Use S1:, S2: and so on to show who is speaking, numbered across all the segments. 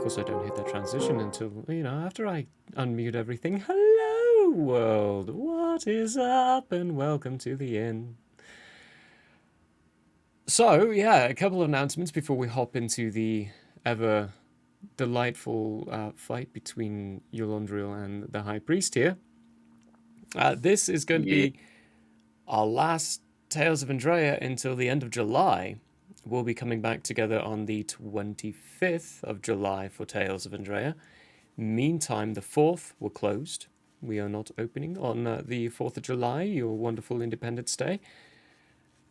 S1: course, I don't hit that transition until, after I unmute everything. Hello, world. What is up? And welcome to the inn. So, yeah, a couple of announcements before we hop into the ever delightful fight between Yolondriel and the High Priest here. This is going to
S2: Yeah.
S1: be our last Tales of Andrea until the end of July. We'll be coming back together on the 25th of July for Tales of Andrea. Meantime, the 4th we're closed. We are not opening on the 4th of July, your wonderful Independence Day.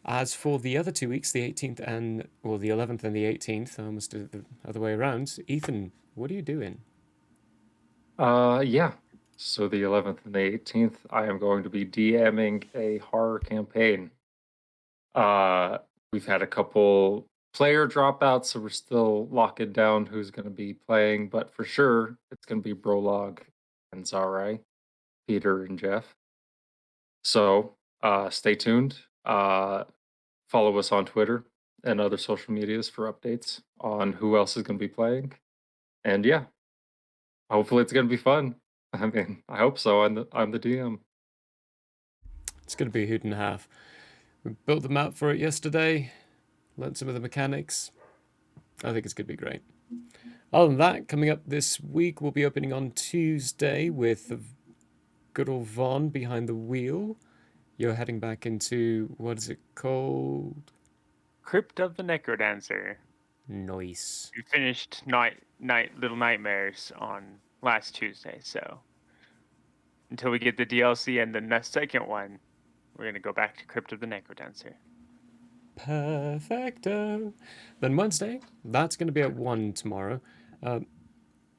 S1: As for the other 2 weeks, the 18th the 11th and the 18th, I almost did it the other way around. Ethan, what are you doing?
S2: Yeah. So the 11th and the 18th, I am going to be DMing a horror campaign. Uh, we've had a couple player dropouts, so we're still locking down who's going to be playing, but for sure it's going to be Brolog and Zarai, Peter and Jeff. So stay tuned. Follow us on Twitter and other social medias for updates on who else is going to be playing. And yeah, hopefully it's going to be fun. I mean, I hope so. I'm the DM.
S1: It's going to be a hoot and a half. We built the map for it yesterday, learned some of the mechanics. I think it's going to be great. Other than that, coming up this week, we'll be opening on Tuesday with good old Vaughn behind the wheel. You're heading back into, what is it called?
S3: Crypt of the Necrodancer.
S1: Nice.
S3: We finished Little Nightmares on last Tuesday, so until we get the DLC and the second one, we're gonna go back to Crypt of the Necrodancer.
S1: Perfecto. Then Wednesday, that's going to be at 1 tomorrow.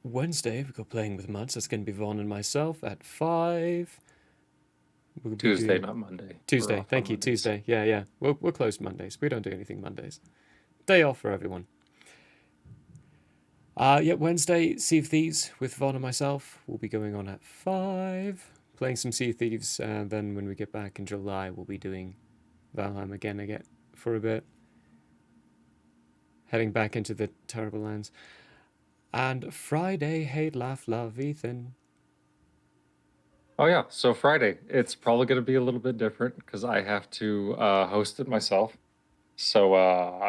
S1: Wednesday, we go playing with Muds. That's going to be Vaughn and myself at 5. We'll be
S2: Tuesday,
S1: doing
S2: not Monday. We're
S1: Tuesday.
S2: off
S1: Thank
S2: on
S1: you,
S2: Mondays.
S1: Tuesday. Yeah. We're closed Mondays. We don't do anything Mondays. Day off for everyone. Wednesday, Sea of Thieves with Vaughn and myself. We'll be going on at 5, playing some Sea of Thieves. Then when we get back in July, we'll be doing Valheim again for a bit. Heading back into the terrible lands. And Friday, hate, laugh, love, Ethan.
S2: Oh yeah, so Friday. It's probably going to be a little bit different because I have to host it myself. So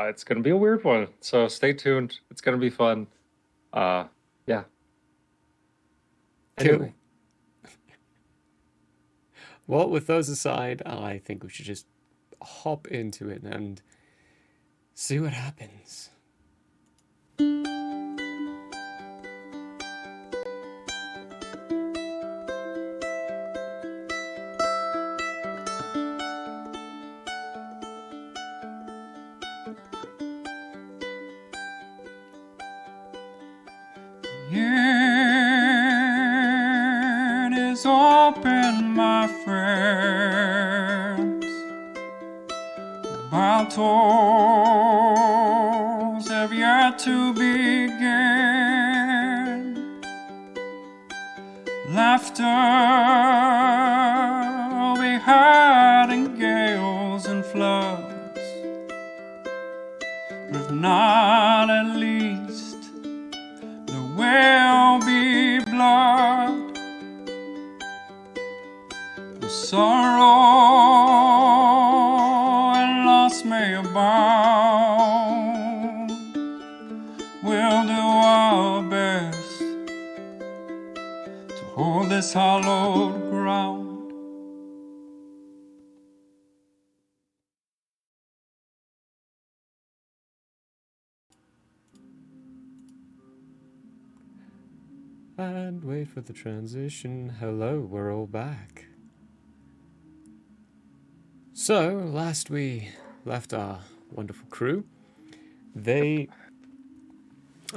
S2: it's going to be a weird one. So stay tuned. It's going to be fun. Yeah. Anyway.
S1: Cool. Well, with those aside, I think we should just hop into it and see what happens.
S4: It is open, my friends. Battles have yet to begin. Laughter will be heard in gales and floods, but if not, at least there will be blood. The sorrow and loss may abound. We'll do our best to hold this hallowed ground.
S1: And wait for the transition. Hello, we're all back. So, last we left our wonderful crew, they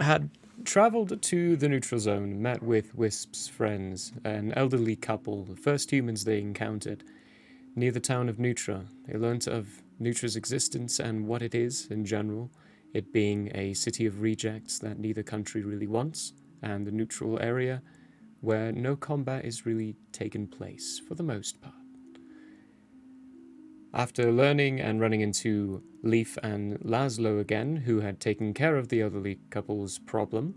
S1: had travelled to the neutral zone, met with Wisp's friends, an elderly couple, the first humans they encountered, near the town of Nutra. They learnt of Nutra's existence and what it is in general, it being a city of rejects that neither country really wants, and the neutral area where no combat is really taken place, for the most part. After learning and running into Leaf and Laszlo again, who had taken care of the elderly couple's problem,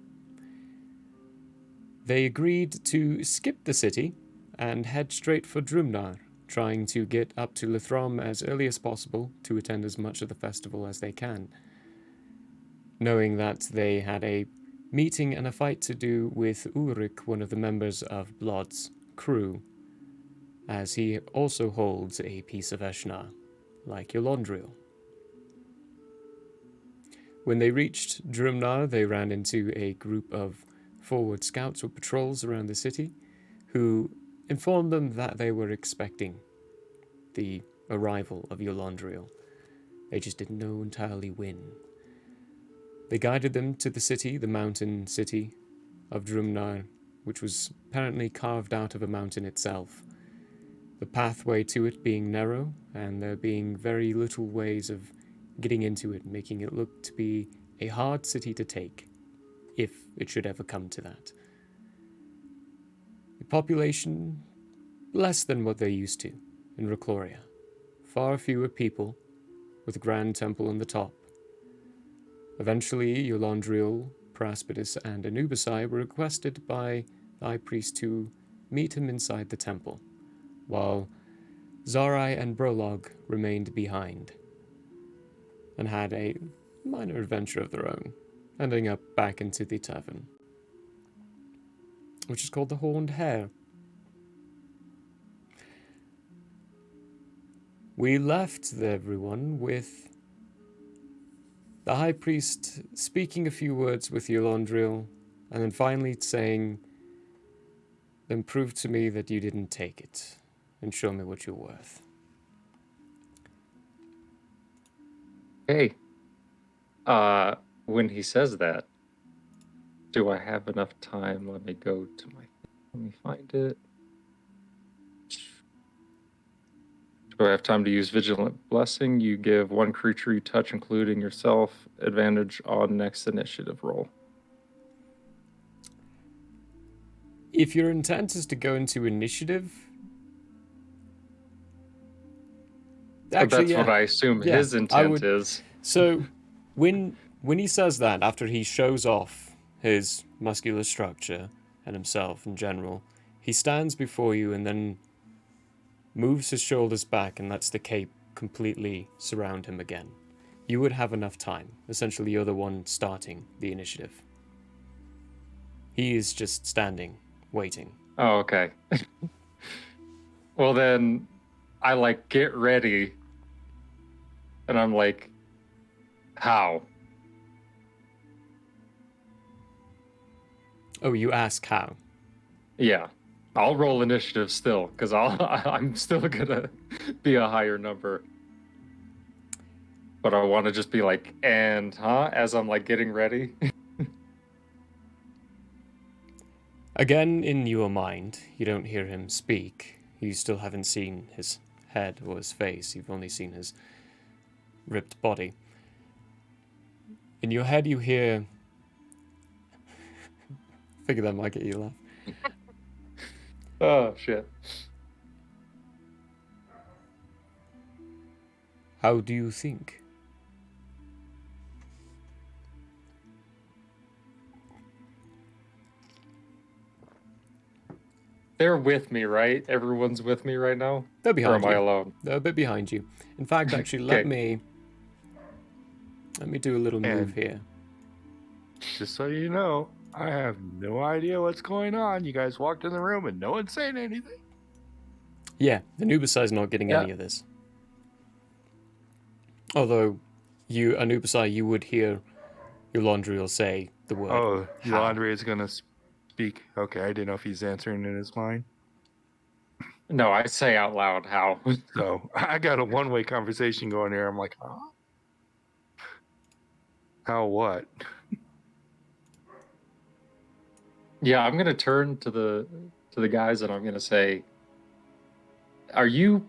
S1: they agreed to skip the city and head straight for Drumnar, trying to get up to Lithrom as early as possible to attend as much of the festival as they can, knowing that they had a meeting and a fight to do with Ulrich, one of the members of Blod's crew, as he also holds a piece of Eshnar, like Yolondriel. When they reached Drumnar, they ran into a group of forward scouts or patrols around the city, who informed them that they were expecting the arrival of Yolondriel. They just didn't know entirely when. They guided them to the city, the mountain city of Drumnar, which was apparently carved out of a mountain itself. The pathway to it being narrow, and there being very little ways of getting into it, making it look to be a hard city to take, if it should ever come to that. The population, less than what they're used to in Recloria. Far fewer people, with a grand temple on the top. Eventually, Yolondriel, Praspidus, and Anubisai were requested by the high priest to meet him inside the temple, while Zarai and Brolog remained behind, and had a minor adventure of their own, ending up back into the tavern, which is called the Horned Hare. We left everyone with the high priest speaking a few words with Yolondriel, and then finally saying, "Then prove to me that you didn't take it, and show me what you're worth."
S2: Hey, when he says that, do I have enough time? Let me find it. Do I have time to use Vigilant Blessing? You give one creature you touch, including yourself, advantage on next initiative roll.
S1: If your intent is to go into initiative... Actually,
S2: That's what I assume his intent is.
S1: So, when he says that, after he shows off his muscular structure and himself in general, he stands before you and then moves his shoulders back and lets the cape completely surround him again. You would have enough time. Essentially, you're the one starting the initiative. He is just standing, waiting.
S2: Oh, okay. Well, then I get ready, and I'm like, how?
S1: Oh, you ask how?
S2: Yeah. I'll roll initiative still, because I'm still gonna be a higher number. But I want to just be like, and as I'm getting ready.
S1: Again, in your mind, you don't hear him speak. You still haven't seen his head or his face. You've only seen his ripped body. In your head, you hear... Figure that might get you laugh.
S2: Oh, shit.
S1: How do you think?
S2: They're with me, right? Everyone's with me right now?
S1: They're behind you.
S2: Or am I alone?
S1: They're a bit behind you. In fact, actually, let me do a little move here.
S5: Just so you know, I have no idea what's going on. You guys walked in the room and no one's saying anything.
S1: Yeah, Anubisai's not getting any of this. Although, Anubisai, you would hear Yolondriel say the word.
S5: Oh, Yolondriel is going to speak. Okay, I didn't know if he's answering in his mind.
S2: No, I say out loud how.
S5: So I got a one-way conversation going here. I'm like, huh? How what?
S2: Yeah, I'm gonna turn to the guys and I'm gonna say, Are you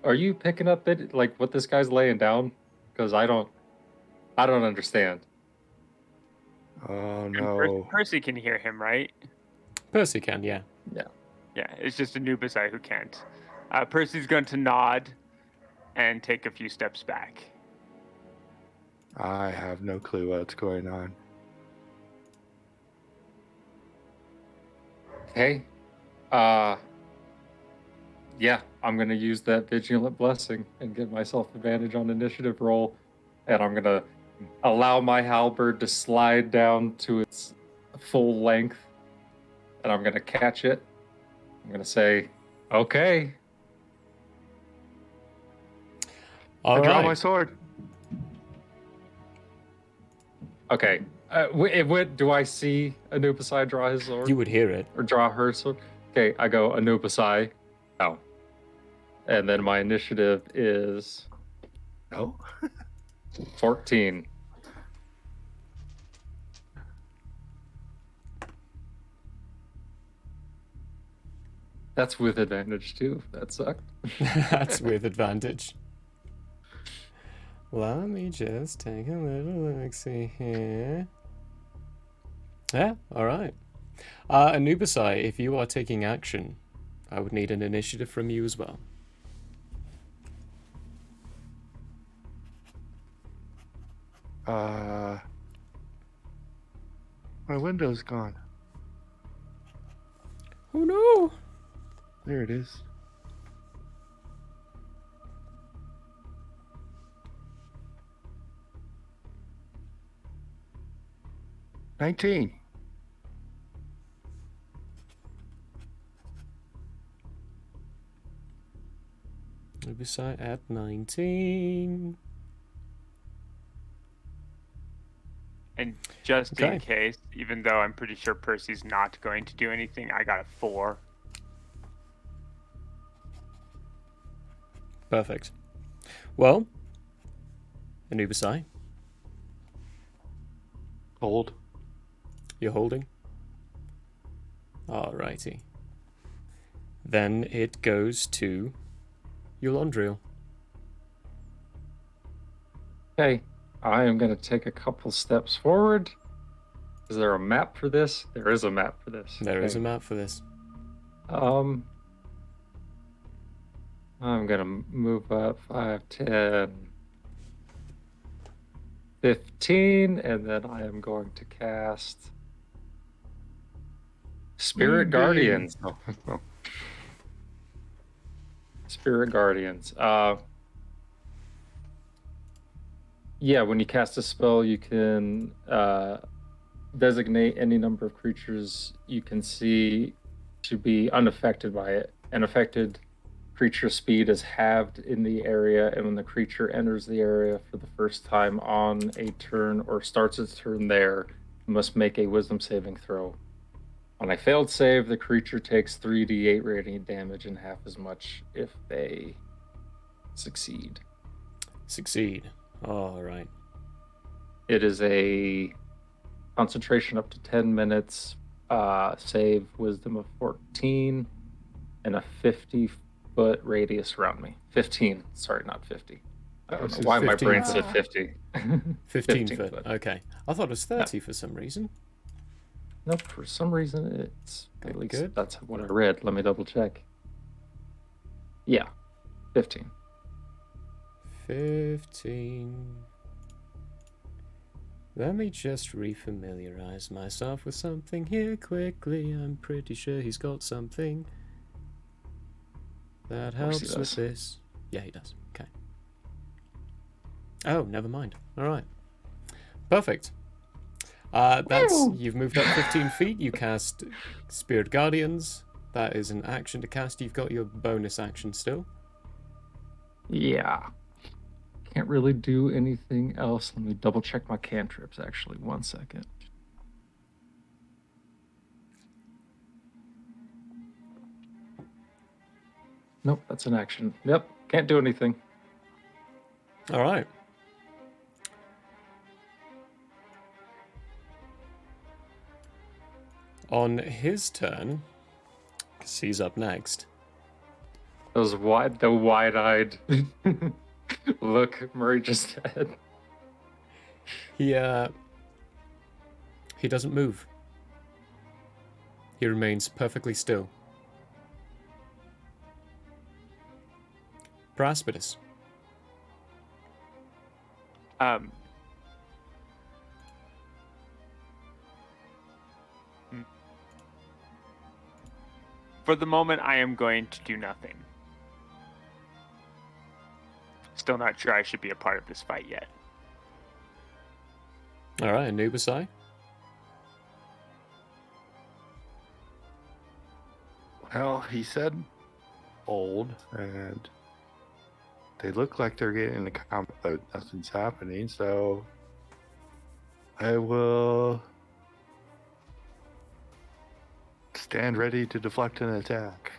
S2: picking up it what this guy's laying down? Because I don't understand.
S5: Oh no.
S3: Percy can hear him, right?
S1: Percy can, yeah.
S3: Yeah, it's just Anubisai who can't. Percy's going to nod and take a few steps back.
S5: I have no clue what's going on.
S2: Okay. Yeah, I'm gonna use that vigilant blessing and give myself advantage on initiative roll, and I'm gonna allow my halberd to slide down to its full length, and I'm gonna catch it. I'm gonna say, "Okay."
S1: All
S5: I draw
S1: right.
S5: my sword.
S2: Okay. Do I see Anubisai draw his sword?
S1: You would hear it.
S2: Or draw her sword? Okay, I go Anubisai. Oh. And then my initiative is
S5: No.
S2: 14. That's with advantage too. That sucked.
S1: That's with advantage. Let me just take a little look-see here. Yeah, all right. Anubisai, if you are taking action, I would need an initiative from you as well.
S5: My window's gone.
S1: Oh no!
S5: There it is. $19.
S1: Anubisai at 19.
S3: And just
S1: Okay.
S3: in case, even though I'm pretty sure Percy's not going to do anything, I got a 4.
S1: Perfect. Well, Anubisai,
S5: Hold.
S1: you're holding. Alrighty. Then it goes to Eulandriel.
S2: Okay. I am going to take a couple steps forward. Is there a map for this? There is a map for this.
S1: There is
S2: Okay.
S1: a map for this.
S2: I'm gonna move up 5, 10, 15, and then I am going to cast Spirit
S5: Moonbeam.
S2: Guardians. Oh. Spirit Guardians. Yeah, when you cast a spell, you can designate any number of creatures you can see to be unaffected by it. An affected creature speed is halved in the area, and when the creature enters the area for the first time on a turn or starts its turn there, it must make a wisdom saving throw. On a failed save, the creature takes 3d8 radiant damage and half as much if they succeed.
S1: Succeed. Alright.
S2: It is a concentration up to 10 minutes, save wisdom of 14, and a 50-foot radius around me. 15, sorry, not 50. I don't
S1: This
S2: know
S1: is
S2: why my
S1: 15
S2: brain
S1: foot.
S2: said 50.
S1: 15
S2: 15
S1: foot.
S2: foot.
S1: Okay. I thought it was 30 for some reason.
S2: Nope, for some reason it's at least
S1: Good.
S2: that's what I read. Let me double check. Yeah, 15.
S1: 15. Let me just refamiliarize myself with something here quickly. I'm pretty sure he's got something that
S2: course he
S1: helps with
S2: does.
S1: this. Yeah, he does. Okay. Oh, never mind. All right. Perfect. You've moved up 15 feet. You cast Spirit Guardians. That is an action to cast. You've got your bonus action still.
S2: Yeah. Can't really do anything else. Let me double check my cantrips actually. 1 second. Nope, that's an action. Yep, can't do anything.
S1: All right. On his turn, because he's up next,
S2: The wide-eyed look Murray just had.
S1: he doesn't move. He remains perfectly still. Praspidus.
S3: For the moment, I am going to do nothing. Still not sure I should be a part of this fight yet.
S1: All right, Anubisai.
S5: Well, he said old, and they look like they're getting in the combat, but nothing's happening, so I will stand ready to deflect an attack.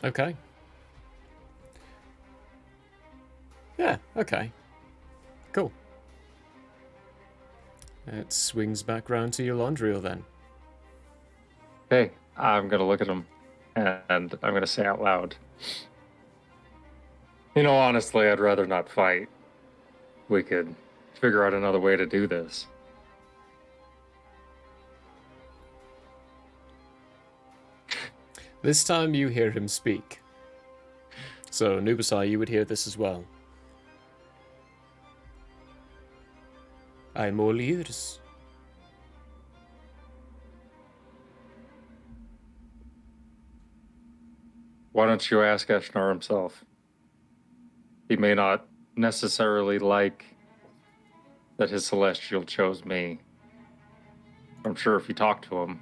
S1: Okay. Yeah, okay. Cool. It swings back round to Yolondriel then.
S2: Okay, I'm gonna look at him, and I'm gonna say out loud. You know, honestly, I'd rather not fight. We could figure out another way to do this.
S1: This time you hear him speak. So, Nubasai, you would hear this as well. I'm all ears.
S2: Why don't you ask Eshnar himself? He may not necessarily like that his celestial chose me. I'm sure if you talk to him,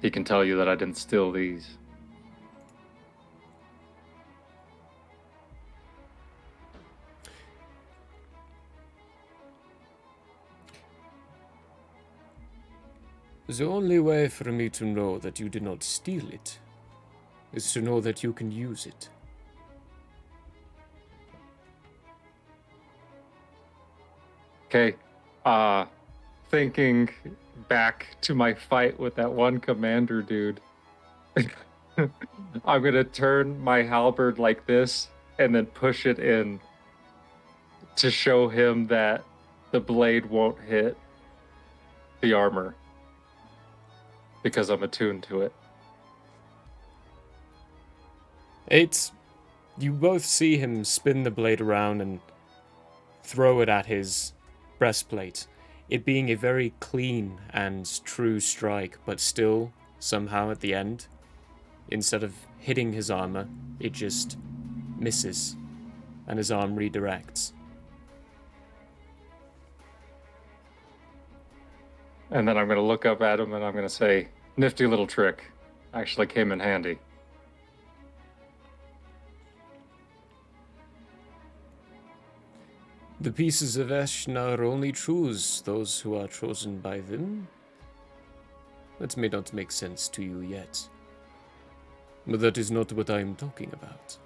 S2: he can tell you that I didn't steal these.
S1: The only way for me to know that you did not steal it is to know that you can use it.
S2: Okay, thinking back to my fight with that one commander dude, I'm gonna turn my halberd like this and then push it in to show him that the blade won't hit the armor because I'm attuned to it.
S1: You both see him spin the blade around and throw it at his breastplate. It being a very clean and true strike, but still, somehow at the end, instead of hitting his armor, it just misses, and his arm redirects.
S2: And then I'm gonna look up at him and I'm gonna say, nifty little trick. Actually came in handy.
S1: The pieces of Eshnar only choose those who are chosen by them. That may not make sense to you yet. But that is not what I am talking about.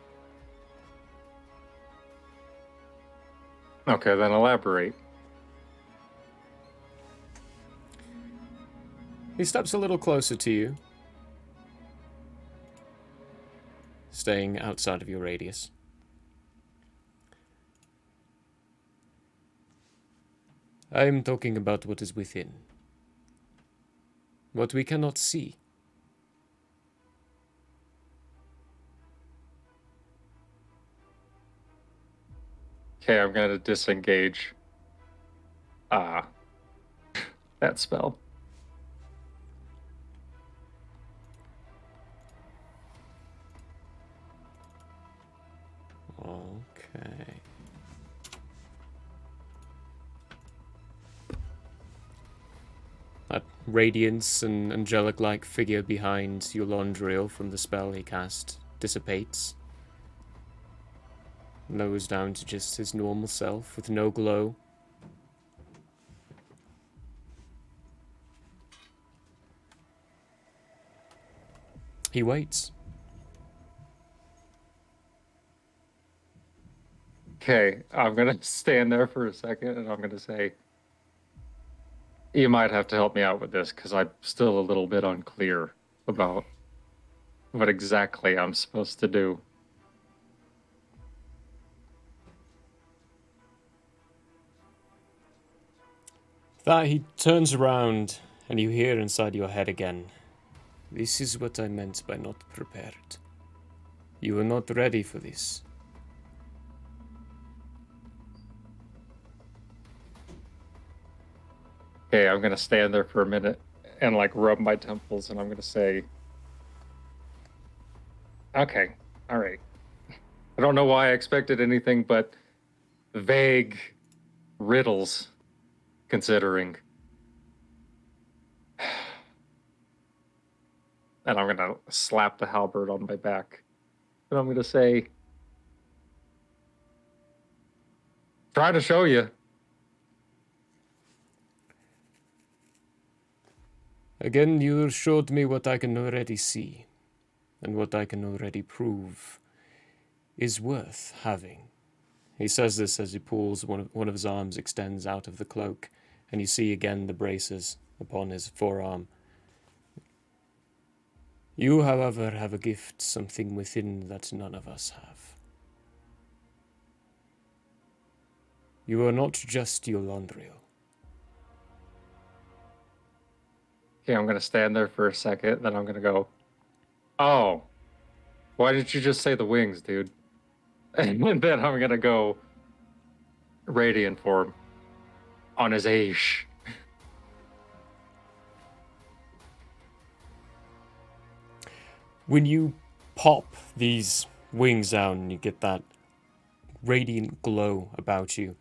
S2: Okay, then elaborate.
S1: He steps a little closer to you, staying outside of your radius. I am talking about what is within. What we cannot see.
S2: Okay, I'm gonna disengage that spell.
S1: Okay. That radiance and angelic-like figure behind Yolondriel from the spell he cast dissipates. Lowers down to just his normal self with no glow. He waits.
S2: Okay, I'm gonna stand there for a second and I'm gonna say, you might have to help me out with this because I'm still a little bit unclear about what exactly I'm supposed to do.
S1: That he turns around and you hear inside your head again. This is what I meant by not prepared. You were not ready for this.
S2: Okay, I'm gonna stand there for a minute and like rub my temples, and I'm gonna say, okay, all right. I don't know why I expected anything but vague riddles, considering. And I'm gonna slap the halberd on my back, and I'm gonna say, try to show you.
S1: Again, you showed me what I can already see, and what I can already prove is worth having. He says this as he pulls one of his arms, extends out of the cloak, and you see again the braces upon his forearm. You, however, have a gift, something within that none of us have. You are not just Yolandriel.
S2: Okay, I'm gonna stand there for a second, then I'm gonna go, oh, why didn't you just say the wings, dude? And then I'm gonna go radiant form on his age.
S1: When you pop these wings out and you get that radiant glow about you,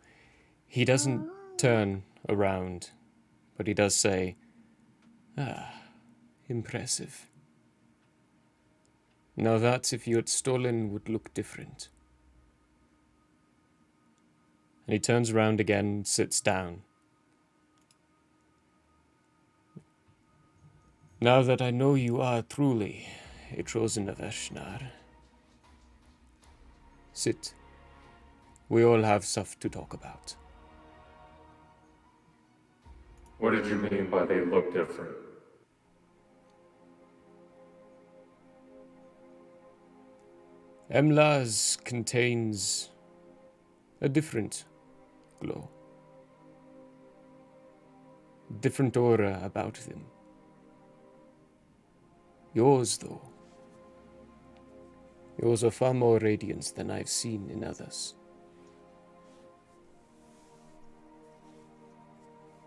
S1: he doesn't turn around, but he does say, impressive. Now that, if you had stolen, would look different. And he turns around again and sits down. Now that I know you are truly a chosen of Eshnar, sit. We all have stuff to talk about.
S2: What did you mean by they look different?
S1: Emla's contains a different glow. Different aura about them. Yours, though. Yours are far more radiant than I've seen in others.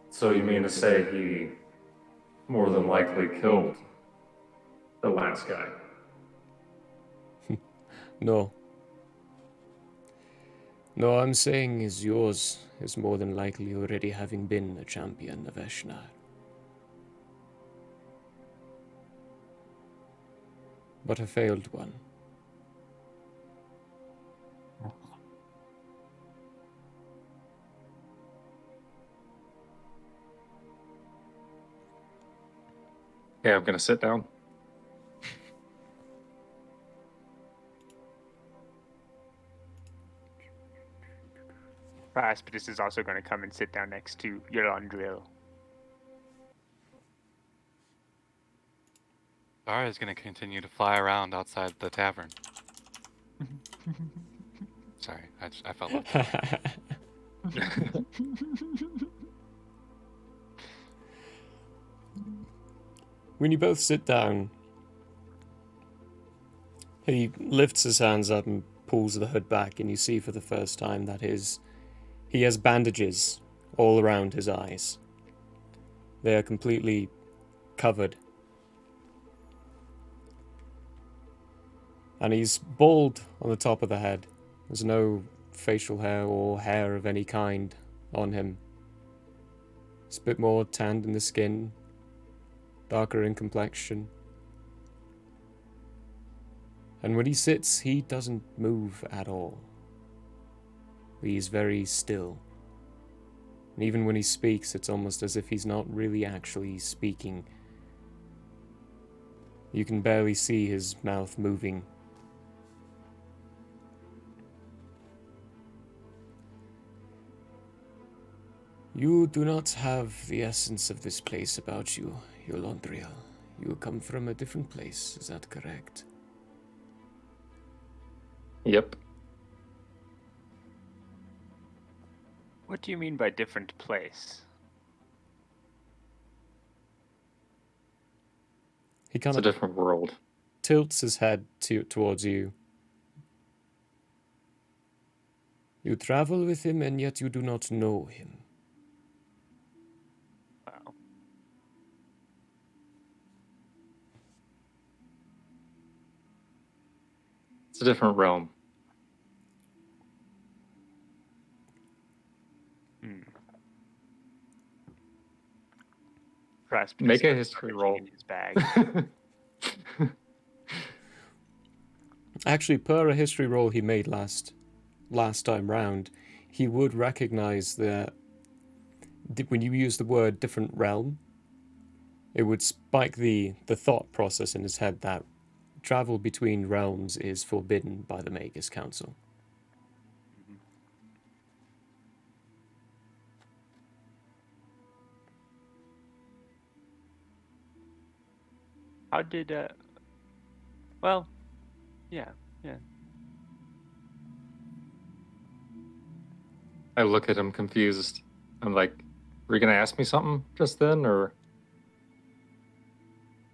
S2: So you mean to say he more than likely killed the last guy?
S1: No. No, I'm saying is yours is more than likely already having been a champion of Eshnar. But a failed one.
S2: Yeah, I'm gonna sit down.
S3: Rasputin is also going to come and sit down next to Yolandriel.
S6: Zara is going to continue to fly around outside the tavern. Sorry, I felt left out.
S1: When you both sit down, he lifts his hands up and pulls the hood back, and you see for the first time that he has bandages all around his eyes. They are completely covered. And he's bald on the top of the head. There's no facial hair or hair of any kind on him. It's a bit more tanned in the skin, darker in complexion. And when he sits, he doesn't move at all. He's very still. And even when he speaks, it's almost as if he's not really actually speaking. You can barely see his mouth moving. You do not have the essence of this place about you, Yolandriel. You come from a different place, is that correct?
S2: Yep.
S3: What do you mean by different place?
S1: He
S2: It's
S1: kind
S2: a
S1: of
S2: different world.
S1: tilts his head towards you. You travel with him, and yet you do not know him.
S3: Wow.
S2: a different realm.
S3: Grasp
S2: Make a
S3: just
S2: history
S3: searching
S2: roll.
S3: in his bag.
S1: Actually, per a history roll he made last time round, he would recognize that when you use the word different realm, it would spike the thought process in his head that travel between realms is forbidden by the Magus Council.
S3: How did well, yeah.
S2: I look at him confused. I'm like, were you going to ask me something just then, or?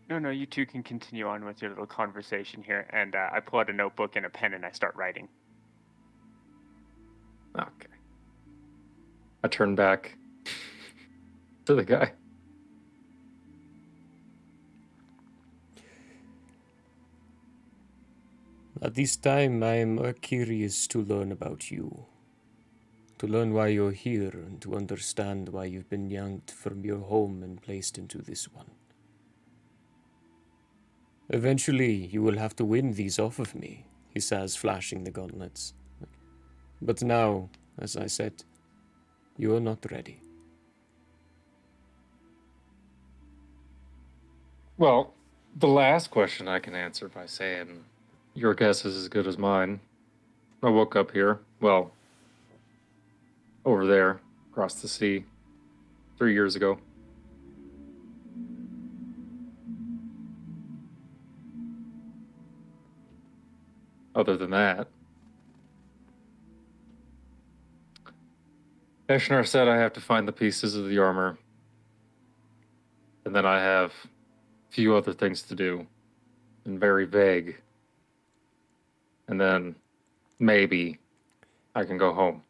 S3: No, you two can continue on with your little conversation here, and I pull out a notebook and a pen and I start writing.
S2: Okay. I turn back to the guy.
S1: At this time, I am curious to learn about you. To learn why you're here and to understand why you've been yanked from your home and placed into this one. Eventually, you will have to win these off of me, he says, flashing the gauntlets. But now, as I said, you are not ready.
S2: Well, the last question I can answer by saying, your guess is as good as mine. I woke up here, well, over there, across the sea, 3 years ago. Other than that, Eshnar said I have to find the pieces of the armor. And then I have a few other things to do. And very vague. And then maybe I can go home.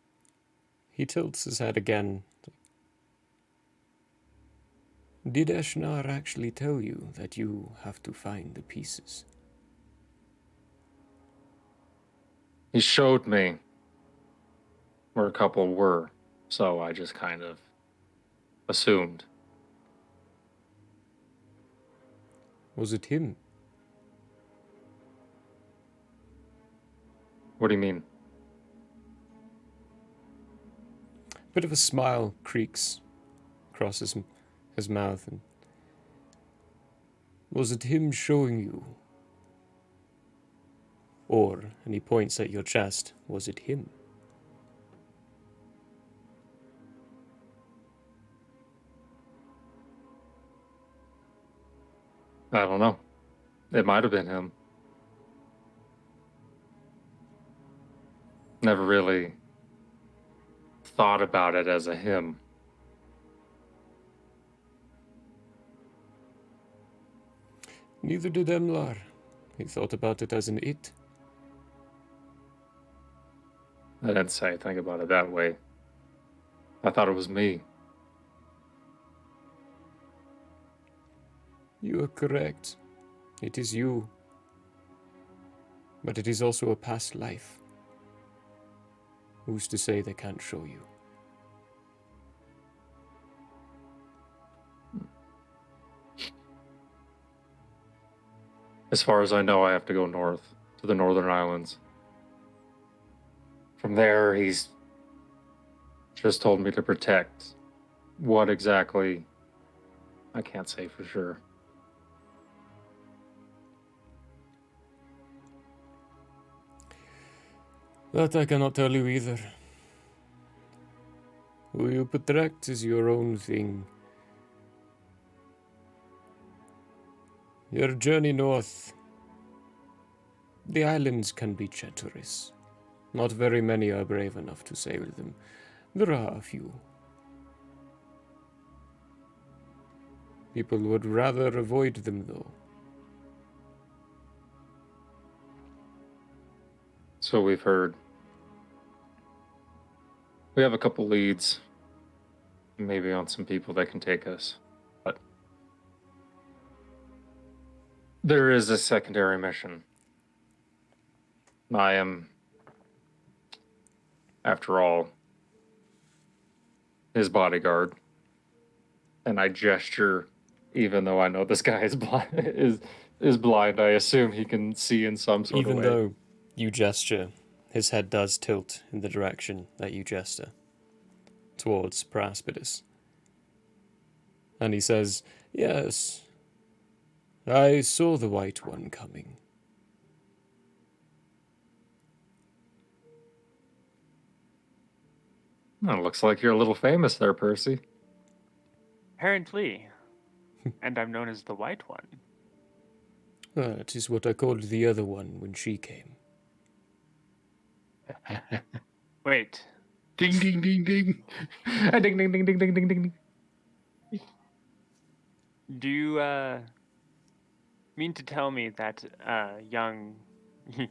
S1: He tilts his head again. Did Eshnar actually tell you that you have to find the pieces?
S2: He showed me where a couple were, so I just kind of assumed.
S1: Was it him?
S2: What do you mean?
S1: A bit of a smile creaks across his mouth. And was it him showing you? Or, and he points at your chest, was it him?
S2: I don't know. It might have been him. Never really thought about it as a him.
S1: Neither did Emlar. He thought about it as an it.
S2: I didn't say think about it that way. I thought it was me.
S1: You are correct. It is you. But it is also a past life. Who's to say they can't show you?
S2: As far as I know, I have to go north to the Northern Islands. From there, he's just told me to protect. What exactly, I can't say for sure.
S1: That I cannot tell you either. Who you protect is your own thing. Your journey north. The islands can be treacherous. Not very many are brave enough to sail them. There are a few. People would rather avoid them, though.
S2: So we've heard. We have a couple leads. Maybe on some people that can take us. But there is a secondary mission. I am, after all, his bodyguard. And I gesture, even though I know this guy is blind. Is blind. I assume he can see in some sort
S1: Even
S2: of way.
S1: though you gesture, his head does tilt in the direction that you gesture, towards Praspidus. And he says, "Yes, I saw the white one coming."
S2: Oh, looks like you're a little famous there, Percy.
S3: Apparently. And I'm known as the White One.
S1: That is what I called the other one when she came.
S3: Wait,
S5: Ding, ding, ding, ding.
S2: Ding, ding, ding, ding, ding, ding, ding.
S3: do you mean to tell me that young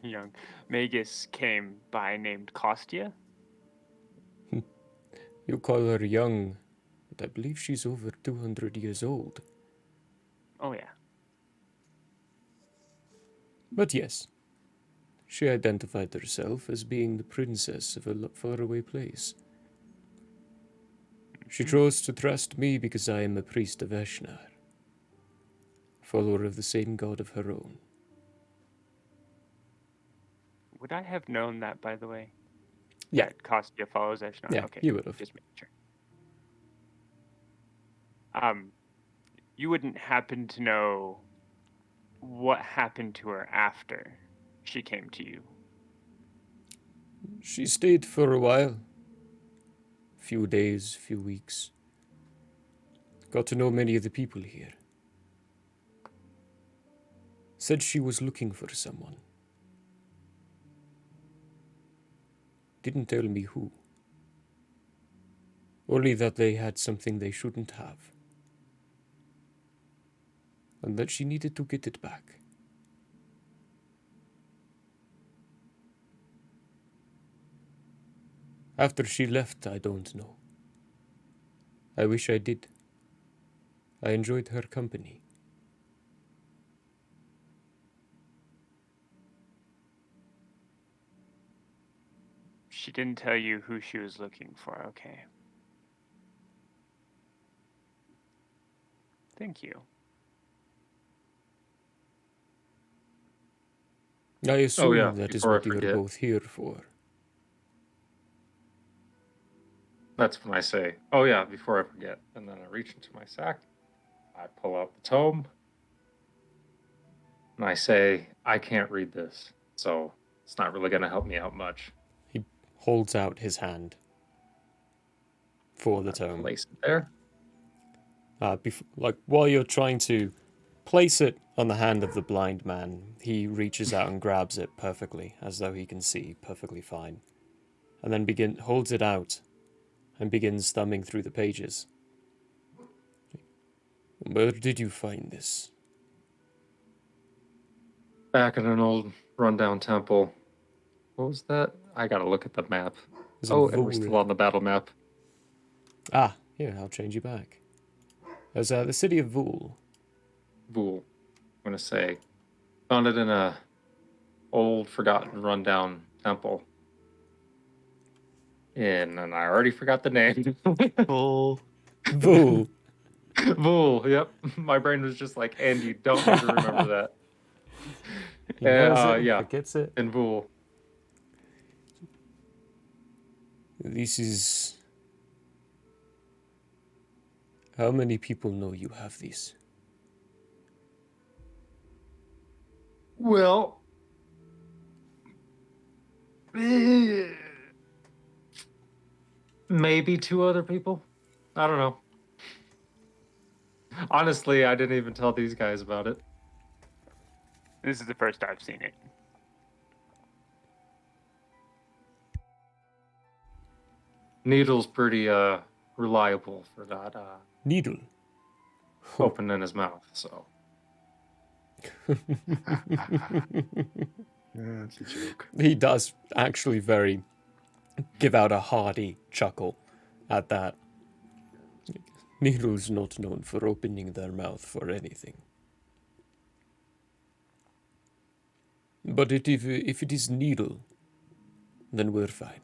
S3: young Magus came by named Kostia?
S1: You call her young, but I believe she's over 200 years old.
S3: Oh yeah.
S1: But yes, she identified herself as being the princess of a faraway place. She chose to trust me because I am a priest of Eshnar, follower of the same god of her own.
S3: Would I have known that, by the way?
S1: Yeah.
S3: That Kostia follows Eshnar?
S1: Yeah,
S3: Okay.
S1: you would have.
S3: Just making sure. You wouldn't happen to know what happened to her after she came to you?
S1: She stayed for a while. Few days, few weeks. Got to know many of the people here. Said she was looking for someone. Didn't tell me who. Only that they had something they shouldn't have. And that she needed to get it back. After she left, I don't know. I wish I did. I enjoyed her company.
S3: She didn't tell you who she was looking for, okay. Thank you.
S1: I assume
S2: yeah,
S1: that is
S2: before I
S1: what you're
S2: forget.
S1: both here for.
S2: That's when I say, "Oh yeah," before I forget. And then I reach into my sack. I pull out the tome. And I say, "I can't read this, so it's not really going to help me out much."
S1: He holds out his hand for the tome.
S2: Place it there.
S1: While you're trying to place it on the hand of the blind man, he reaches out and grabs it perfectly, as though he can see perfectly fine, and then holds it out and begins thumbing through the pages. Where did you find this?
S2: Back in an old rundown temple. What was that? I gotta look at the map.
S1: Is it
S2: Oh, and we're
S1: Vul?
S2: still on the battle map.
S1: Here, I'll change you back. There's the city of Vul.
S2: Vul. I'm gonna say, found it in a old, forgotten, rundown temple. And I already forgot the name.
S5: Bull.
S1: Vul.
S2: Vul. Yep. My brain was just like, and you don't need to remember that.
S1: He knows it,
S2: Yeah.
S1: forgets it.
S2: In Vul.
S1: This is... How many people know you have these?
S2: Well, maybe 2 other people. I don't know. Honestly, I didn't even tell these guys about it.
S3: This is the first I've seen it.
S2: Needle's pretty reliable for that
S1: Needle.
S2: opening his mouth, so.
S5: That's a joke.
S1: He does actually give out a hearty chuckle at that. Needle's not known for opening their mouth for anything. But if it is needle, then we're fine.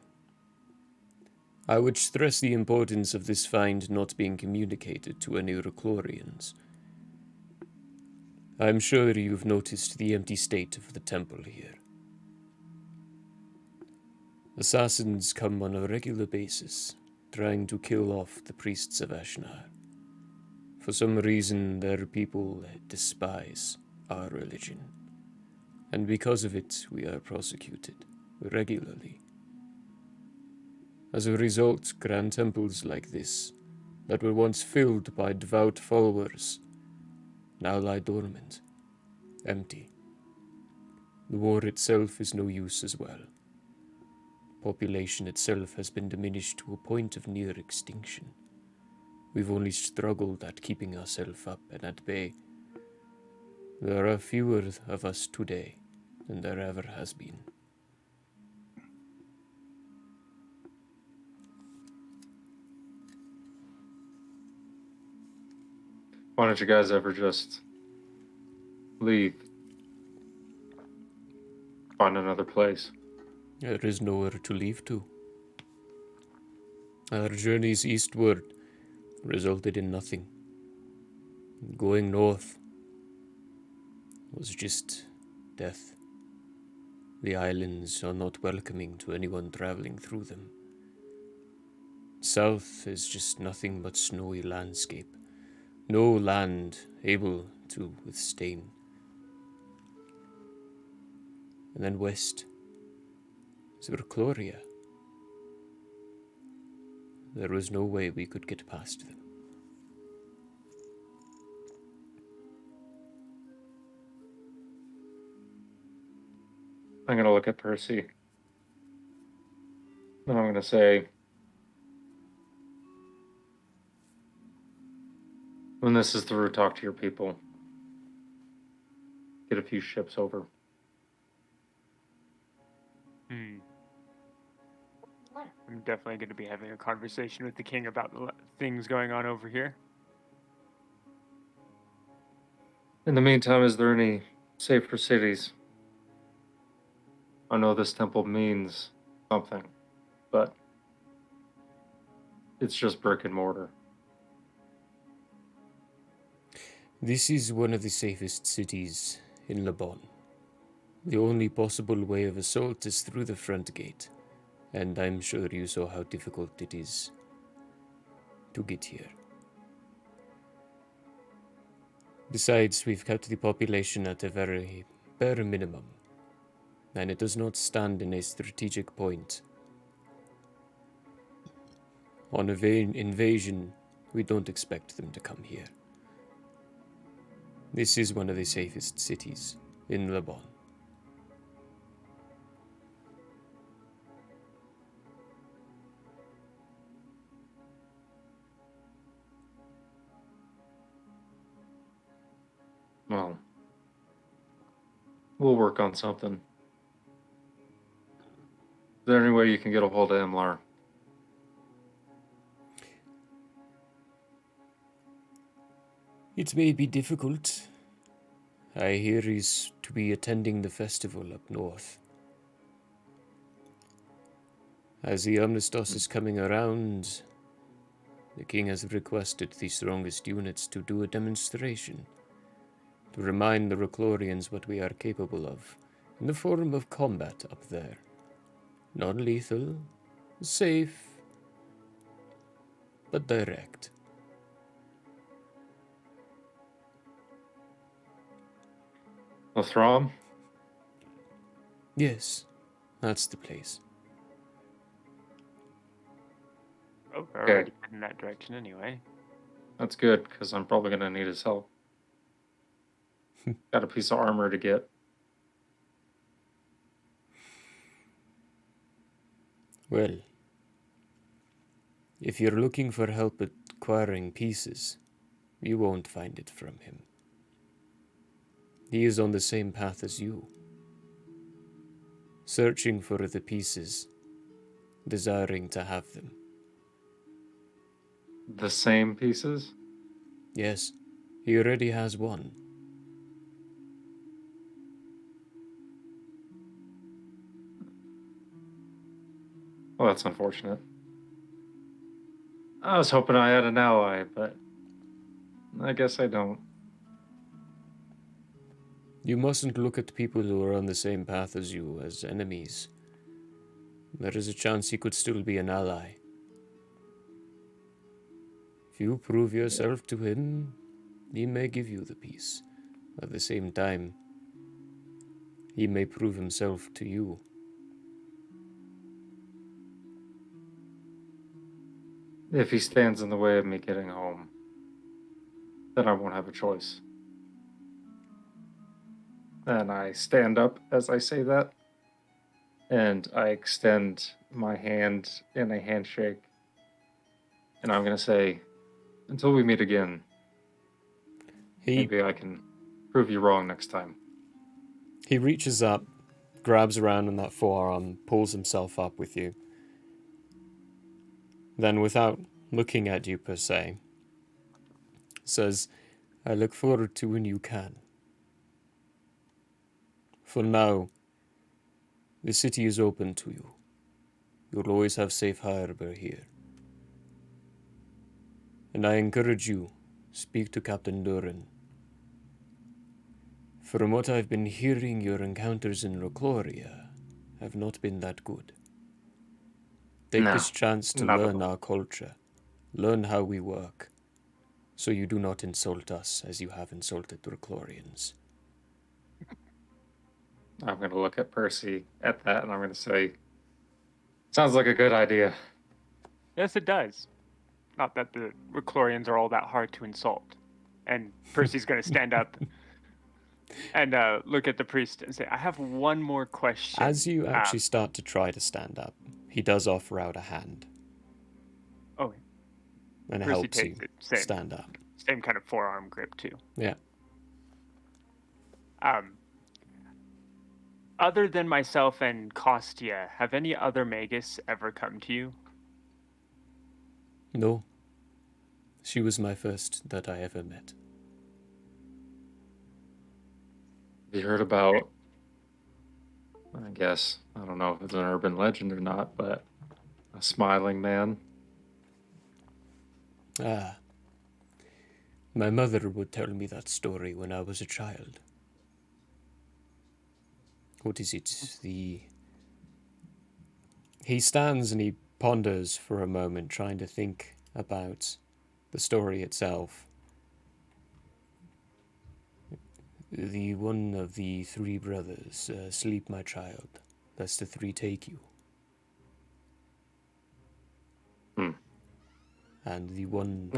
S1: I would stress the importance of this find not being communicated to any Reclorians. I'm sure you've noticed the empty state of the temple here. Assassins come on a regular basis, trying to kill off the priests of Ashnar. For some reason, their people despise our religion, and because of it, we are prosecuted regularly. As a result, grand temples like this, that were once filled by devout followers, now lie dormant, empty. The war itself is no use as well. Population itself has been diminished to a point of near extinction. We've only struggled at keeping ourselves up and at bay. There are fewer of us today than there ever has been.
S2: Why don't you guys ever just leave? Find another place.
S1: There is nowhere to leave to. Our journeys eastward resulted in nothing. Going north was just death. The islands are not welcoming to anyone traveling through them. South is just nothing but snowy landscape. No land able to withstand. And then west is Vercloria. There was no way we could get past them.
S2: I'm going to look at Percy. And I'm going to say, when this is through, talk to your people. Get a few ships over.
S3: I'm definitely going to be having a conversation with the king about the things going on over here.
S2: In the meantime, is there any safer cities? I know this temple means something, but it's just brick and mortar.
S1: This is one of the safest cities in Lebon. The only possible way of assault is through the front gate, and I'm sure you saw how difficult it is to get here. Besides, we've kept the population at a very bare minimum, and it does not stand in a strategic point. On invasion, we don't expect them to come here. This is one of the safest cities in Lebon.
S2: Well, we'll work on something. Is there any way you can get a hold of Emlar?
S1: It may be difficult. I hear he's to be attending the festival up north. As the armistice is coming around, the king has requested the strongest units to do a demonstration, to remind the Reclorians what we are capable of, in the form of combat up there. Non-lethal, safe, but direct.
S2: Throm?
S1: Yes, that's the place.
S3: Oh, we're already heading in that direction anyway.
S2: That's good, because I'm probably going to need his help. Got a piece of armor to get.
S1: Well, if you're looking for help acquiring pieces, you won't find it from him. He is on the same path as you, searching for the pieces, desiring to have them.
S2: The same pieces?
S1: Yes, he already has one.
S2: Well, that's unfortunate. I was hoping I had an ally, but I guess I don't.
S1: You mustn't look at people who are on the same path as you as enemies. There is a chance he could still be an ally. If you prove yourself to him, he may give you the peace. At the same time, he may prove himself to you.
S2: If he stands in the way of me getting home, then I won't have a choice. And I stand up as I say that, and I extend my hand in a handshake, and I'm going to say, until we meet again, maybe I can prove you wrong next time.
S1: He reaches up, grabs around on that forearm, pulls himself up with you. Then, without looking at you per se, says, I look forward to when you can. For now, the city is open to you. You'll always have safe harbor here. And I encourage you, speak to Captain Durin. From what I've been hearing, your encounters in Rocloria have not been that good. Take this chance to learn our culture, learn how we work, so you do not insult us as you have insulted the Roclorians.
S2: I'm going to look at Percy at that, and I'm going to say, sounds like a good idea.
S3: Yes, it does. Not that the Reclorians are all that hard to insult. And Percy's going to stand up and look at the priest and say, I have one more question.
S1: As you actually start to try to stand up, he does offer out a hand.
S3: Oh.
S1: And it
S3: Percy
S1: helps you stand up.
S3: Same kind of forearm grip, too.
S1: Yeah.
S3: Other than myself and Kostya, have any other Magus ever come to you?
S1: No. She was my first that I ever met.
S2: Have you heard about, I guess, I don't know if it's an urban legend or not, but a smiling man?
S1: Ah. My mother would tell me that story when I was a child. What is it? He stands and he ponders for a moment, trying to think about the story itself. The one of the three brothers, sleep, my child, lest the three take you. And the one,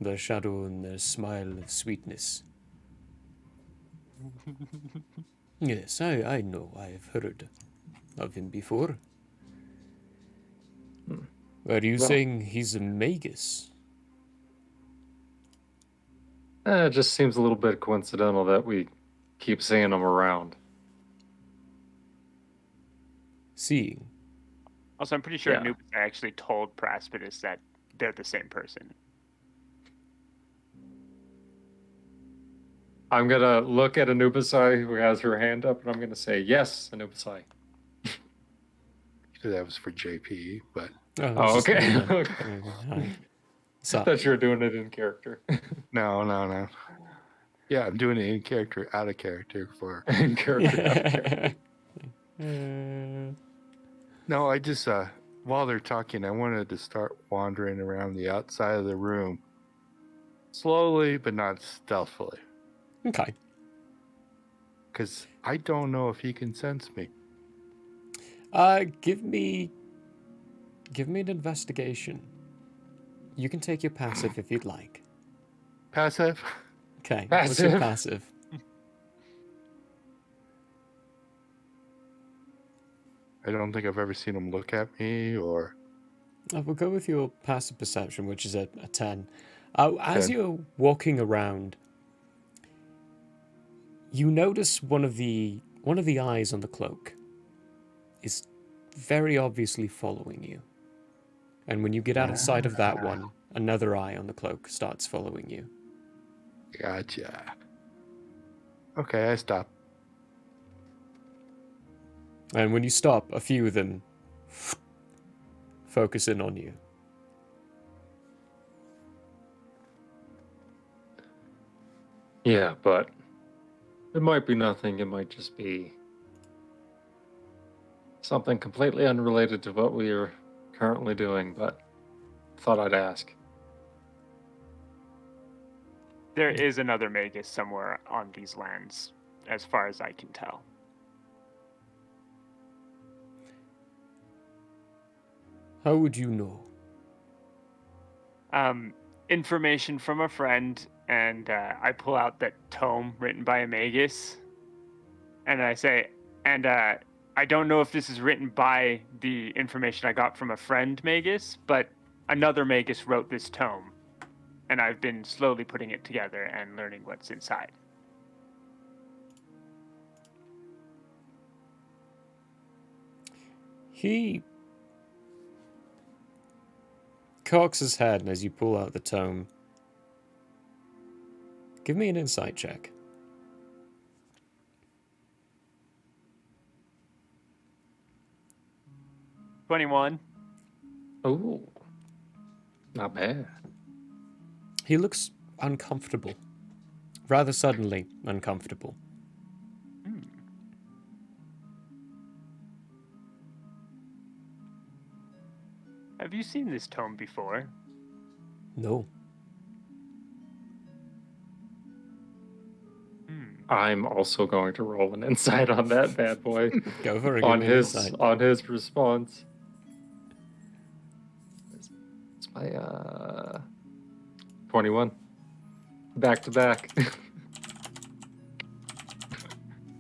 S1: the shadow and the smile of sweetness. Yes, I know. I've heard of him before. Are you saying he's a magus?
S2: It just seems a little bit coincidental that we keep seeing him around.
S1: Seeing?
S3: Also, I'm pretty sure Anubis actually told Praspidus that they're the same person.
S2: I'm going to look at Anubisai, who has her hand up, and I'm going to say, yes, Anubisai.
S5: That was for JP, but...
S2: Oh, okay. I thought you were doing it in character.
S5: No. Yeah, I'm doing it in character, out of character for...
S2: In character, out of character.
S5: No, I just, while they're talking, I wanted to start wandering around the outside of the room. Slowly, but not stealthily.
S1: Okay.
S5: Because I don't know if he can sense me.
S1: Give me an investigation. You can take your passive if you'd like.
S5: Passive?
S1: Okay. What's your passive?
S5: I don't think I've ever seen him look at me, or...
S1: We'll go with your passive perception, which is a 10. As you're walking around, you notice one of the eyes on the cloak is very obviously following you. And when you get out of sight of that one, another eye on the cloak starts following you.
S5: Gotcha. Okay, I stop.
S1: And when you stop, a few of them focusing on you.
S2: Yeah, but it might be nothing. It might just be something completely unrelated to what we are currently doing, but thought I'd ask.
S3: There is another Magus somewhere on these lands, as far as I can tell.
S1: How would you know?
S3: Information from a friend, and I pull out that tome written by a Magus, and I say, and I don't know if this is written by the information I got from a friend Magus, but another Magus wrote this tome, and I've been slowly putting it together and learning what's inside.
S1: He cocks his head as you pull out the tome. Give me an insight check.
S3: $21.
S2: Oh, not bad.
S1: He looks uncomfortable. Rather suddenly uncomfortable.
S3: Have you seen this tome before?
S1: No.
S2: I'm also going to roll an insight on that bad boy.
S1: Go for it.
S2: on
S1: give me an
S2: his
S1: insight.
S2: on his response. It's my 21. Back to back.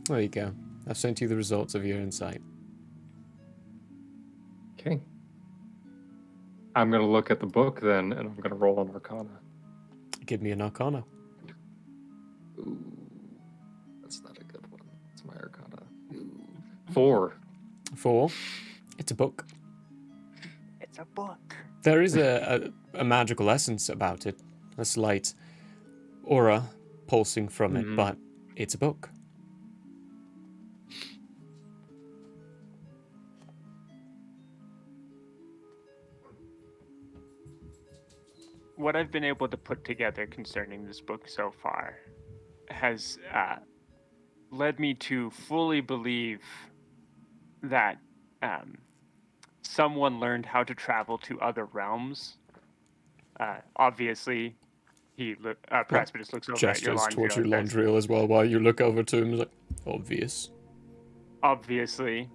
S1: There you go. I've sent you the results of your insight.
S2: Okay. I'm gonna look at the book then, and I'm gonna roll an Arcana.
S1: Give me an Arcana.
S2: Ooh, that's not a good one. It's my Arcana. Ooh. 4.
S1: 4. It's a book.
S3: It's a book.
S1: There is a magical essence about it. A slight aura pulsing from it, but it's a book.
S3: What I've been able to put together concerning this book so far has led me to fully believe that someone learned how to travel to other realms. Obviously, Praspidus looks over at your
S1: Gestures towards your
S3: Landriel.
S1: Landriel as well while you look over to him. Like, obvious.
S3: Obviously.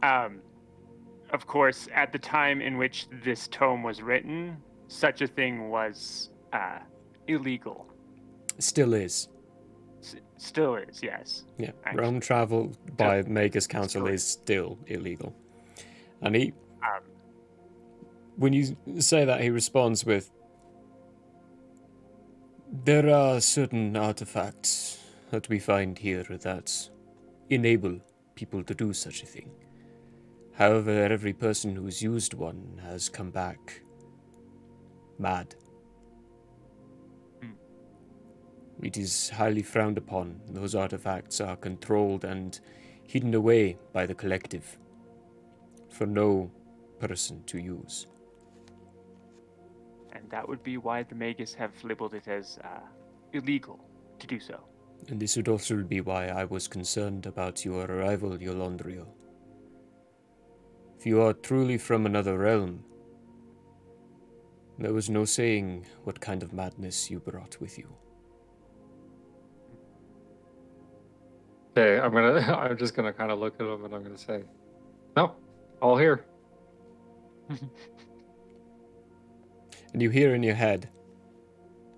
S3: Of course, at the time in which this tome was written, such a thing was illegal.
S1: Still is.
S3: Still is, yes.
S1: Yeah.
S3: Actually.
S1: Realm travel by Magus Council is still illegal. And he... when you say that, he responds with, there are certain artifacts that we find here that enable people to do such a thing. However, every person who's used one has come back mad. It is highly frowned upon. Those artifacts are controlled and hidden away by the collective for no person to use.
S3: And that would be why the Magus have labeled it as illegal to do so.
S1: And this would also be why I was concerned about your arrival, Yolandrio. If you are truly from another realm, there was no saying what kind of madness you brought with you.
S2: Okay, I'm just gonna kind of look at him and I'm gonna say, no, all here.
S1: And you hear in your head,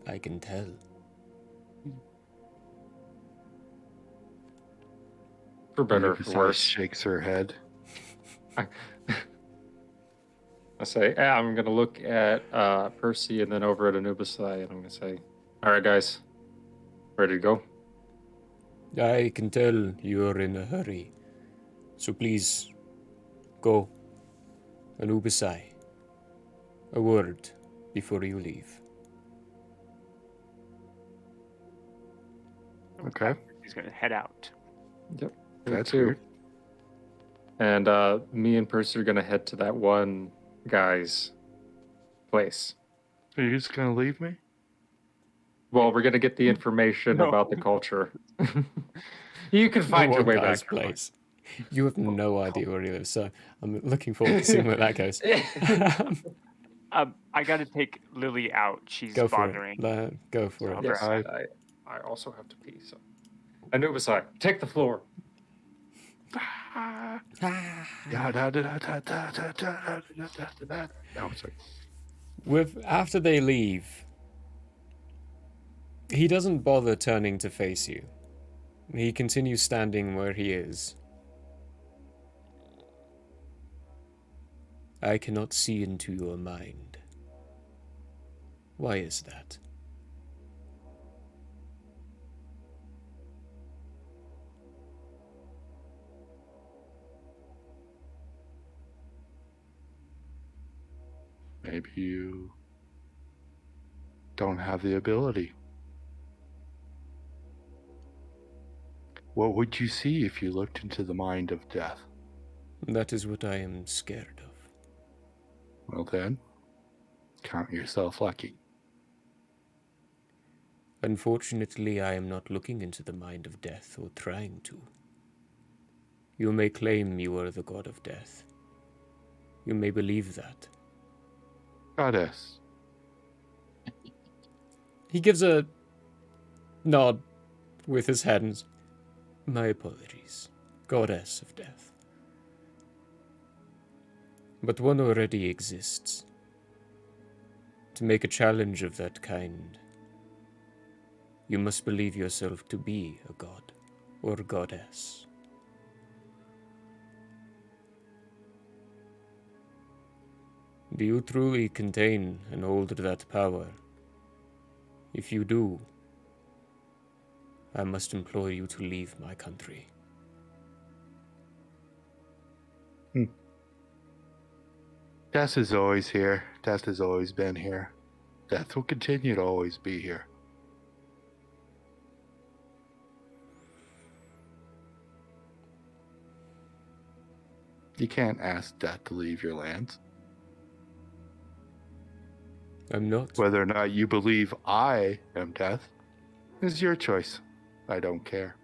S1: I can tell.
S2: For better or
S5: Nick
S2: for worse.
S5: shakes her head.
S2: I say, I'm gonna look at Percy and then over at Anubisai, and I'm gonna say, all right, guys, ready to go?
S1: I can tell you're in a hurry. So please, go. Anubisai, a word before you leave.
S5: Okay.
S3: He's going to head out.
S2: Yep.
S5: That's
S2: Me too.
S5: weird.
S2: And me and Percy are gonna head to that one guy's place.
S5: Are you just gonna leave me?
S2: Well, we're gonna get the information
S3: No.
S2: about the culture. You can find your
S1: One
S2: way
S1: guy's
S2: back.
S1: place. You have no idea where he lives, so I'm looking forward to seeing where that goes.
S3: I gotta take Lily out. She's
S1: Go for
S3: bothering.
S1: it. Go for
S3: I'll
S1: it.
S3: be
S2: Yes,
S3: right
S2: I also have to pee. So, Anubisai, take the floor.
S5: Yeah, da, da, da, da, da, da, da, da, da, da. No, sorry.
S1: After they leave, he doesn't bother turning to face you. He continues standing where he is. I cannot see into your mind. Why is that?
S5: Maybe you don't have the ability. What would you see if you looked into the mind of death?
S1: That is what I am scared of.
S5: Well then, count yourself lucky.
S1: Unfortunately, I am not looking into the mind of death or trying to. You may claim you are the god of death. You may believe that.
S5: Goddess.
S1: He gives a nod with his hands. My apologies, goddess of death. But one already exists. To make a challenge of that kind, you must believe yourself to be a god or goddess. Do you truly contain and hold that power? If you do, I must implore you to leave my country.
S5: Death is always here. Death has always been here. Death will continue to always be here. You can't ask death to leave your lands.
S1: I'm not.
S5: Whether or not you believe I am death is your choice. I don't care.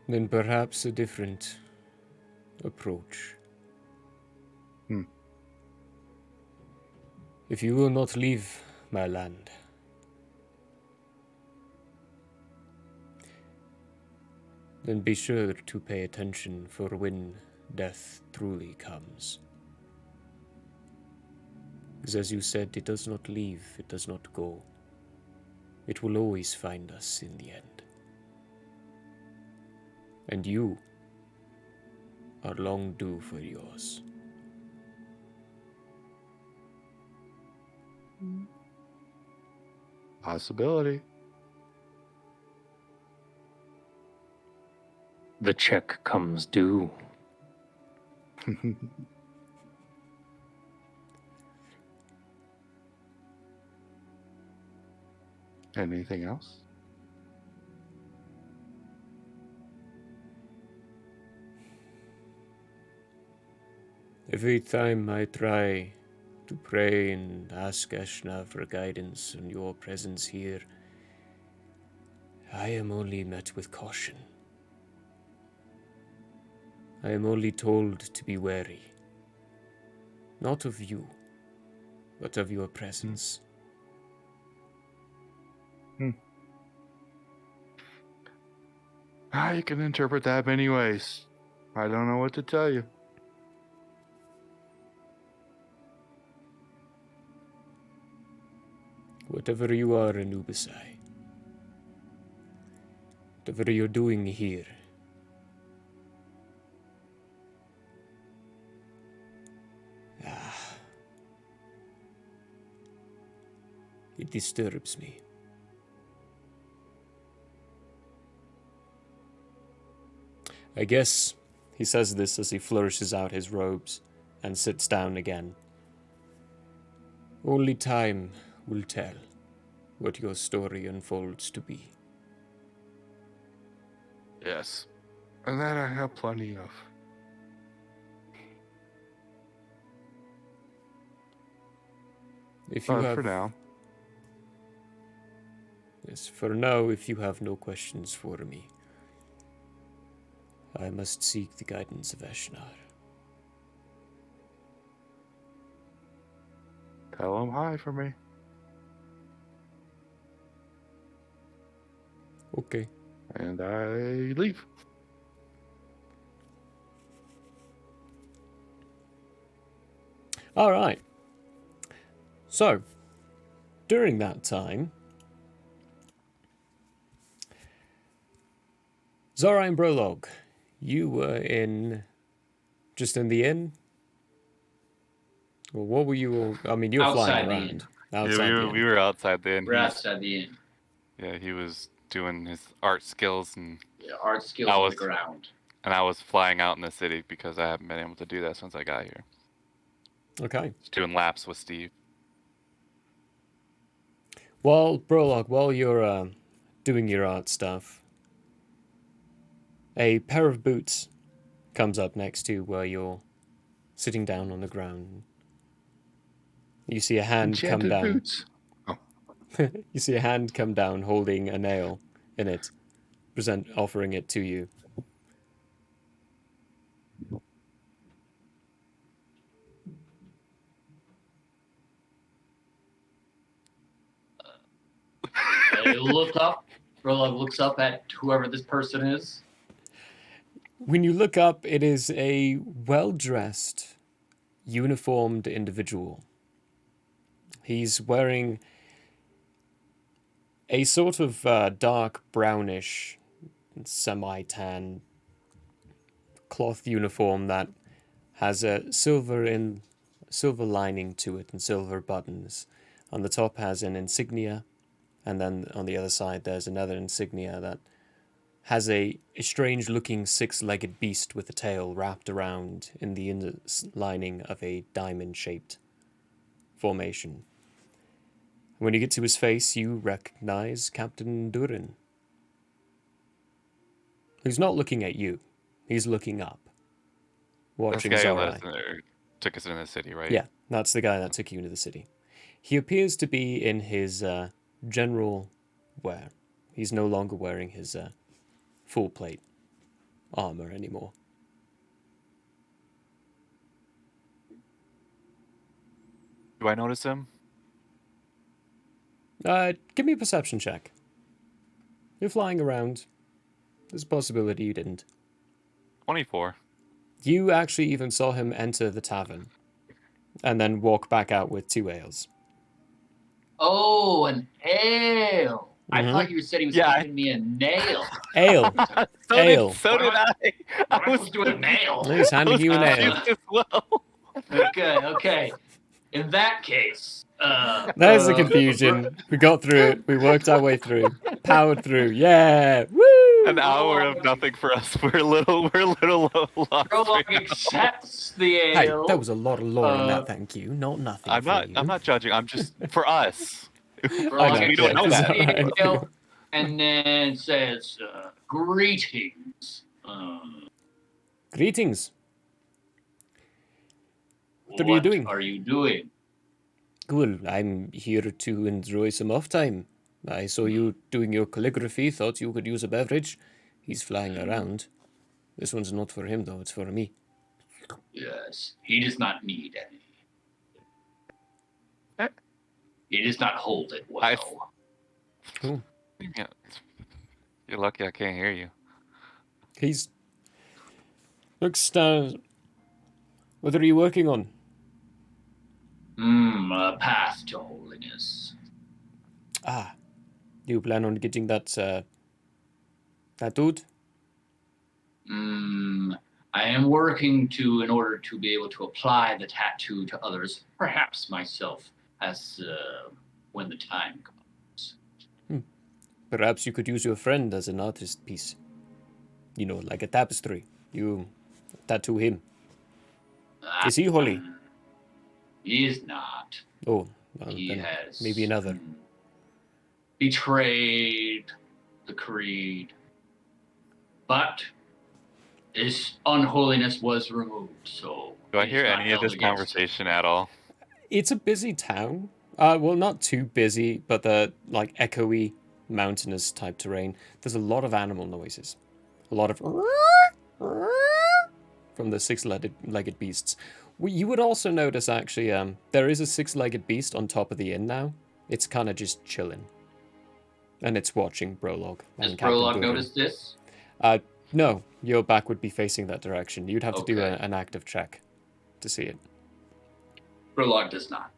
S1: Then perhaps a different approach. If you will not leave my land, then be sure to pay attention for when death truly comes. Because as you said, it does not leave, it does not go. It will always find us in the end. And you are long due for yours.
S5: Possibility.
S2: The check comes due.
S5: Anything else?
S1: Every time I try to pray and ask Ashna for guidance on your presence here, I am only met with caution. I am only told to be wary. Not of you, but of your presence.
S5: You can interpret that many ways. I don't know what to tell you.
S1: Whatever you are, Anubisai, whatever you're doing here, it disturbs me. I guess he says this as he flourishes out his robes and sits down again. Only time will tell what your story unfolds to be.
S5: Yes. And that I have plenty of.
S1: If you have,
S5: For now.
S1: yes, for now, if you have no questions for me, I must seek the guidance of Ashnar.
S5: Tell him hi for me.
S1: Okay.
S5: And I leave.
S1: All right. So, during that time, Zora and Brolog, you were just in the inn? Well, what were you all... I mean, you were flying
S7: Outside the
S1: around.
S7: inn.
S1: Outside the inn.
S6: We were outside the inn.
S7: We're outside the inn.
S6: Yeah, he was doing his art skills, and
S7: Yeah, art skills
S6: I
S7: on
S6: was-
S7: the ground.
S6: I was flying out in the city because I haven't been able to do that since I got here.
S1: Okay.
S6: Just doing laps with Steve.
S1: Well, Brolog, while you're doing your art stuff, a pair of boots comes up next to where you're sitting down on the ground. You see a hand
S5: Enchanted
S1: come down.
S5: boots.
S1: You see a hand come down holding a nail in it, offering it to you.
S7: I look up. Roloff looks up at whoever this person is.
S1: When you look up, it is a well-dressed, uniformed individual. He's wearing a sort of dark brownish, semi-tan cloth uniform that has a silver lining to it and silver buttons. On the top has an insignia, and then on the other side there's another insignia that has a strange-looking six-legged beast with a tail wrapped around in the inner lining of a diamond-shaped formation. When you get to his face, you recognize Captain Durin. He's not looking at you. He's looking up,
S6: That's the
S1: watching
S6: guy who
S1: Zorai.
S6: took us into the city, right?
S1: Yeah, that's the guy that took you into the city. He appears to be in his general wear. He's no longer wearing his full plate armor anymore.
S6: Do I notice him?
S1: Give me a perception check. You're flying around. There's a possibility you didn't.
S6: 24.
S1: You actually even saw him enter the tavern and then walk back out with 2 ales.
S7: Oh, an ale. I
S1: Mhm.
S7: thought you said he was
S6: Yeah,
S7: giving me a nail.
S1: Ale. Ale.
S6: So did I.
S7: What am I supposed to do with a nail?
S1: He's handing you an ale.
S6: confused as well.
S7: Okay. In that case,
S1: There's the confusion. We got through it. We worked our way through. Powered through. Yeah. Woo!
S6: An hour of nothing for us. We're a little lost.
S7: Roloff
S6: right now.
S7: accepts the
S1: Hey,
S7: ale.
S1: there was a lot of lore in that, thank you. Not nothing
S6: I'm
S1: for
S6: not.
S1: you.
S6: I'm not judging. I'm just for us.
S7: Roloff
S6: We don't know
S7: accepts
S6: that.
S7: the ale and then says, "Greetings.
S1: Greetings. What are you doing?
S7: Are you doing?
S1: Well, I'm here to enjoy some off time. I saw you doing your calligraphy, thought you could use a beverage. He's flying around. This one's not for him, though, it's for me.
S7: Yes, he does not need any. He does not hold it well.
S6: Yeah. You're lucky I can't hear you.
S1: He's... looks down... What are you working on?
S7: A path to holiness.
S1: Ah, do you plan on getting that, tattooed?
S7: I am working in order to be able to apply the tattoo to others, perhaps myself, as when the time comes.
S1: Perhaps you could use your friend as an artist piece. You know, like a tapestry. You tattoo him. Is he holy?
S7: He is not.
S1: Oh, well,
S7: He
S1: then
S7: has
S1: maybe another.
S7: betrayed the creed. But His unholiness was removed, so...
S6: Do I
S7: he is
S6: hear
S7: not
S6: any of
S7: held
S6: this
S7: against it.
S6: conversation at all?
S1: It's a busy town. Well, not too busy, but the like echoey, mountainous type terrain. There's a lot of animal noises, a lot of from the six-legged beasts. You would also notice actually, there is a six-legged beast on top of the inn now. It's kind of just chilling, and it's watching Brolog
S7: Does
S1: and Captain
S7: Prologue
S1: Durin.
S7: notice this?
S1: No, your back would be facing that direction. You'd have to do
S7: Okay.
S1: an active check to see it.
S7: Prologue does not.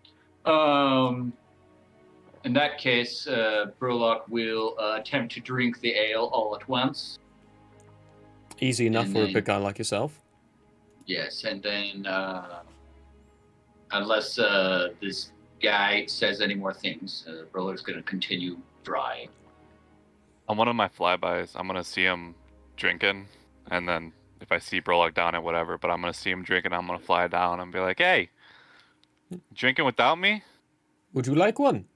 S7: In that case, Prologue will attempt to drink the ale all at once.
S1: Easy enough
S7: And
S1: for a
S7: then-
S1: big guy like yourself.
S7: Yes, and then unless this guy says any more things, Prologue's going to continue dry.
S6: On one of my flybys, I'm gonna see him drinking, and then if I see Brolog down at whatever, but I'm gonna see him drinking, I'm gonna fly down and be like, "Hey, drinking without me?
S1: Would you like one?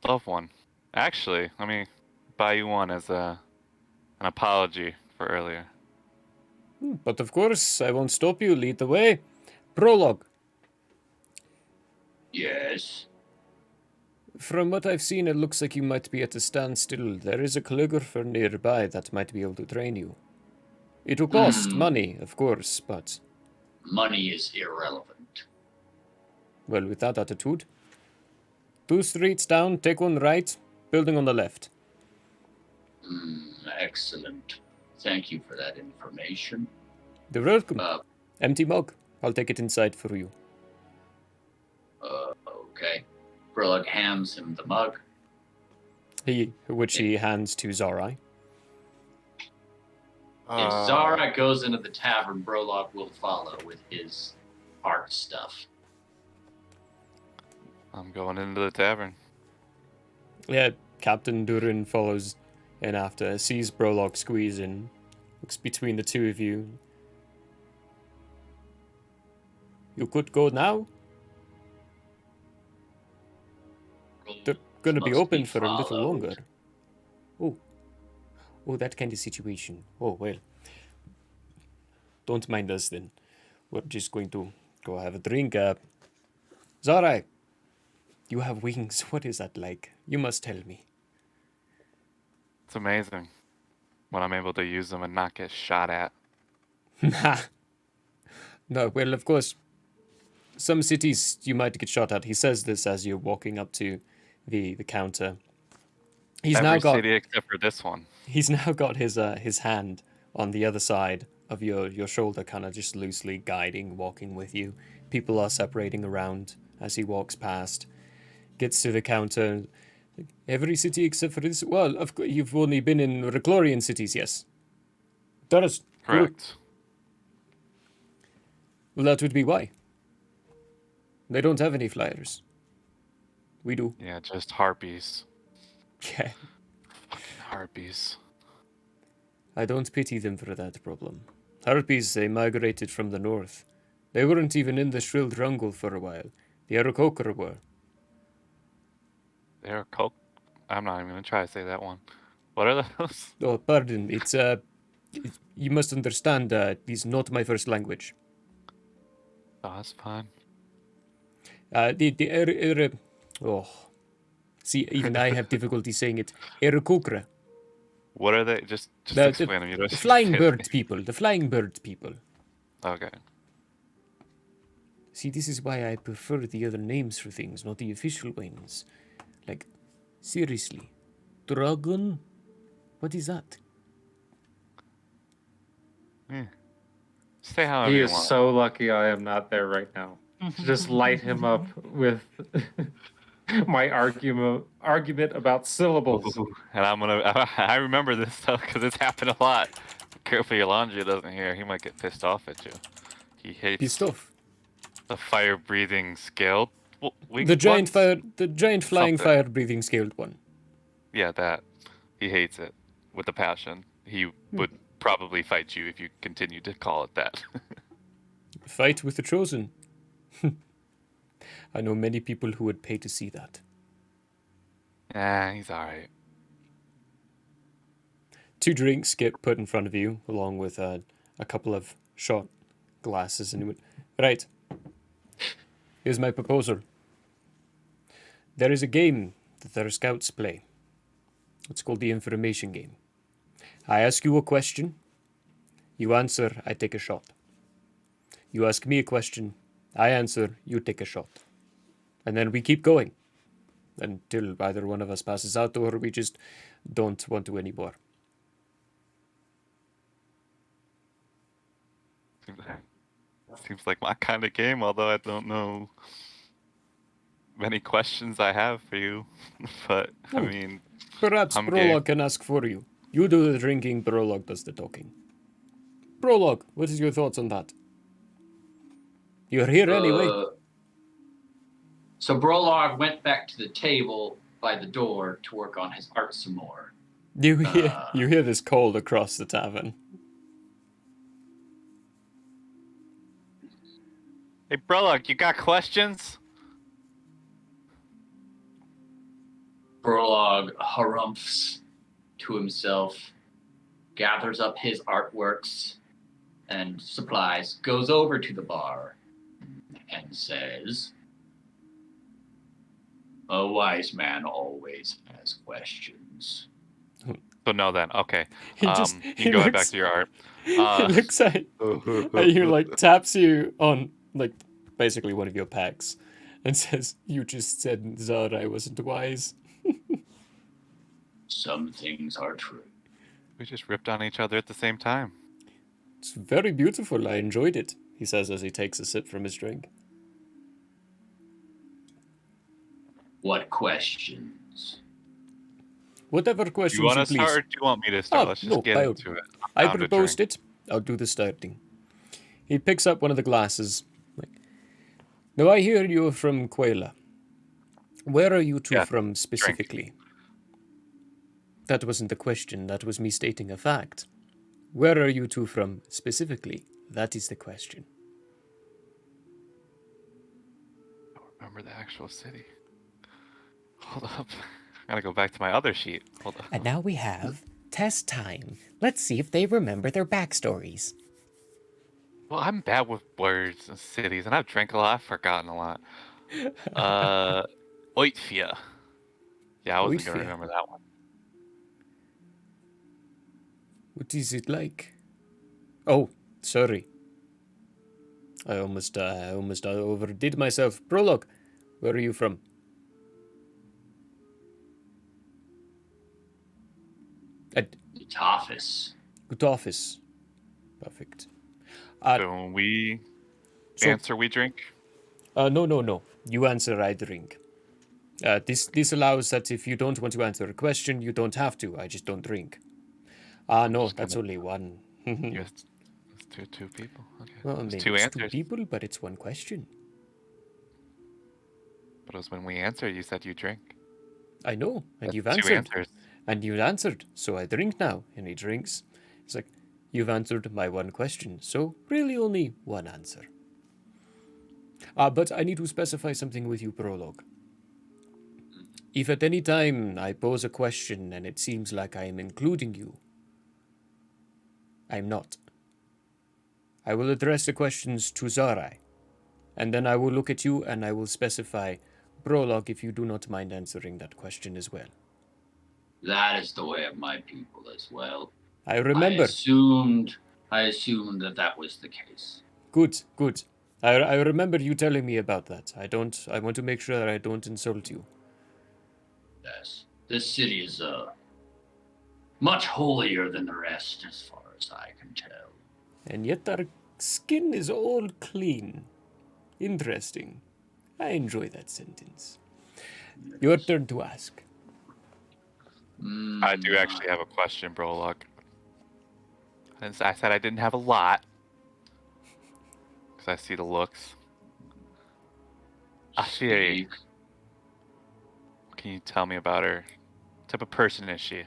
S6: Love one. Actually, let me buy you one as an apology for earlier."
S1: But of course, I won't stop you. Lead the way. Prologue.
S7: Yes.
S1: From what I've seen, it looks like you might be at a standstill. There is a calligrapher nearby that might be able to train you. It will cost money, of course, but...
S7: Money is irrelevant.
S1: Well, with that attitude... 2 streets down, take one right, building on the left.
S7: Excellent. Thank you for that information.
S1: You're welcome.
S7: Uh,
S1: Empty mug. I'll take it inside for you.
S7: Okay. Prologue hands him the mug.
S1: Which he hands to Zorai.
S7: If Zara goes into the tavern, Prologue will follow with his art stuff.
S6: I'm going into the tavern.
S1: Yeah, Captain Durin follows in after, sees Brolog squeeze in, looks between the two of you. You could go now? They're going to be
S7: Must
S1: open
S7: be
S1: for a little
S7: followed.
S1: longer. Oh, that kind of situation. Oh, well. Don't mind us then. We're just going to go have a drink. Zarai, you have wings. What is that like? You must tell me.
S6: It's amazing when I'm able to use them and not get shot at.
S1: No, well, of course, some cities you might get shot at. He says this as you're walking up to the counter.
S6: Every city except for this one.
S1: He's now got his hand on the other side of your shoulder, kind of just loosely guiding, walking with you. People are separating around as he walks past. Gets to the counter. Every city except for this. Well, of course, you've only been in Reclorian cities, yes. That is
S6: Correct.
S1: Well, that would be why. They don't have any flyers. We do.
S6: Yeah, just harpies.
S1: Yeah.
S6: Harpies.
S1: I don't pity them for that problem. Harpies, they migrated from the north. They weren't even in the Shrilled Rungle for a while. The Aarakocra were.
S6: They're coke. I'm not even gonna try to say that one. What are those?
S1: Oh, pardon. It's, you must understand, it's not my first language.
S6: Oh, that's fine.
S1: Oh. See, even I have difficulty saying it. Aarakocra.
S6: What are they? Just
S1: The
S6: explain them. You don't
S1: the
S6: have to
S1: flying
S6: say
S1: bird people. The flying bird people.
S6: them. Okay.
S1: See, this is why I prefer the other names for things, not the official ones. Like, seriously. Dragon? What is that?
S6: Say however
S2: He
S6: you
S2: is
S6: want.
S2: so lucky I am not there right now. To just light him up with my argument about syllables.
S6: And I'm gonna. I remember this stuff because it's happened a lot. Careful, Yolandria doesn't hear. He might get pissed off at you. He hates
S1: Pissed off.
S6: the fire-breathing scaled. Well,
S1: The giant flying
S6: Something.
S1: fire-breathing scaled one.
S6: Yeah, that. He hates it with a passion. He would probably fight you if you continued to call it that.
S1: Fight with the chosen. I know many people who would pay to see that.
S6: He's alright.
S1: 2 drinks get put in front of you, along with a couple of shot glasses. And he went, right, here's my proposal. There is a game that our scouts play. It's called the information game. I ask you a question. You answer, I take a shot. You ask me a question. I answer, you take a shot. And then we keep going until either one of us passes out or we just don't want to anymore.
S6: Seems like my kind of game, although I don't know many questions I have for you. But, I mean,
S1: Perhaps
S6: I'm
S1: Prologue can ask for you. You do the drinking, Prologue does the talking. Prologue, what is your thoughts on that? You're here anyway.
S7: So Brolog went back to the table by the door to work on his art some more.
S1: You hear this called across the tavern.
S6: hey, Brolock, you got questions?
S7: Brolog harumphs to himself, gathers up his artworks and supplies, goes over to the bar, and says, "A wise man always has questions."
S6: So no, then okay.
S1: He
S6: You can go ahead back to your art.
S1: He looks at you, like taps you on like basically one of your packs, and says, "You just said Zara wasn't wise."
S7: Some things are true.
S6: We just ripped on each other at the same time.
S1: It's very beautiful. I enjoyed it, he says as he takes a sip from his drink.
S7: What questions?
S1: Whatever
S6: Do
S1: questions
S6: you want to
S1: please.
S6: start or do you want me to start?
S1: Oh,
S6: Let's just
S1: no,
S6: get into it.
S1: I
S6: Down to
S1: proposed
S6: drink.
S1: it. I'll do the starting. He picks up one of the glasses. Now I hear you're from Quayla. Where are you two
S6: Yeah,
S1: from specifically? That wasn't the question. That was me stating a fact. Where are you two from specifically? That is the question.
S6: I don't remember the actual city. Hold up. I gotta go back to my other sheet. Hold up.
S8: And now we have test time. Let's see if they remember their backstories.
S6: Well, I'm bad with words and cities, and I've drank a lot. I've forgotten a lot. Oitfia. Yeah, I wasn't gonna
S1: Oitfia.
S6: remember that one.
S1: What is it like? Oh, sorry. I almost overdid myself. Prologue, where are you from?
S7: It's office.
S1: Good office. Perfect.
S6: So when we answer, we drink?
S1: No. You answer, I drink. This allows that if you don't want to answer a question, you don't have to. I just don't drink. No, that's only one.
S6: Yes, it's two people. Okay.
S1: Well, I
S6: It's
S1: mean,
S6: two
S1: it's
S6: answers.
S1: 2 people, but it's 1 question.
S6: But it was when we answer, you said you drink.
S1: I know, and
S6: That's
S1: you've
S6: 2
S1: answered.
S6: answers.
S1: And you answered, so I drink now. And he drinks. It's like, you've answered my 1 question, so really only 1 answer. But I need to specify something with you, Prologue. If at any time I pose a question and it seems like I am including you, I'm not. I will address the questions to Zarai, and then I will look at you and I will specify, Prologue, if you do not mind answering that question as well.
S7: That is the way of my people as well.
S1: I remember.
S7: I assumed that was the case.
S1: Good. I remember you telling me about that. I want to make sure I don't insult you.
S7: Yes. This city is much holier than the rest, as far as I can tell.
S1: And yet our skin is all clean. Interesting. I enjoy that sentence. Your turn to ask.
S6: I do actually have a question, Brolock. I said I didn't have a lot. Because I see the looks. Ashiri. What can you tell me about her? What type of person is she?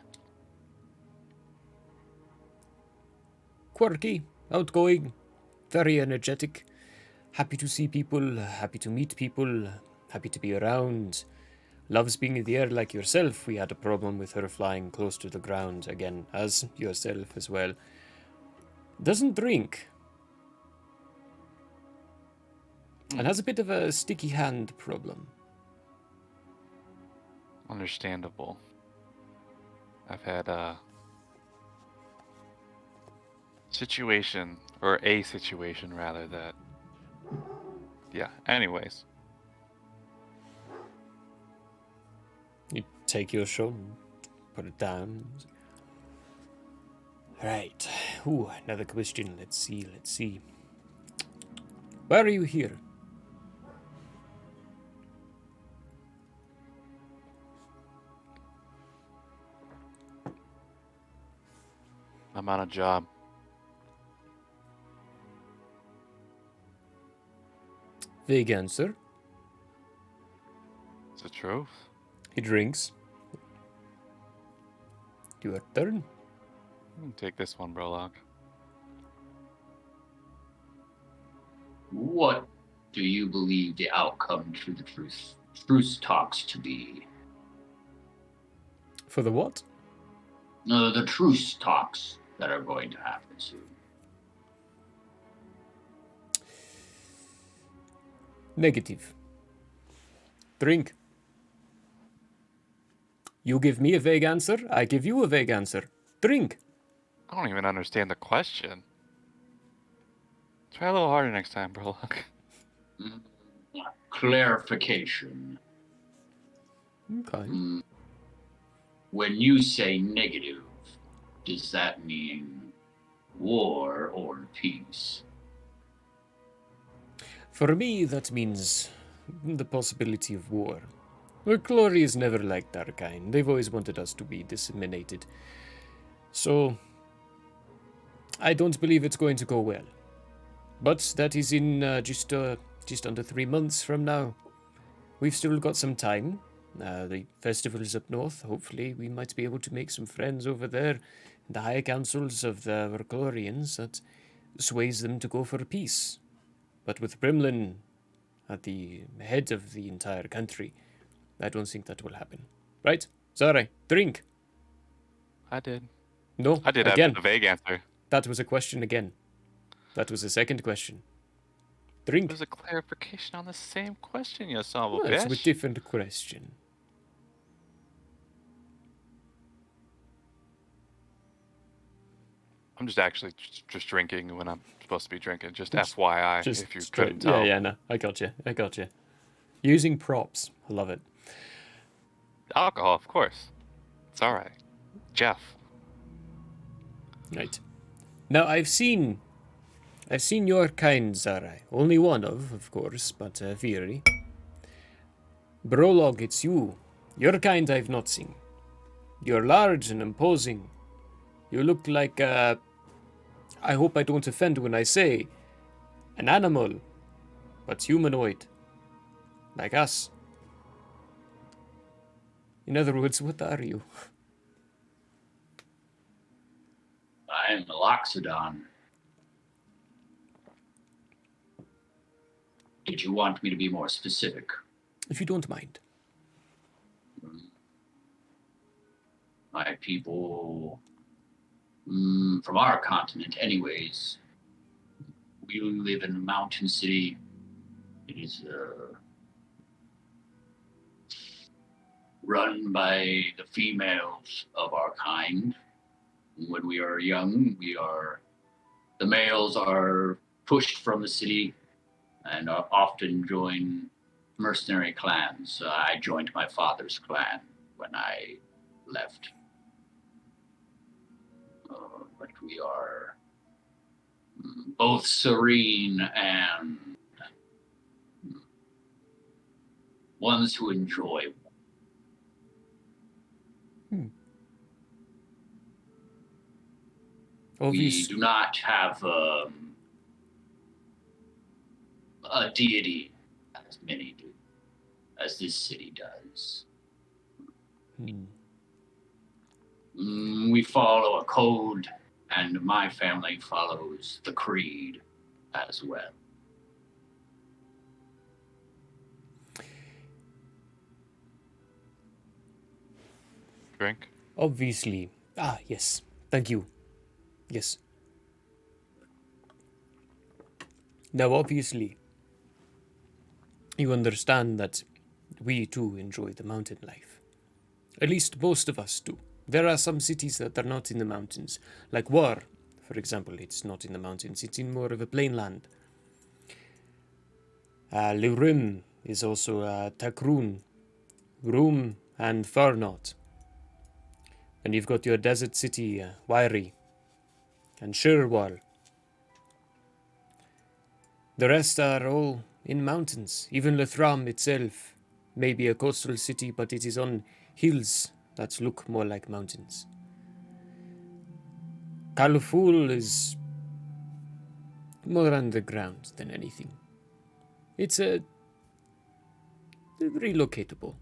S1: Quirky, outgoing, very energetic, happy to see people, happy to meet people, happy to be around. loves being in the air like yourself. We had a problem with her flying close to the ground, again, as yourself as well. Doesn't drink. And has a bit of a sticky hand problem.
S6: Understandable. I've had a situation rather that. Yeah. Anyways,
S1: You take your shot and put it down. Right. Ooh, another question. Let's see. Why are you here?
S6: I'm on a job.
S1: Vague answer.
S6: It's the truth.
S1: He drinks. Your turn.
S6: Take this one, Brolog.
S7: What do you believe the outcome to the truce talks to be?
S1: For the what?
S7: The truce talks that are going to happen soon.
S1: Negative. Drink. You give me a vague answer, I give you a vague answer. Drink.
S6: I don't even understand the question. Try a little harder next time, Brolog.
S7: Clarification.
S1: Okay.
S7: When you say negative, does that mean war or peace?
S1: For me, that means the possibility of war. Well, Glory is never liked our kind. They've always wanted us to be disseminated. So, I don't believe it's going to go well. But that is in just under 3 months from now. We've still got some time. The festival is up north. Hopefully, we might be able to make some friends over there. The higher councils of the Verclorians that sways them to go for peace. But with Brimlin at the head of the entire country, I don't think that will happen. Right? Sorry. Drink.
S6: I did.
S1: No.
S6: I did
S1: again.
S6: have a vague answer.
S1: That was a question again. That was the second question. Drink.
S6: There's a clarification on the same question, you son of a
S1: Well, it's a
S6: bitch.
S1: different question.
S6: I'm just actually just drinking when I'm supposed to be drinking. Just FYI,
S1: Just
S6: if you
S1: straight-
S6: couldn't tell.
S1: Yeah, no. I got you. Using props. I love it.
S6: Alcohol, of course. It's all right. Jeff.
S1: Right. Now, I've seen your kind, Zarai. Only one of course, but Fury. Brolog, it's you. Your kind I've not seen. You're large and imposing. You look like, I hope I don't offend when I say, an animal, but humanoid. Like us. In other words, what are you?
S7: I am a Loxodon. Did you want me to be more specific?
S1: If you don't mind.
S7: My people, from our continent anyways, we live in a mountain city. It is run by the females of our kind. When we are young, the males are pushed from the city and often join mercenary clans. I joined my father's clan when I left. But we are both serene and ones who enjoy. We do not have a deity, as many do, as this city does. We follow a code, and my family follows the creed as well.
S6: drink?
S1: Obviously. Ah, yes. Thank you. Yes. Now, obviously, you understand that we too enjoy the mountain life. At least most of us do. There are some cities that are not in the mountains, like War, for example. It's not in the mountains, it's in more of a plain land. Lirim is also Takrun, Rum, and Farnot. And you've got your desert city, Wairi, and Shirwal. The rest are all in mountains. Even Lethram itself may be a coastal city, but it is on hills that look more like mountains. Kaluful is more underground than anything. It's relocatable.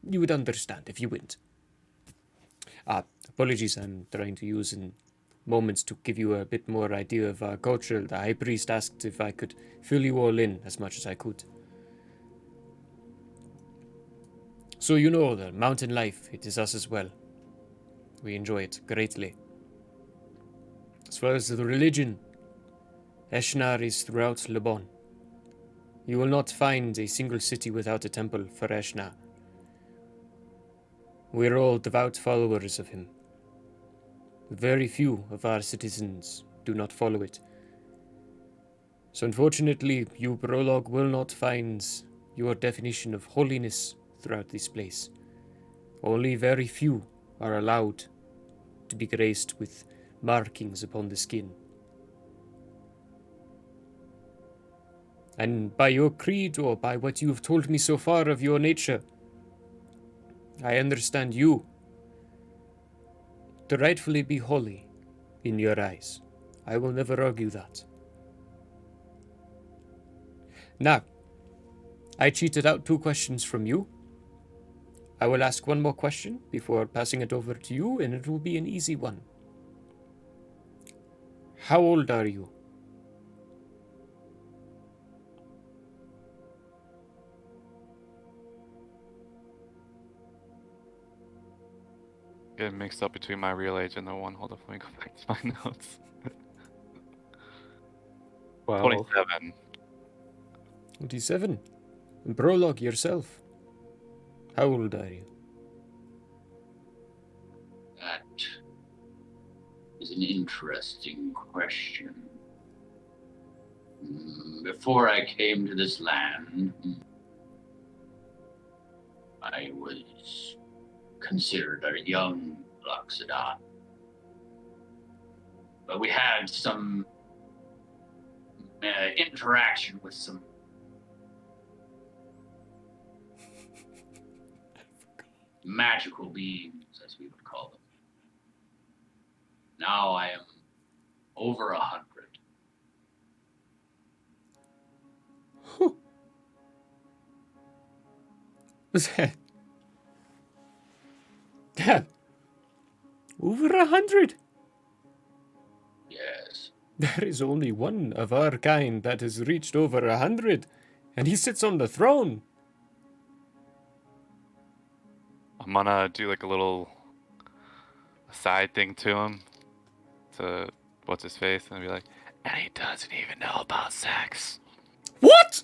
S1: You would understand if you went. Apologies, I'm trying to use in moments to give you a bit more idea of our culture. The high priest asked if I could fill you all in as much as I could. So you know the mountain life, it is us as well. We enjoy it greatly. As far as the religion, Eshnar is throughout Lebon. You will not find a single city without a temple for Eshnar. We are all devout followers of him. Very few of our citizens do not follow it. So unfortunately, you Prologue will not find your definition of holiness throughout this place. Only very few are allowed to be graced with markings upon the skin. And by your creed, or by what you have told me so far of your nature, I understand you to rightfully be holy in your eyes. I will never argue that. Now, I cheated out 2 questions from you. I will ask one more question before passing it over to you, and it will be an easy one. How old are you?
S6: Getting mixed up between my real age and the one. Hold up, let me go back to my notes.
S5: Well,
S6: 27.
S1: 27. And Prologue, yourself. How old are you?
S7: That is an interesting question. Before I came to this land, I was considered a young Loxodon. But we had some interaction with some magical beings, as we would call them. Now I am over 100.
S1: Yeah. Over 100?
S7: Yes.
S1: There is only one of our kind that has reached over 100, and he sits on the throne.
S6: I'm gonna do like a little side thing to him, to what's his face, and be like, and he doesn't even know about sex.
S1: What?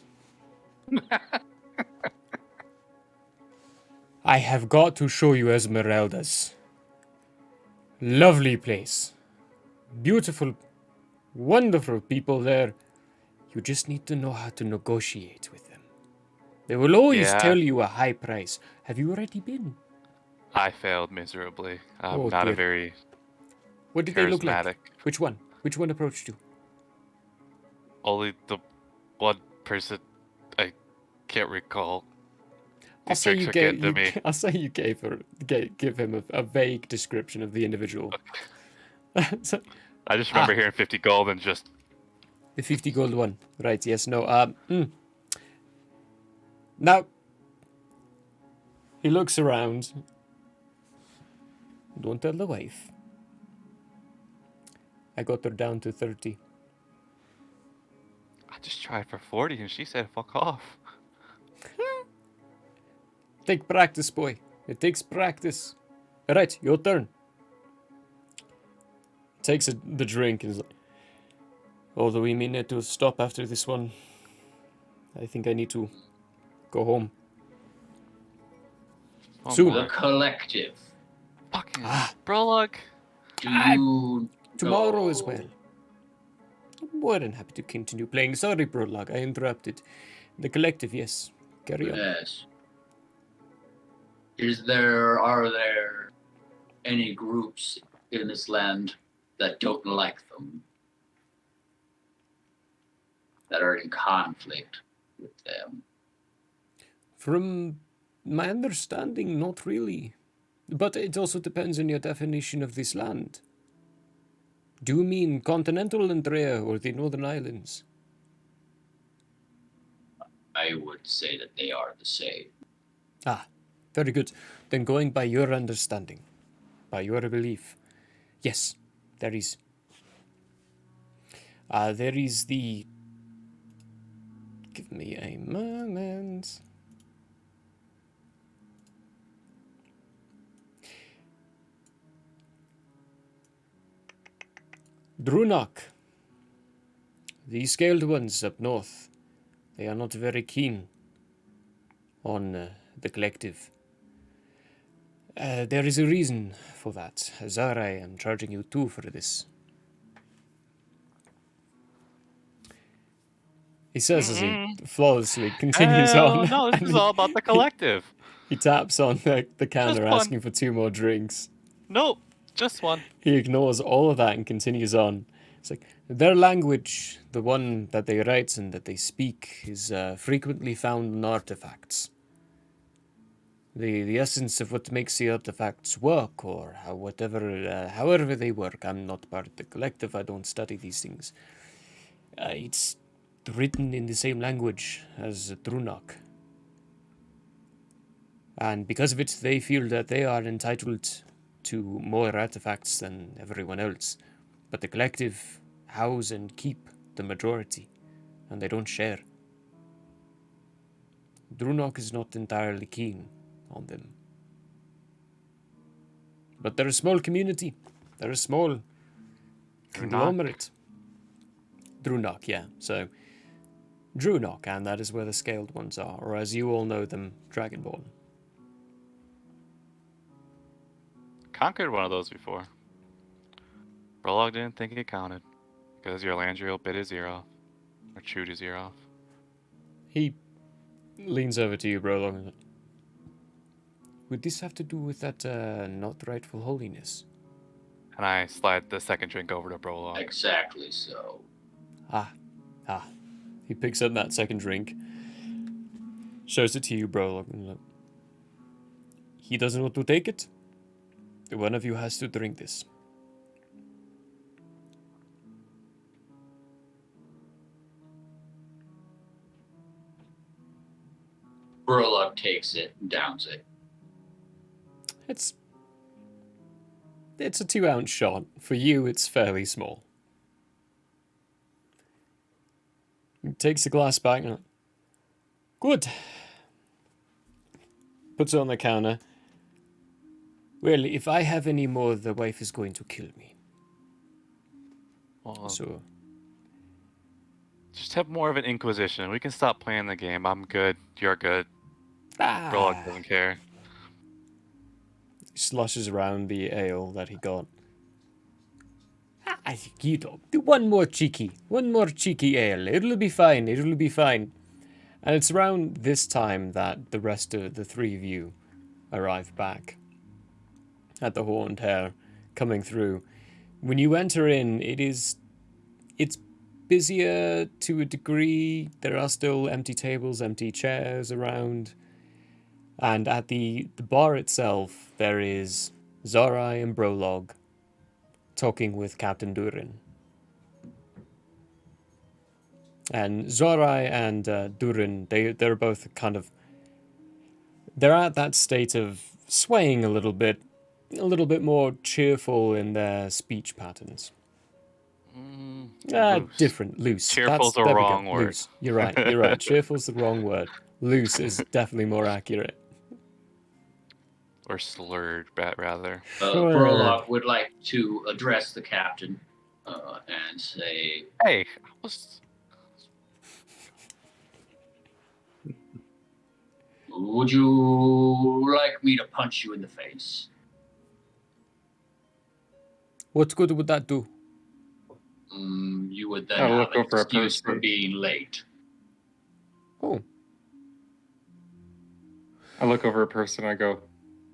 S1: I have got to show you Esmeralda's. Lovely place. Beautiful, wonderful people there. You just need to know how to negotiate with them. They will always
S6: Yeah.
S1: tell you a high price. Have you already been?
S6: I failed miserably. I'm
S1: Oh,
S6: not
S1: dear.
S6: a very
S1: What did they look like?
S6: charismatic.
S1: Which one? Which one approached you?
S6: Only the one person I can't recall.
S1: I'll
S6: These
S1: say
S6: tricks
S1: you
S6: are getting to
S1: gave.
S6: me.
S1: I'll say you give him a vague description of the individual. So,
S6: I just remember hearing 50 gold and just
S1: the 50 gold one, right? Yes. No. Now he looks around. Don't tell the wife. I got her down to 30.
S6: I just tried for 40 and she said fuck off.
S1: Take practice, boy. It takes practice. Alright, your turn. Takes the drink and is like, although we may need to stop after this one, I think I need to go home.
S6: Oh,
S1: Soon.
S7: The collective.
S6: Fucking
S1: Ah.
S6: Brolog.
S7: Do you
S1: Tomorrow
S7: know-
S1: as well. I'm more than happy to continue playing. Sorry, Prologue, I interrupted. The collective, yes. Carry on.
S7: Yes. Are there any groups in this land that don't like them? That are in conflict with them?
S1: From my understanding, not really. But it also depends on your definition of this land. Do you mean continental Andrea or the Northern Islands?
S7: I would say that they are the same.
S1: Ah, very good. Then going by your understanding, by your belief, yes, there is. There is the... Give me a moment. Drunok. The scaled ones up north. They are not very keen on the collective. There is a reason for that. Zara, I am charging you 2 for this. He says as he flawlessly continues
S6: Hell
S1: on.
S6: no, this
S1: and
S6: is all about the collective.
S1: He taps on the counter
S6: Just one.
S1: asking for 2 more drinks.
S6: Nope, just one.
S1: He ignores all of that and continues on. It's like, their language, the one that they write and that they speak, is frequently found in artifacts. The essence of what makes the artifacts work, or however they work. I'm not part of the collective, I don't study these things. It's written in the same language as Drunok. And because of it, they feel that they are entitled to more artifacts than everyone else. But the collective house and keep the majority, and they don't share. Drunok is not entirely keen on them. But they're a small community. They're a small conglomerate. Drunok, yeah. So, Drunok, and that is where the scaled ones are, or as you all know them, Dragonborn.
S6: Conquered one of those before. Brolog didn't think it counted because your Landriel bit his ear off, or chewed his ear off.
S1: He leans over to you, Brolog. Would this have to do with that not rightful holiness?
S6: And I slide the second drink over to Brolog.
S7: Exactly so.
S1: He picks up that second drink, shows it to you, Brolog. He doesn't want to take it. One of you has to drink this.
S7: Burlock takes it and downs it.
S1: It's a 2-ounce shot. For you, it's fairly small. He takes the glass back and... Good. Puts it on the counter. Well, if I have any more, the wife is going to kill me.
S6: Well,
S1: So,
S6: just have more of an inquisition. We can stop playing the game. I'm good. You're good. Brolog doesn't care.
S1: He sloshes around the ale that he got. You know, one more cheeky ale. It'll be fine. And it's around this time that the rest of the 3 of you arrive back at the Horned Hare, coming through. When you enter in, it's busier to a degree. There are still empty tables, empty chairs around. And at the bar itself, there is Zorai and Brolog talking with Captain Durin. And Zorai and Durin, they're both kind of... They're at that state of swaying a little bit more cheerful in their speech patterns.
S6: Loose.
S1: Different, loose.
S6: Cheerful's the
S1: there we go,
S6: wrong word.
S1: Loose. You're right. Cheerful's the wrong word. Loose is definitely more accurate.
S6: Or slurred, rather.
S7: Prologue would like to address the captain and say,
S6: Hey, I was...
S7: would you like me to punch you in the face?
S1: What good would that do?
S7: You would then
S2: I'll
S7: have
S2: look
S7: an
S2: over at
S7: excuse for
S2: Percy.
S7: being late.
S1: Oh,
S2: I look over at Percy and I go,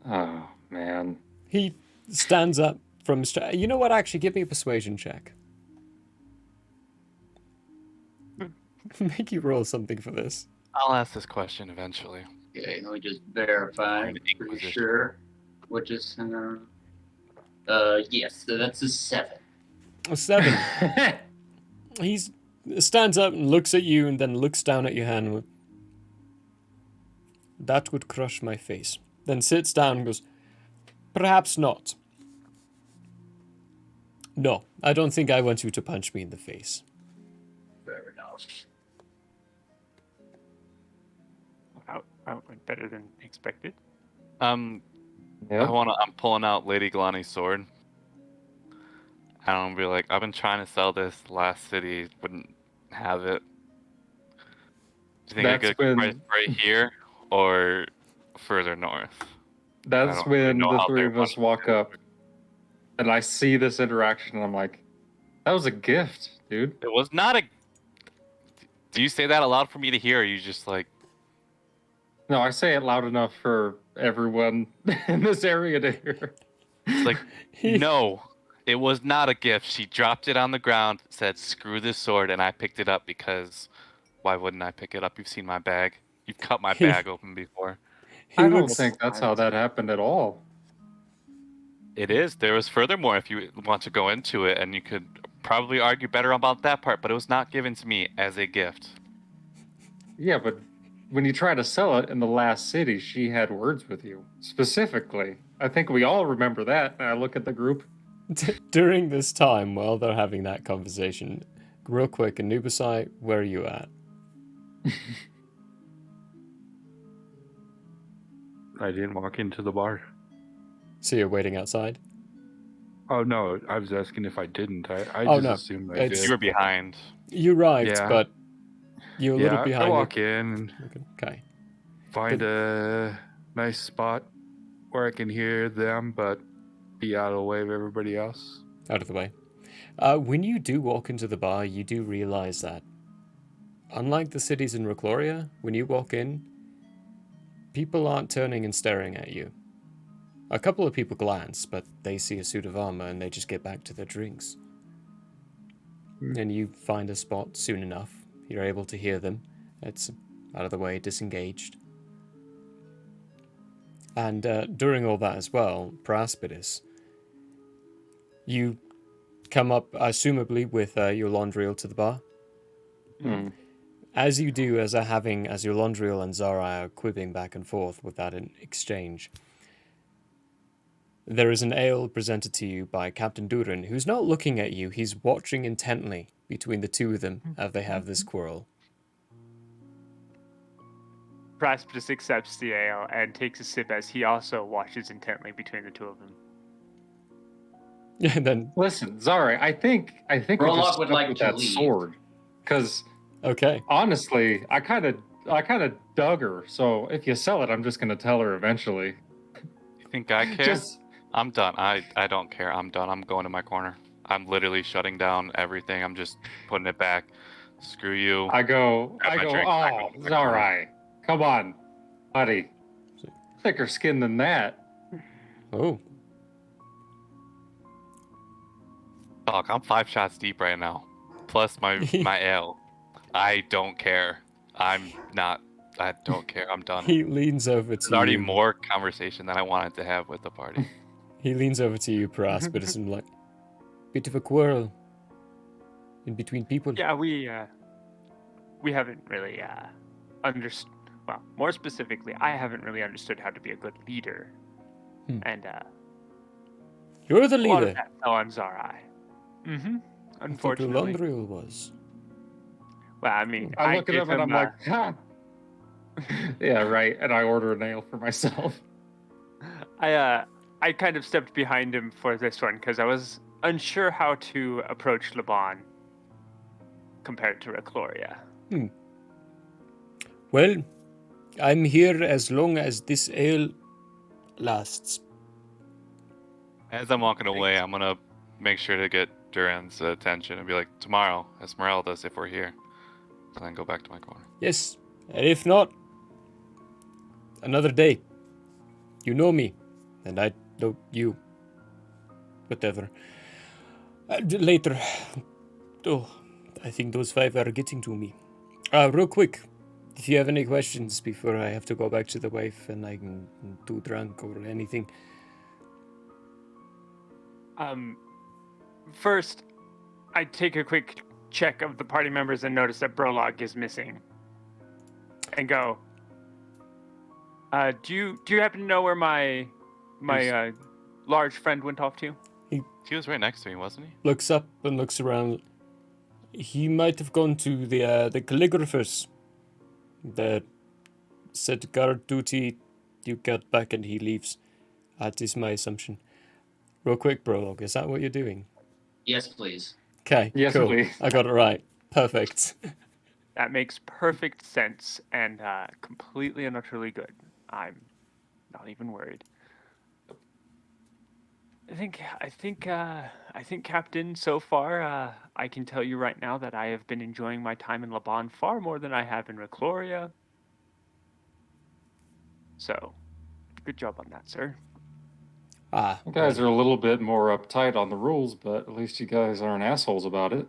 S2: oh, man.
S1: he stands up from his chair. You know what? Actually, give me a persuasion check. Make you roll something for this.
S6: I'll ask this question eventually.
S7: Okay, let me just verify.
S6: An
S7: Pretty
S6: Inquisition.
S7: sure. What just? Yes, so that's a 7.
S1: A 7. He stands up and looks at you and then looks down at your hand. With, that would crush my face. Then sits down and goes, perhaps not. No, I don't think I want you to punch me in the face.
S7: Fair enough.
S3: Went better than expected.
S6: I'm
S2: Yep.
S6: I'm pulling out Lady Glani's sword. And I'll be like, I've been trying to sell this. Last city wouldn't have it. Do you think I
S2: That's
S6: get a
S2: when-
S6: price right here or further north?
S2: That's
S6: I don't really
S2: when
S6: know
S2: the
S6: how
S2: three
S6: they're
S2: of us
S6: running
S2: walk
S6: it.
S2: up and I see this interaction and I'm like, that was a gift, dude.
S6: It was not a. Do you say that aloud for me to hear? Or are you just like,
S2: No, I say it loud enough for everyone in this area to hear.
S6: it's like, no, it was not a gift. She dropped it on the ground, said, screw this sword, and I picked it up because why wouldn't I pick it up? You've seen my bag. You've cut my bag open before.
S1: He
S2: I don't
S1: looks,
S2: think that's how that happened at all.
S6: It is. There was furthermore, if you want to go into it, and you could probably argue better about that part, but it was not given to me as a gift.
S2: Yeah, but when you try to sell it in the last city, she had words with you. Specifically. I think we all remember that. And I look at the group.
S1: during this time, while they're having that conversation, real quick, Anubisai, where are you at?
S5: I didn't walk into the bar.
S1: So you're waiting outside?
S5: Oh no, I was asking if I didn't. I
S1: Oh,
S5: just
S1: no,
S5: assumed I
S1: it's-
S5: did.
S6: You were behind.
S1: You arrived,
S5: Yeah.
S1: but you're a little
S5: Yeah,
S1: behind.
S5: I walk in and
S1: Okay.
S5: find a nice spot where I can hear them, but be out of the way of everybody else.
S1: Out of the way. When you do walk into the bar, you do realize that, unlike the cities in Recloria, when you walk in, people aren't turning and staring at you. A couple of people glance, but they see a suit of armor and they just get back to their drinks. And you find a spot soon enough. You're able to hear them. It's out of the way, disengaged. And during all that as well, Praspidus, you come up, assumably, with your Londriel to the bar. As you do, as your Londriel and Zarai are quibbing back and forth with that in exchange, there is an ale presented to you by Captain Durin, who's not looking at you, he's watching intently between the two of them as they have this quarrel.
S3: Praspidus accepts the ale and takes a sip as he also watches intently between the two of them.
S1: And then,
S2: Listen, Zara, I think we
S7: Prologue
S2: just
S7: would
S2: stuck
S7: like
S2: with
S7: to
S2: that
S7: leave.
S2: sword. Because
S1: okay.
S2: honestly, I kind of dug her. So if you sell it, I'm just gonna tell her eventually.
S6: You think I care?
S2: Just
S6: I'm done. I don't care. I'm done. I'm going to my corner. I'm literally shutting down everything. I'm just putting it back. Screw you.
S2: I go,
S6: Grab my drink, I go
S2: oh,
S6: to my
S2: Zara, come on, buddy. Thicker skin than that.
S1: Oh,
S6: Dog, I'm 5 shots deep right now. Plus my ale. I don't care. I don't care. I'm done.
S1: he leans over to
S6: There's already
S1: you.
S6: more conversation than I wanted to have with the party.
S1: He leans over to you, Praspidus, and like, bit of a quarrel in between people.
S3: Yeah, we haven't really understood. Well, more specifically, I haven't really understood how to be a good leader, and
S1: You're the
S3: a lot of
S1: leader.
S3: that fell on Zarai.
S1: I thought your
S3: Unfortunately,
S1: Londriel was.
S3: well, I mean,
S2: I look at
S3: gave
S2: him and I'm like, ha. Yeah, right. And I order a nail for myself.
S3: I kind of stepped behind him for this one because I was unsure how to approach Laban compared to Recloria.
S1: Well, I'm here as long as this ale lasts.
S6: As I'm walking away, I'm gonna make sure to get Duran's attention and be like, tomorrow, Esmeralda's if we're here. And then go back to my corner.
S1: Yes, and if not, another day. You know me, and I know you. Whatever. Later. Oh, I think those 5 are getting to me. Real quick, if you have any questions before I have to go back to the wife and I can too drunk or anything.
S3: First, I take a quick check of the party members and notice that Brolog is missing. And go, do you happen to know where my large friend went off to?
S6: He was right next to me, wasn't he?
S1: Looks up and looks around. He might have gone to the calligraphers. That said guard duty, you get back and he leaves. That is my assumption. Real quick, Prologue, is that what you're doing?
S7: Yes, please.
S1: Okay,
S2: Yes,
S1: cool.
S2: please.
S1: I got it right. Perfect.
S3: That makes perfect sense and completely and utterly good. I'm not even worried. I think, Captain, so far, I can tell you right now that I have been enjoying my time in Laban far more than I have in Recloria. So, good job on that, sir.
S2: You guys are a little bit more uptight on the rules, but at least you guys aren't assholes about it.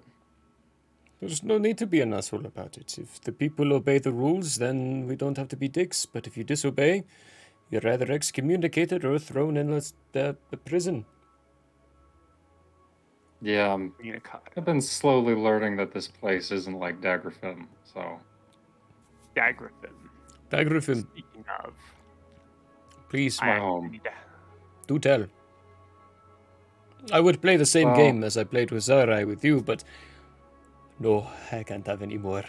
S1: There's no need to be an asshole about it. If the people obey the rules, then we don't have to be dicks. But if you disobey, you're either excommunicated or thrown in the prison.
S2: Yeah, I've been slowly learning that this place isn't like Daggerfin, so...
S1: Daggerfin,
S3: Speaking of...
S1: please,
S2: my home.
S1: Do tell. I would play the same game as I played with Zarai with you, but... no, I can't have any more.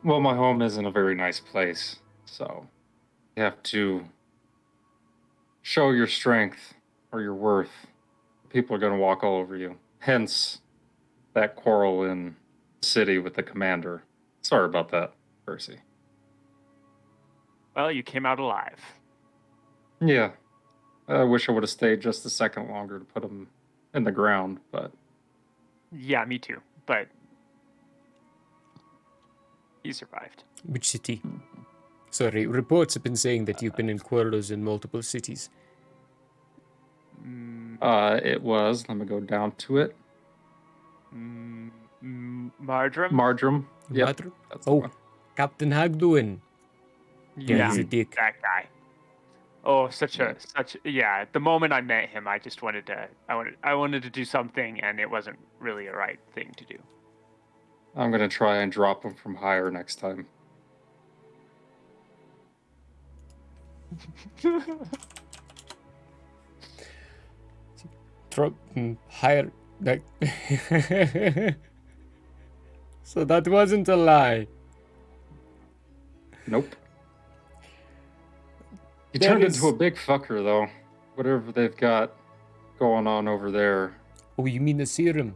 S2: Well, my home isn't a very nice place, so... you have to... show your strength or your worth. People are going to walk all over you. Hence, that quarrel in the city with the commander. Sorry about that, Percy.
S3: Well, you came out alive.
S2: Yeah. I wish I would have stayed just a second longer to put him in the ground, but...
S3: Yeah, me too. But... he survived.
S1: Which city? Sorry, reports have been saying that you've been in quarrels in multiple cities.
S2: It was. Let me go down to it.
S3: Marjoram?
S2: Marjoram. Yep.
S1: Madra?
S2: That's the
S1: Oh,
S2: one.
S1: Captain Hagduin.
S3: Yeah,
S1: he's a dick.
S3: that guy. Oh, yeah. The moment I met him, I just wanted to do something, and it wasn't really a right thing to do.
S2: I'm going to try and drop him from higher next time.
S1: Drop higher. So that wasn't a lie.
S2: Nope. He
S1: There
S2: turned
S1: is-
S2: into a big fucker, though. Whatever they've got going on over there.
S1: Oh, you mean the serum?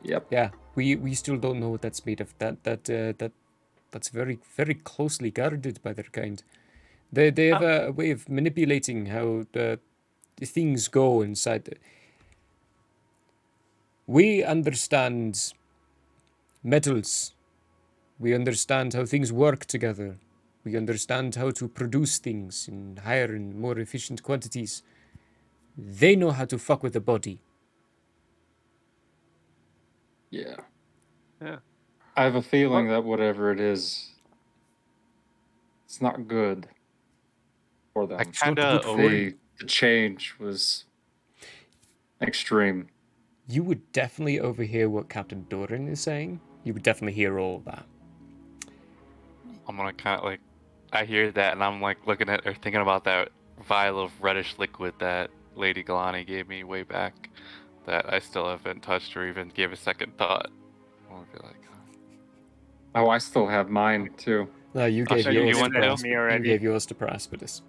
S2: Yep.
S1: Yeah, we still don't know what that's made of. That's very, very closely guarded by their kind. They have a way of manipulating how the things go inside. We understand metals. We understand how things work together. We understand how to produce things in higher and more efficient quantities. They know how to fuck with the body.
S2: Yeah.
S3: Yeah.
S2: I have a feeling that whatever it is, it's not good for them.
S6: I kind of
S2: The change was extreme.
S1: You would definitely overhear what Captain Doran is saying. You would definitely hear all of that.
S6: I'm gonna kind of like, I hear that and I'm like looking at or thinking about that vial of reddish liquid that Lady Galani gave me way back that I still haven't touched or even gave a second thought. I'm gonna be like,
S2: Oh, I still have mine, too.
S1: No, you
S6: I'll
S1: gave
S6: show you
S1: yours to
S6: one, Dale.
S3: Me
S1: You
S3: already.
S1: gave yours to Praspidus.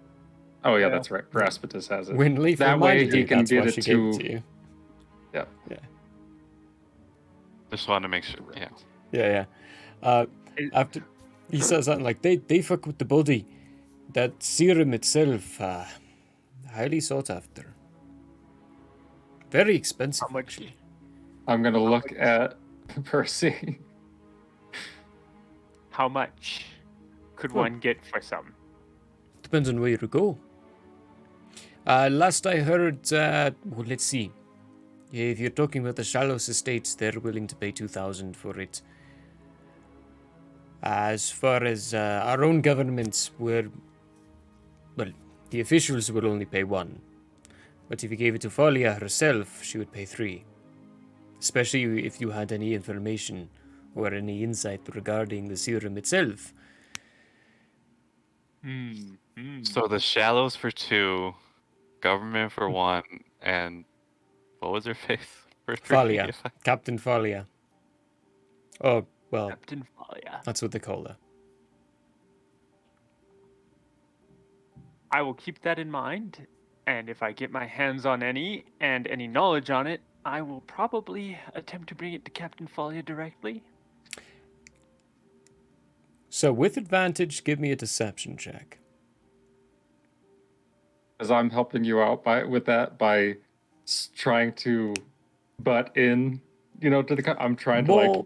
S2: Oh yeah,
S3: Yeah.
S2: that's right. Praspidus has it.
S1: When Leaf
S2: That way
S1: reminded
S2: he
S1: you,
S2: can
S1: that's
S2: get
S1: why
S2: it
S1: she gave it
S2: to.
S1: to you.
S2: Yeah.
S1: Yeah.
S6: Just wanted to make sure. Yeah.
S1: Yeah, yeah.
S3: It-
S1: After he says something like, they fuck with the body. That serum itself, highly sought after. Very expensive,
S3: How much?
S1: actually.
S2: I'm gonna look at Percy.
S3: How much could
S1: Well-
S3: one get for some?
S1: Depends on where you go. Last I heard, well, let's see. If you're talking about the Shallows estates, they're willing to pay 2,000 for it. As far as our own governments, well, the officials will only pay 1. But if you gave it to Folia herself, she would pay 3. Especially if you had any information or any insight regarding the serum itself.
S6: So the Shallows for 2, government for 1, and what was her face for 3?
S1: Folia. Captain Folia. Oh, well,
S3: Captain Falia.
S1: that's what they call her.
S3: I will keep that in mind, and if I get my hands on any and any knowledge on it, I will probably attempt to bring it to Captain Falia directly.
S1: So with advantage, give me a deception check.
S2: As I'm helping you out by trying to butt in, to the. I'm trying to like.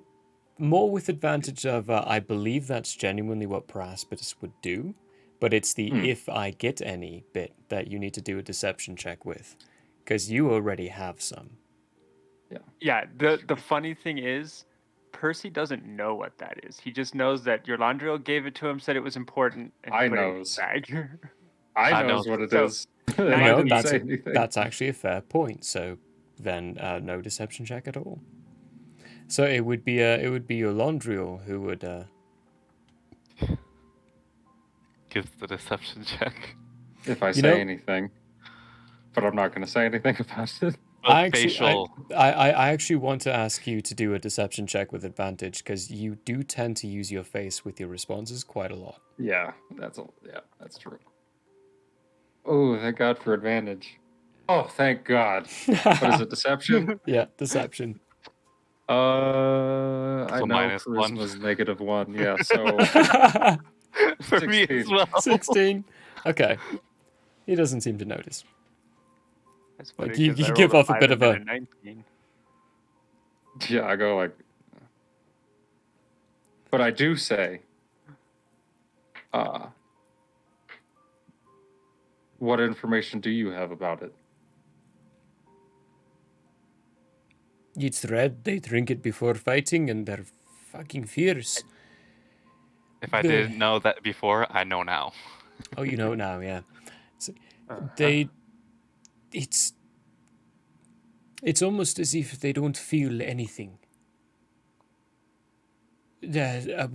S1: More with advantage of, I believe that's genuinely what Praspidus would do, but it's the if I get any bit that you need to do a deception check with, because you already have some.
S3: Yeah, the funny thing is, Percy doesn't know what that is. He just knows that Yorlandriel gave it to him, said it was important, and
S2: I
S3: put it in his
S2: knows.
S3: bag.
S2: I
S6: I
S2: knows
S6: know.
S2: what it
S3: So,
S2: is.
S3: now
S2: I
S3: you
S2: didn't
S3: know,
S2: say anything.
S1: That's actually a fair point. So then, no deception check at all. So it would be Yorlandriel who would.
S6: Gives the deception check.
S2: If I
S1: You
S2: say
S1: know-
S2: anything, but I'm not going to say anything about it.
S6: Facial.
S1: I actually want to ask you to do a deception check with advantage because you do tend to use your face with your responses quite a lot.
S2: Yeah, that's true. Oh, thank God for advantage. Oh, thank God. What is it, deception?
S1: Yeah, deception.
S2: I
S6: So
S2: know
S6: -1.
S2: charisma's -1. Yeah, so
S6: For me as
S2: 16.
S6: well.
S1: 16. Okay. He doesn't seem to notice.
S3: That's funny,
S1: Like, you
S3: 'cause I
S1: give
S3: rolled
S1: off a bit
S3: 5
S1: of
S3: and then 19.
S2: yeah, I go like. But I do say, what information do you have about it?
S1: It's red, they drink it before fighting, and they're fucking fierce.
S6: If I
S1: The-
S6: didn't know that before, I know now.
S1: Oh, you know now, yeah. So
S3: Uh-huh.
S1: It's almost as if they don't feel anything. I'll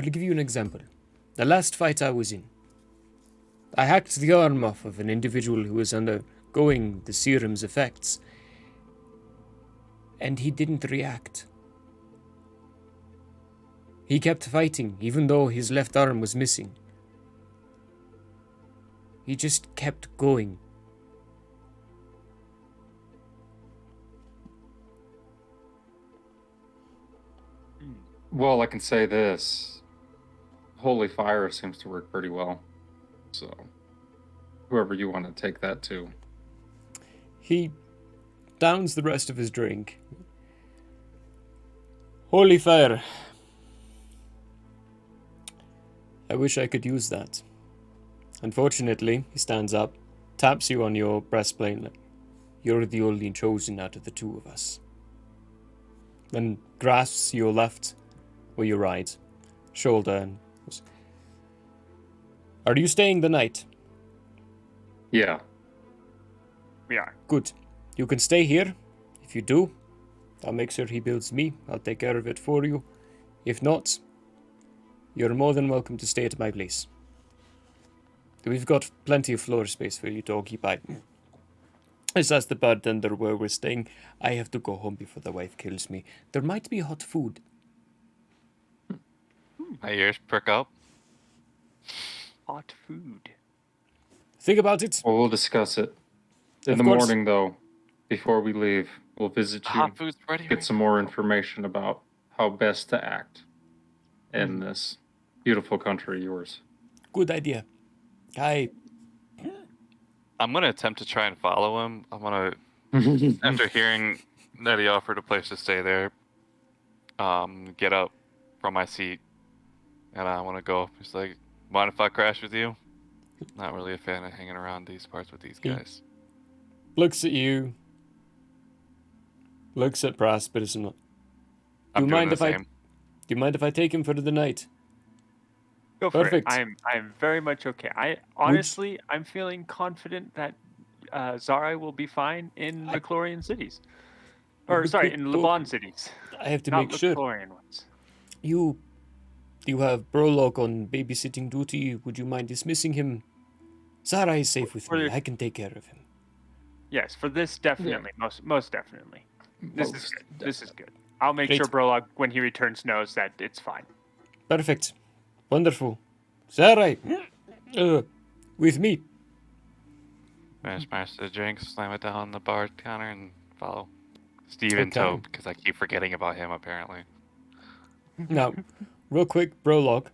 S1: give you an example. The last fight I was in, I hacked the arm off of an individual who was undergoing the serum's effects, and he didn't react. He kept fighting, even though his left arm was missing. He just kept going.
S2: Well, I can say this. Holy fire seems to work pretty well. So, whoever you want to take that to.
S1: He downs the rest of his drink. Holy fire. I wish I could use that. Unfortunately, he stands up, taps you on your breastplate. You're the only chosen out of the two of us. Then grasps your left or your right shoulder and goes, "Are you staying the night?"
S2: Yeah.
S3: We are.
S1: Good. You can stay here. If you do, I'll make sure he builds me. I'll take care of it for you. If not, you're more than welcome to stay at my place. We've got plenty of floor space for you to occupy. That's the part under where we're staying. I have to go home before the wife kills me. There might be hot food.
S6: My ears prick up.
S3: Hot food.
S1: Think about it.
S2: Well, we'll discuss it. In
S1: Of
S2: the
S1: course.
S2: morning, though, before we leave, we'll visit
S6: The
S2: you,
S6: hot food's ready.
S2: get some more information about how best to act
S1: Hmm.
S2: in this beautiful country of yours.
S1: Good idea.
S6: I'm gonna attempt to try and follow him. I'm gonna, after hearing that he offered a place to stay there, get up from my seat, and I want to go. He's like, mind if I crash with you? Not really a fan of hanging around these parts with these guys.
S1: Looks at you. Looks at Prosperous and.
S6: I'm doing the
S1: Do
S6: same.
S1: you mind if I take him for the night?
S3: Go for
S1: Perfect.
S3: it. I'm very much okay. I'm feeling confident that Zara will be fine in Lechlorian cities. Or
S1: Look,
S3: sorry, in
S1: look,
S3: Laban cities.
S1: I have to
S3: Not
S1: make sure.
S3: Lechlorian ones.
S1: You have Brolock on babysitting duty. Would you mind dismissing him? Zara is safe with me. I can take care of him.
S3: Yes, for this definitely. Most definitely. This is good. This is good. I'll make
S1: Great.
S3: sure Brolock, when he returns, knows that it's fine.
S1: Perfect. Wonderful. Zara, with me.
S6: Smash the drink, slam it down on the bar counter, and follow. Steve in
S1: Okay.
S6: tow, because I keep forgetting about him, apparently.
S1: Now, real quick, Brolock,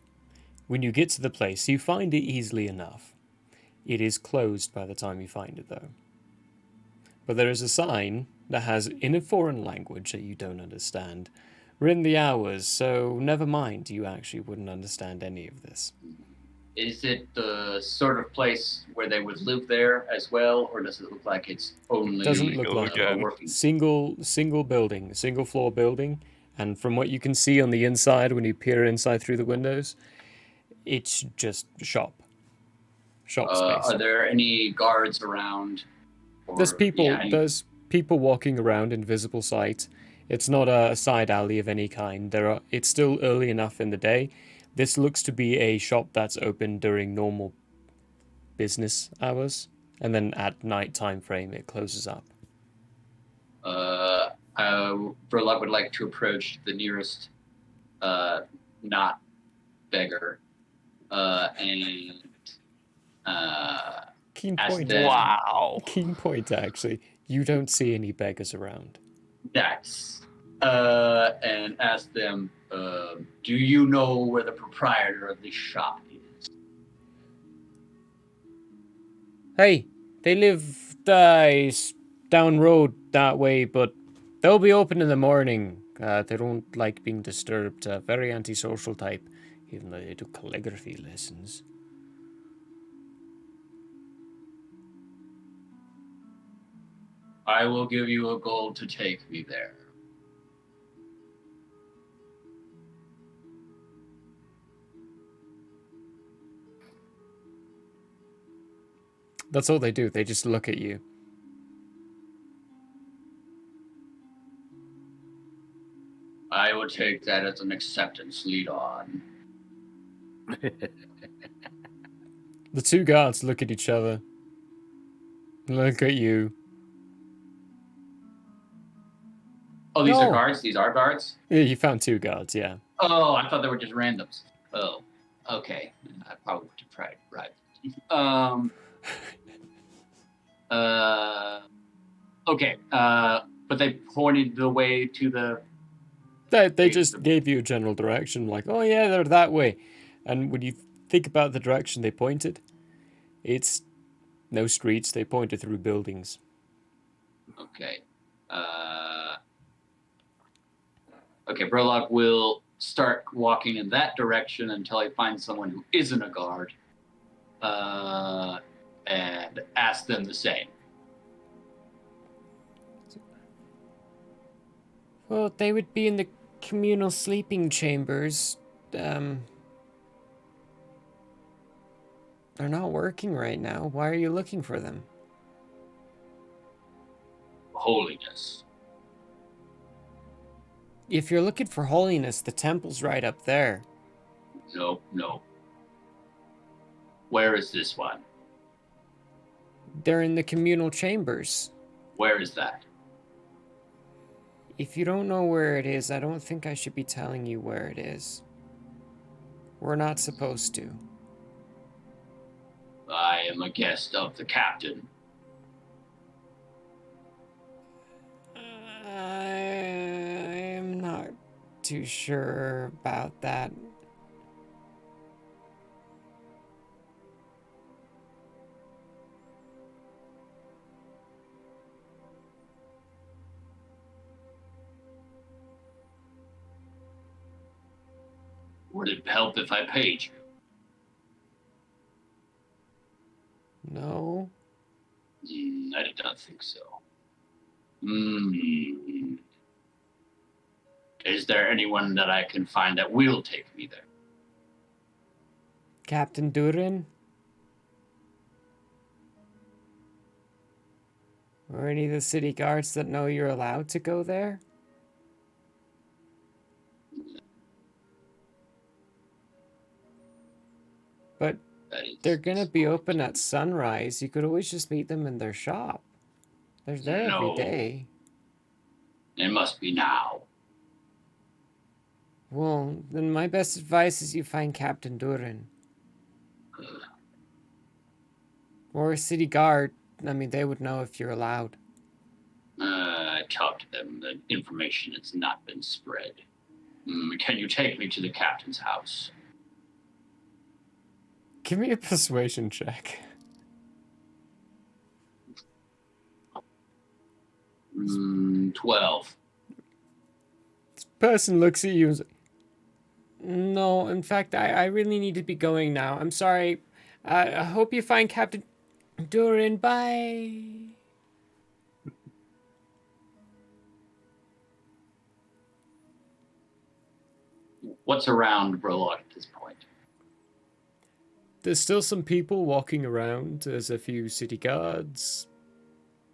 S1: when you get to the place, you find it easily enough. It is closed by the time you find it, though. But there is a sign that has, in a foreign language that you don't understand, written the hours, so never mind, you actually wouldn't understand any of this.
S7: Is it the sort of place where they would live there as well, or does it look like it's only
S1: Doesn't look like
S6: again.
S7: a working?
S1: Single building, single floor building, and from what you can see on the inside when you peer inside through the windows, it's just shop space.
S7: Are there any guards around? Or,
S1: There's people.
S7: yeah, any-
S1: There's people walking around in visible sight. It's not a side alley of any kind. It's still early enough in the day. This looks to be a shop that's open during normal business hours, and then at night time frame it closes up.
S7: Verloc would like to approach the nearest, not beggar, and
S1: Keen
S7: ask
S1: point.
S7: them.
S6: Wow.
S1: Keen point. Actually, you don't see any beggars around.
S7: Nice. And ask them, do you know where the proprietor of this shop is?
S1: Hey, they live down road that way, but they'll be open in the morning. They don't like being disturbed. Very antisocial type, even though they do calligraphy lessons.
S7: I will give you a gold to take me there.
S1: That's all they do. They just look at you.
S7: I will take that as an acceptance. Lead on.
S1: The two guards look at each other. Look at you.
S7: Oh, these are
S1: No.
S7: guards? These are guards?
S1: Yeah, you found two guards, yeah.
S7: Oh, I thought they were just randoms. Oh, okay. I probably would have tried. Right. Okay. But they pointed the way to the.
S1: They just gave you a general direction, like, oh yeah, they're that way. And when you think about the direction they pointed, it's no streets, they pointed through buildings.
S7: Okay. Okay, Brolock will start walking in that direction until he finds someone who isn't a guard, and ask them the same.
S8: Well, they would be in the communal sleeping chambers. They're not working right now. Why are you looking for them?
S7: Holiness.
S8: If you're looking for holiness, the temple's right up there.
S7: No. Where is this one?
S8: They're in the communal chambers.
S7: Where is that?
S8: If you don't know where it is, I don't think I should be telling you where it is.
S1: We're not supposed to.
S7: I am a guest of the captain.
S1: I'm not too sure about that.
S7: Would it help if I paid you?
S1: No.
S7: I did not think so. Hmm. Is there anyone that I can find that will take me there?
S1: Captain Durin? Or any of the city guards that know you're allowed to go there? But they're gonna be open at sunrise. You could always just meet them in their shop. They're there every day.
S7: It must be now.
S1: Well, then my best advice is you find Captain Durin. Or a city guard. I mean, they would know if you're allowed.
S7: I talked to them. The information has not been spread. Can you take me to the captain's house?
S1: Give me a persuasion check.
S7: 12.
S1: This person looks at you and says, no, in fact, I really need to be going now. I'm sorry. I hope you find Captain Durin. Bye.
S7: What's around Burlock at this point?
S1: There's still some people walking around. There's a few city guards.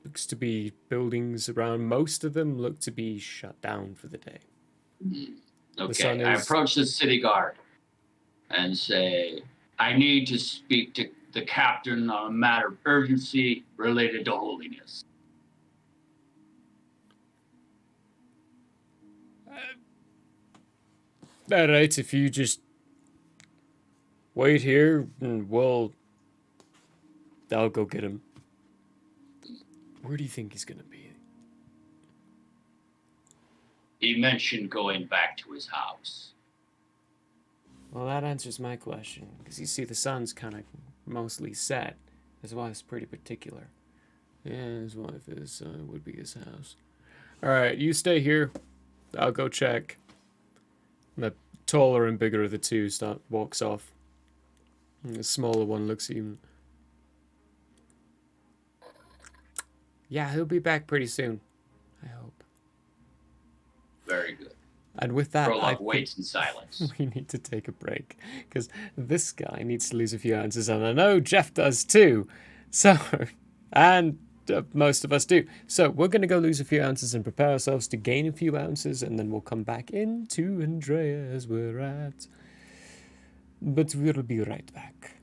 S1: Looks to be buildings around. Most of them look to be shut down for the day.
S7: Okay, I approach the city guard and say, I need to speak to the captain on a matter of urgency related to holiness.
S1: Alright, if you just wait here, and I'll go get him. Where do you think he's gonna be?
S7: He mentioned going back to his house.
S1: Well, that answers my question, because you see the sun's kind of mostly set. His wife's pretty particular. Yeah, his wife would be his house. Alright, you stay here. I'll go check. The taller and bigger of the two walks off. And the smaller one looks at you. Yeah, he'll be back pretty soon. I hope.
S7: Very good.
S1: And with that,
S7: Prologue waits in silence.
S1: We need to take a break because this guy needs to lose a few ounces, and I know Jeff does too. So, and most of us do. So we're going to go lose a few ounces and prepare ourselves to gain a few ounces, and then we'll come back into Andrea as we're at. But we'll be right back.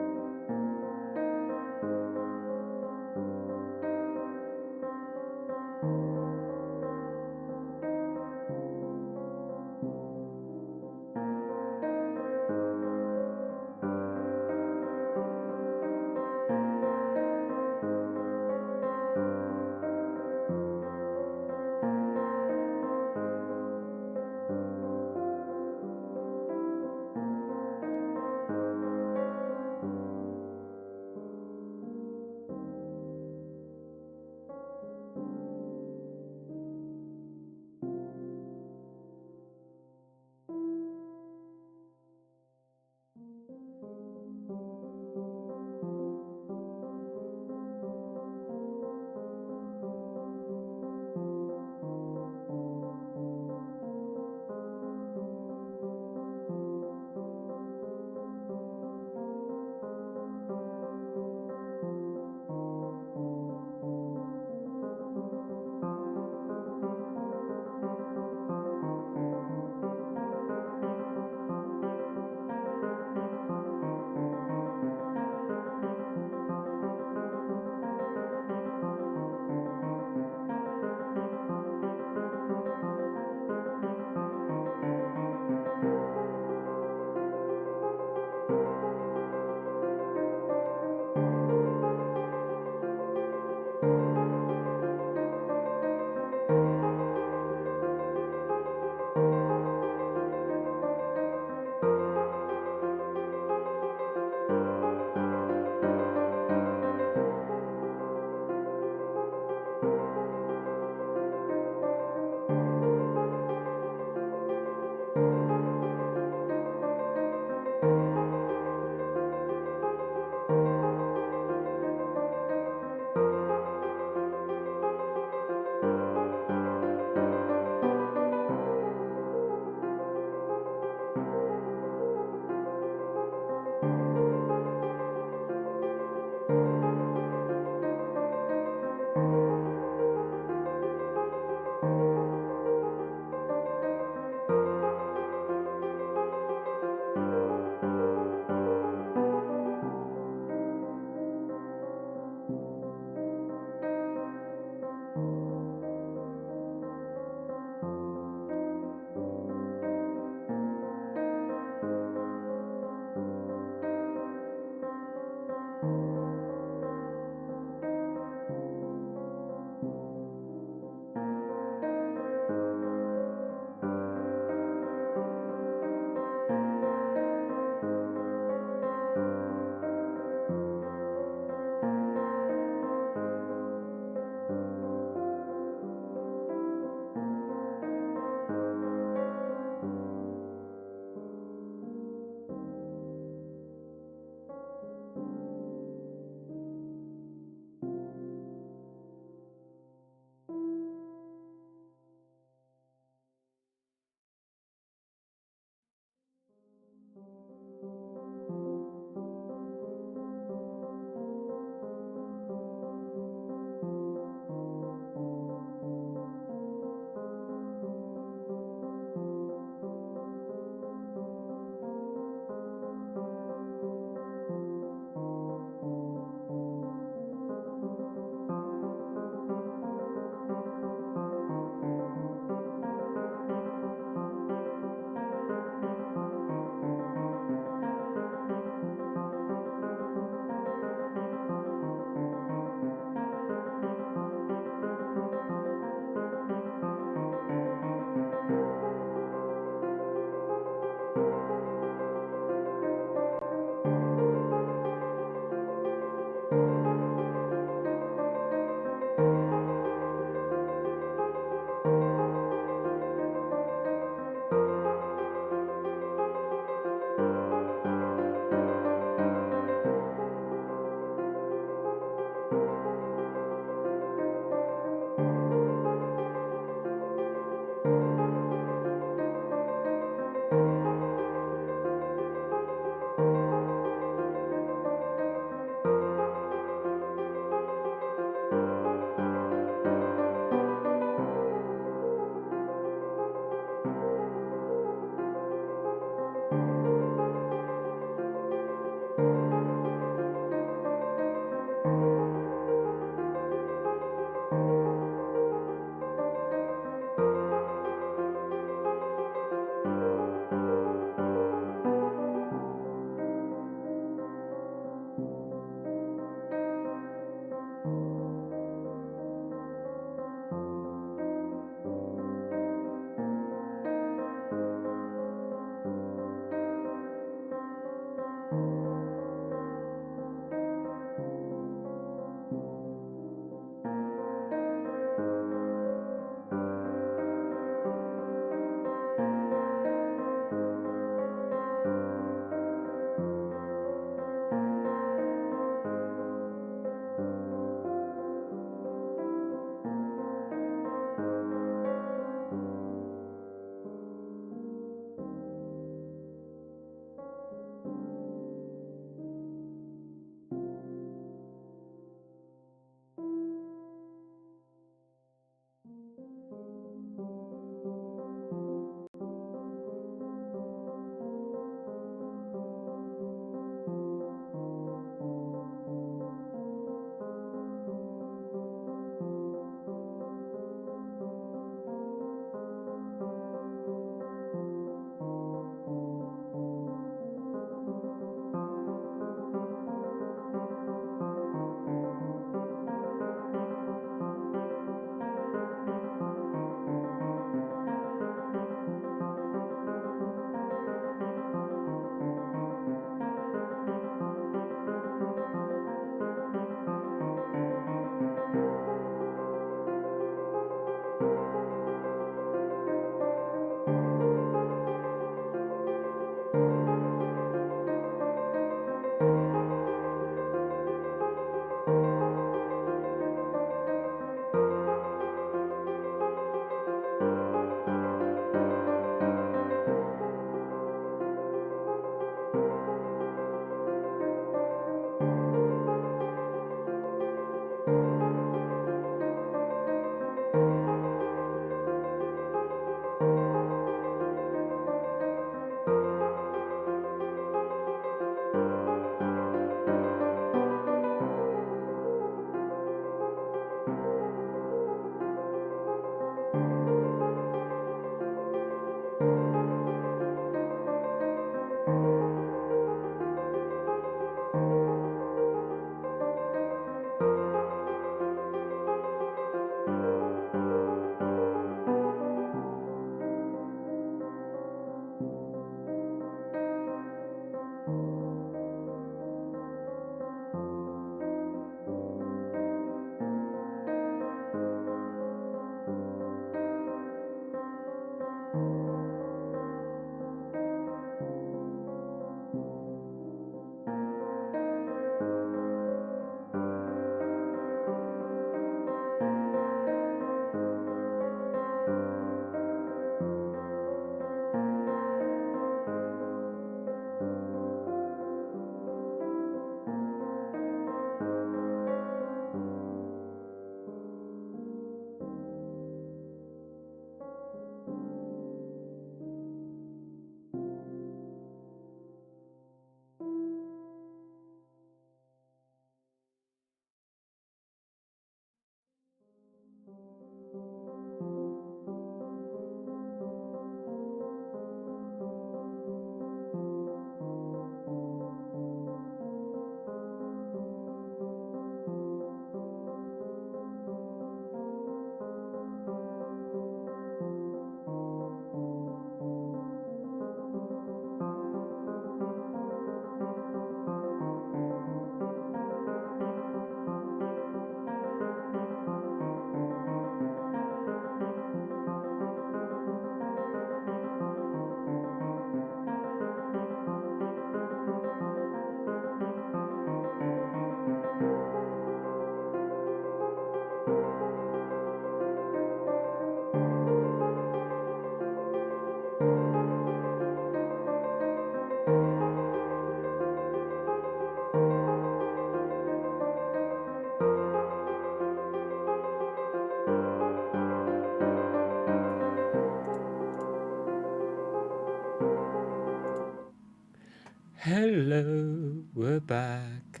S1: Hello, we're back.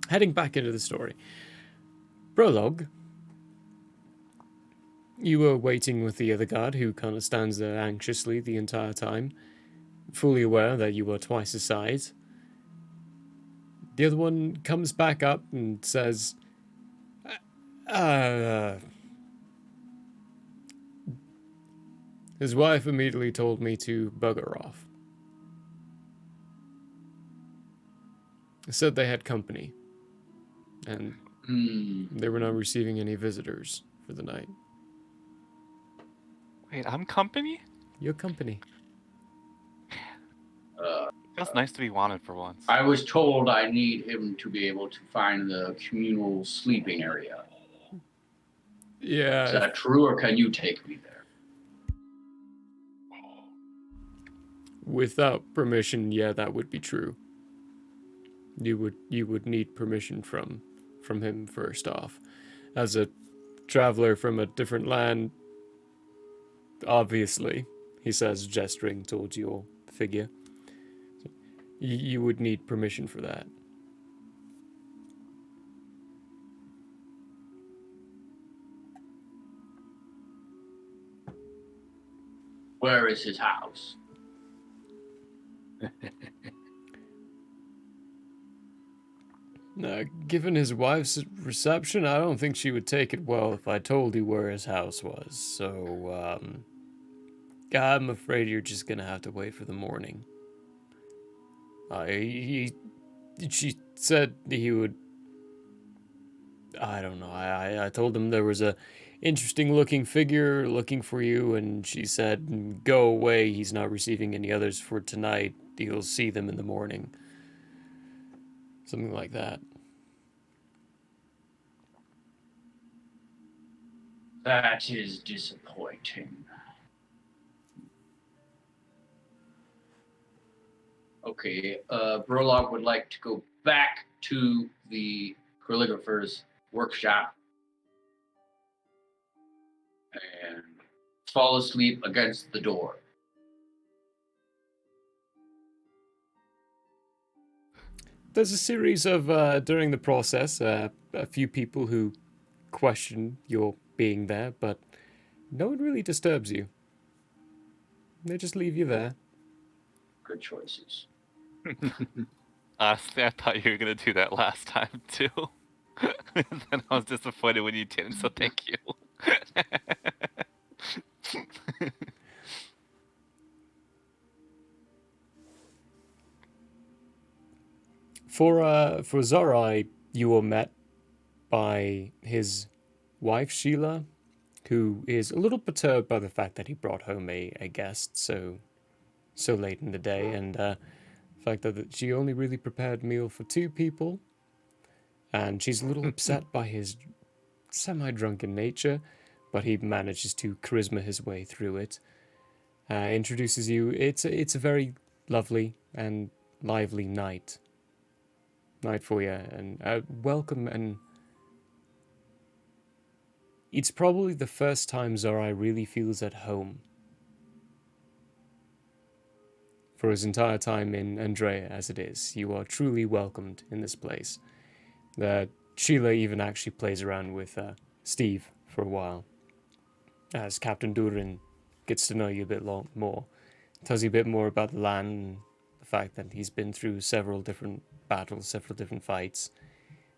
S1: Heading back into the story. Prologue. You were waiting with the other guard, who kind of stands there anxiously the entire time, fully aware that you were twice his size. The other one comes back up and says, his wife immediately told me to bugger off. Said they had company, and they were not receiving any visitors for the night.
S6: Wait, I'm company?
S1: Your company.
S6: Feels nice to be wanted for once.
S7: I was told I need him to be able to find the communal sleeping area. Is
S1: Yeah,
S7: that true, or can you take me there?
S1: without permission, yeah, that would be true. You would need permission from him first off. As a traveler from a different land, obviously, he says, gesturing towards your figure. You would need permission for that.
S7: Where is his house?
S1: Given his wife's reception, I don't think she would take it well if I told you where his house was. So, I'm afraid you're just gonna have to wait for the morning. She said he would. I don't know. I told him there was a interesting looking figure looking for you, and she said, "Go away. He's not receiving any others for tonight. You'll see them in the morning." Something like that.
S7: That is disappointing. Okay, Burlock would like to go back to the calligrapher's workshop and fall asleep against the door.
S1: There's a series of, during the process, a few people who question your being there, but no one really disturbs you. They just leave you there.
S7: Good choices.
S6: Honestly, I thought you were gonna do that last time too. And then I was disappointed when you didn't, so thank you.
S1: For Zorai, you were met by his wife, Sheila, who is a little perturbed by the fact that he brought home a guest so late in the day, and the fact that she only really prepared a meal for 2 people, and she's a little upset by his semi-drunken nature, but he manages to charisma his way through it. Introduces you. It's a very lovely and lively night for you, and welcome. And it's probably the first time Zorai really feels at home for his entire time in Andrea as it is. You are truly welcomed in this place. Sheila even actually plays around with Steve for a while, as Captain Durin gets to know you a bit more. Tells you a bit more about the land and the fact that he's been through several different battles, several different fights.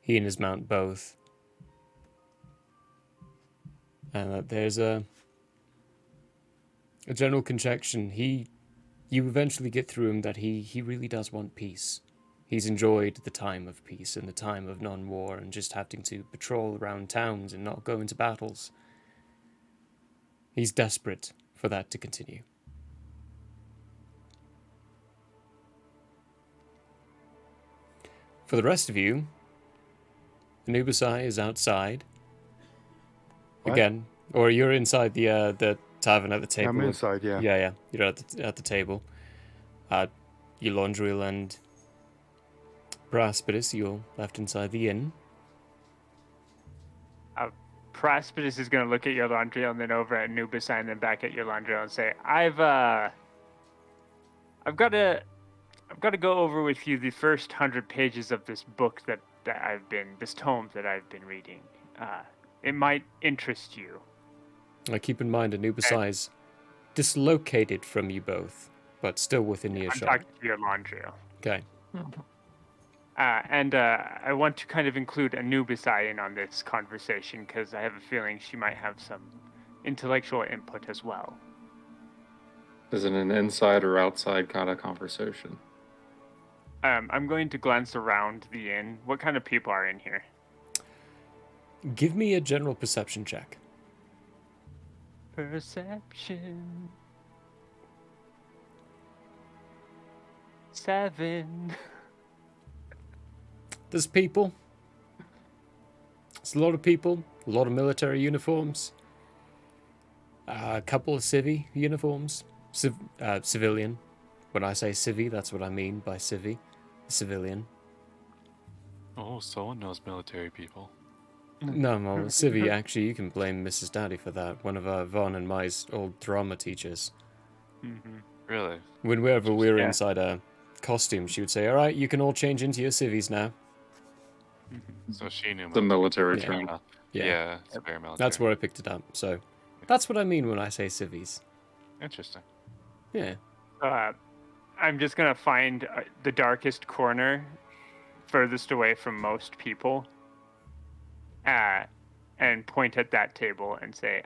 S1: He and his mount both. And there's a general conjecture. You eventually get through him that he really does want peace. He's enjoyed the time of peace and the time of non-war and just having to patrol around towns and not go into battles. He's desperate for that to continue. For the rest of you, Anubisai is outside.
S5: What?
S1: Again, or you're inside the tavern at the table.
S5: I'm inside, yeah.
S1: Yeah. You're at the table. Eulondriel and Praspidus, you're left inside the inn.
S3: Praspidus is going to look at Eulondriel and then over at Nubis and then back at Eulondriel and say, I've got to go over with you the first 100 pages of this book this tome that I've been reading. It might interest you.
S1: Keep in mind, Anubis is dislocated from you both, but still within
S3: I'm
S1: earshot.
S3: talking to you, Landrio.
S1: Okay.
S3: And I want to kind of include Anubis in on this conversation because I have a feeling she might have some intellectual input as well.
S2: Is it an inside or outside kind of conversation?
S3: I'm going to glance around the inn. What kind of people are in here?
S1: Give me a general perception check.
S3: Perception. 7.
S1: There's people. There's a lot of people. A lot of military uniforms. A couple of civvy uniforms. Civilian. When I say civvy, that's what I mean by civvy. Civilian.
S6: Oh, someone knows military people.
S1: No, civvy, actually, you can blame Mrs. Daddy for that. One of Von and my old drama teachers.
S3: Mm-hmm.
S6: Really?
S1: Whenever we were
S3: Yeah.
S1: inside a costume, she would say, "All right, you can all change into your civvies now."
S6: So she knew
S2: The military
S1: Yeah.
S2: term.
S1: Yeah.
S6: It's very military.
S1: That's where I picked it up. So that's what I mean when I say civvies.
S6: Interesting.
S1: Yeah.
S3: I'm just going to find the darkest corner furthest away from most people and point at that table and say,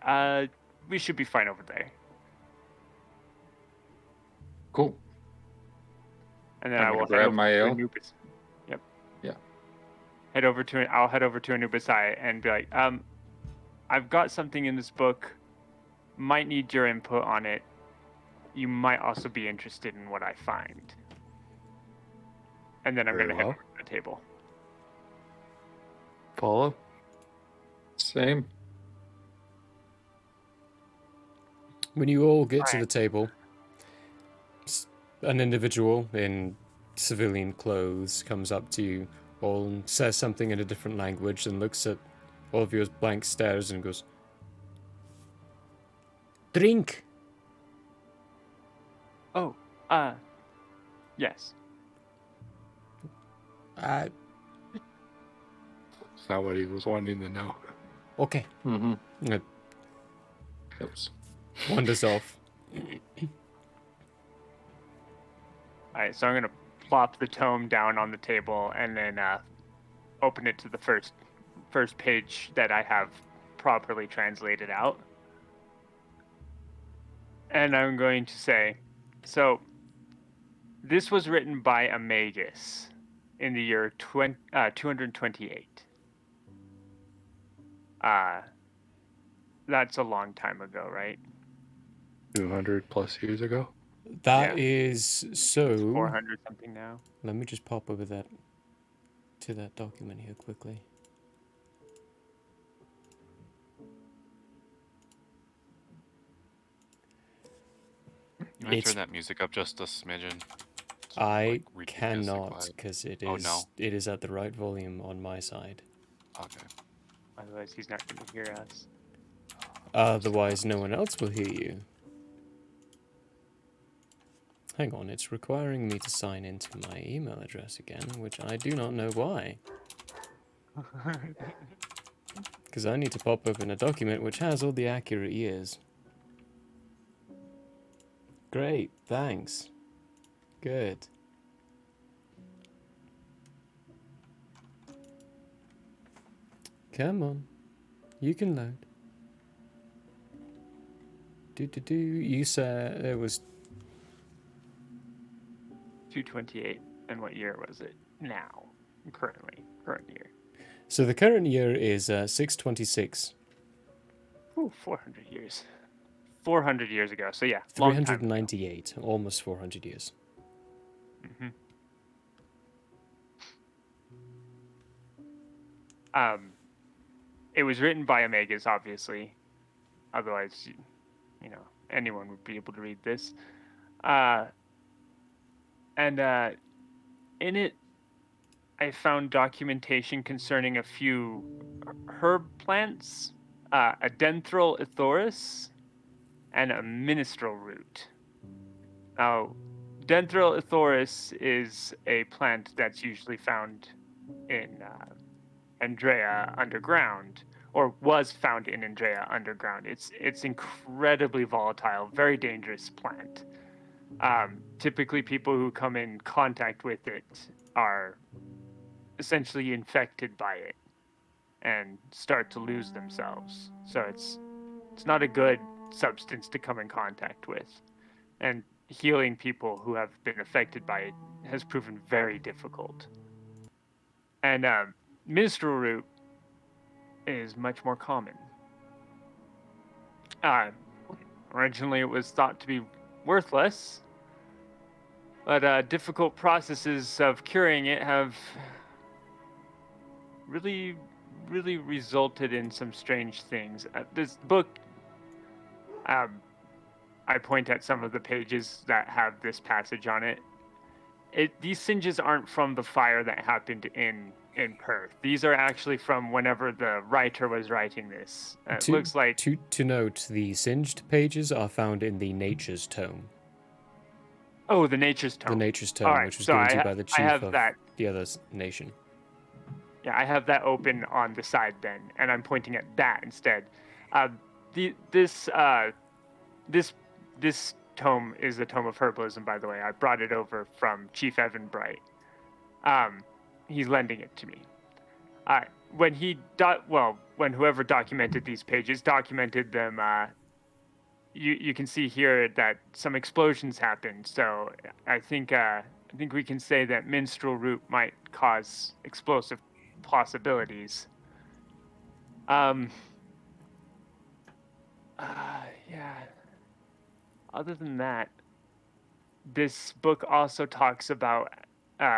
S3: we should be fine over there.
S2: Cool.
S3: And then
S2: I'm
S3: I
S2: gonna
S3: will
S2: grab
S3: head over
S2: my
S3: to
S2: ale.
S3: Anubis. Yep.
S2: Yeah.
S3: I'll head over to Anubis and be like, I've got something in this book. Might need your input on it. You might also be interested in what I find. And then I'm
S5: Very
S3: going to head
S5: well.
S3: over to the table.
S5: Follow?
S2: Same.
S1: When you all get to
S3: Alright.
S1: the table, an individual in civilian clothes comes up to you all and says something in a different language and looks at all of you with blank stares and goes, "Drink."
S3: Oh, yes.
S1: Uh,
S5: It's not what he was wanting to know.
S1: okay.
S2: Mm-hmm.
S1: Uh,
S2: Oops.
S1: wanders off.
S3: Alright, so I'm going to plop the tome down on the table and then open it to the first page that I have properly translated out. And I'm going to say, so this was written by Amagus in the year 228. That's a long time ago, right?
S5: 200 plus years ago?
S1: That
S3: Yeah.
S1: is so.
S3: 400 something now.
S1: Let me just pop over that to that document here quickly.
S6: You might
S1: It's-
S6: turn that music up just a smidgen. It's,
S1: I
S6: like, ridiculously
S1: cannot
S6: quiet.
S1: because it
S6: Oh,
S1: is
S6: no.
S1: it is at the right volume on my side.
S6: Okay.
S3: Otherwise, he's not going to hear us.
S1: Otherwise, no one else will hear you. Hang on, it's requiring me to sign into my email address again, which I do not know why. Because I need to pop open a document which has all the accurate years. Great, thanks. Good. Come on. You can load. Do. You said it was
S3: 228. And what year was it? Now. Current year.
S1: so the current year is 626.
S3: Ooh, 400 years. 400 years ago. So yeah, long time.
S1: 398, almost 400 years.
S3: Mm-hmm. It was written by Amagus, obviously. Otherwise, you know, anyone would be able to read this. And in it, I found documentation concerning a few herb plants, a denthral ethorus, and a ministral root. Now, Dendril Ithoris is a plant that's usually found in Andrea underground, or was found in Andrea underground. It's incredibly volatile, very dangerous plant. Typically, people who come in contact with it are essentially infected by it and start to lose themselves. So it's not a good substance to come in contact with, and healing people who have been affected by it has proven very difficult. And minstrel root is much more common. Originally, it was thought to be worthless, but difficult processes of curing it have really resulted in some strange things. This book, I point at some of the pages that have this passage on it. These singes aren't from the fire that happened in Perth. These are actually from whenever the writer was writing this. It looks like...
S1: To note, the singed pages are found in the Nature's Tome.
S3: Oh, the Nature's Tome.
S1: The Nature's Tome, which was given to you by the chief of the other nation.
S3: Yeah, I have that open on the side then, and I'm pointing at that instead. This tome is the Tome of Herbalism, by the way. I brought it over from Chief Evan Bright. He's lending it to me. When whoever documented these pages documented them, you can see here that some explosions happened. So I think we can say that minstrel root might cause explosive possibilities. Yeah. Other than that, this book also talks about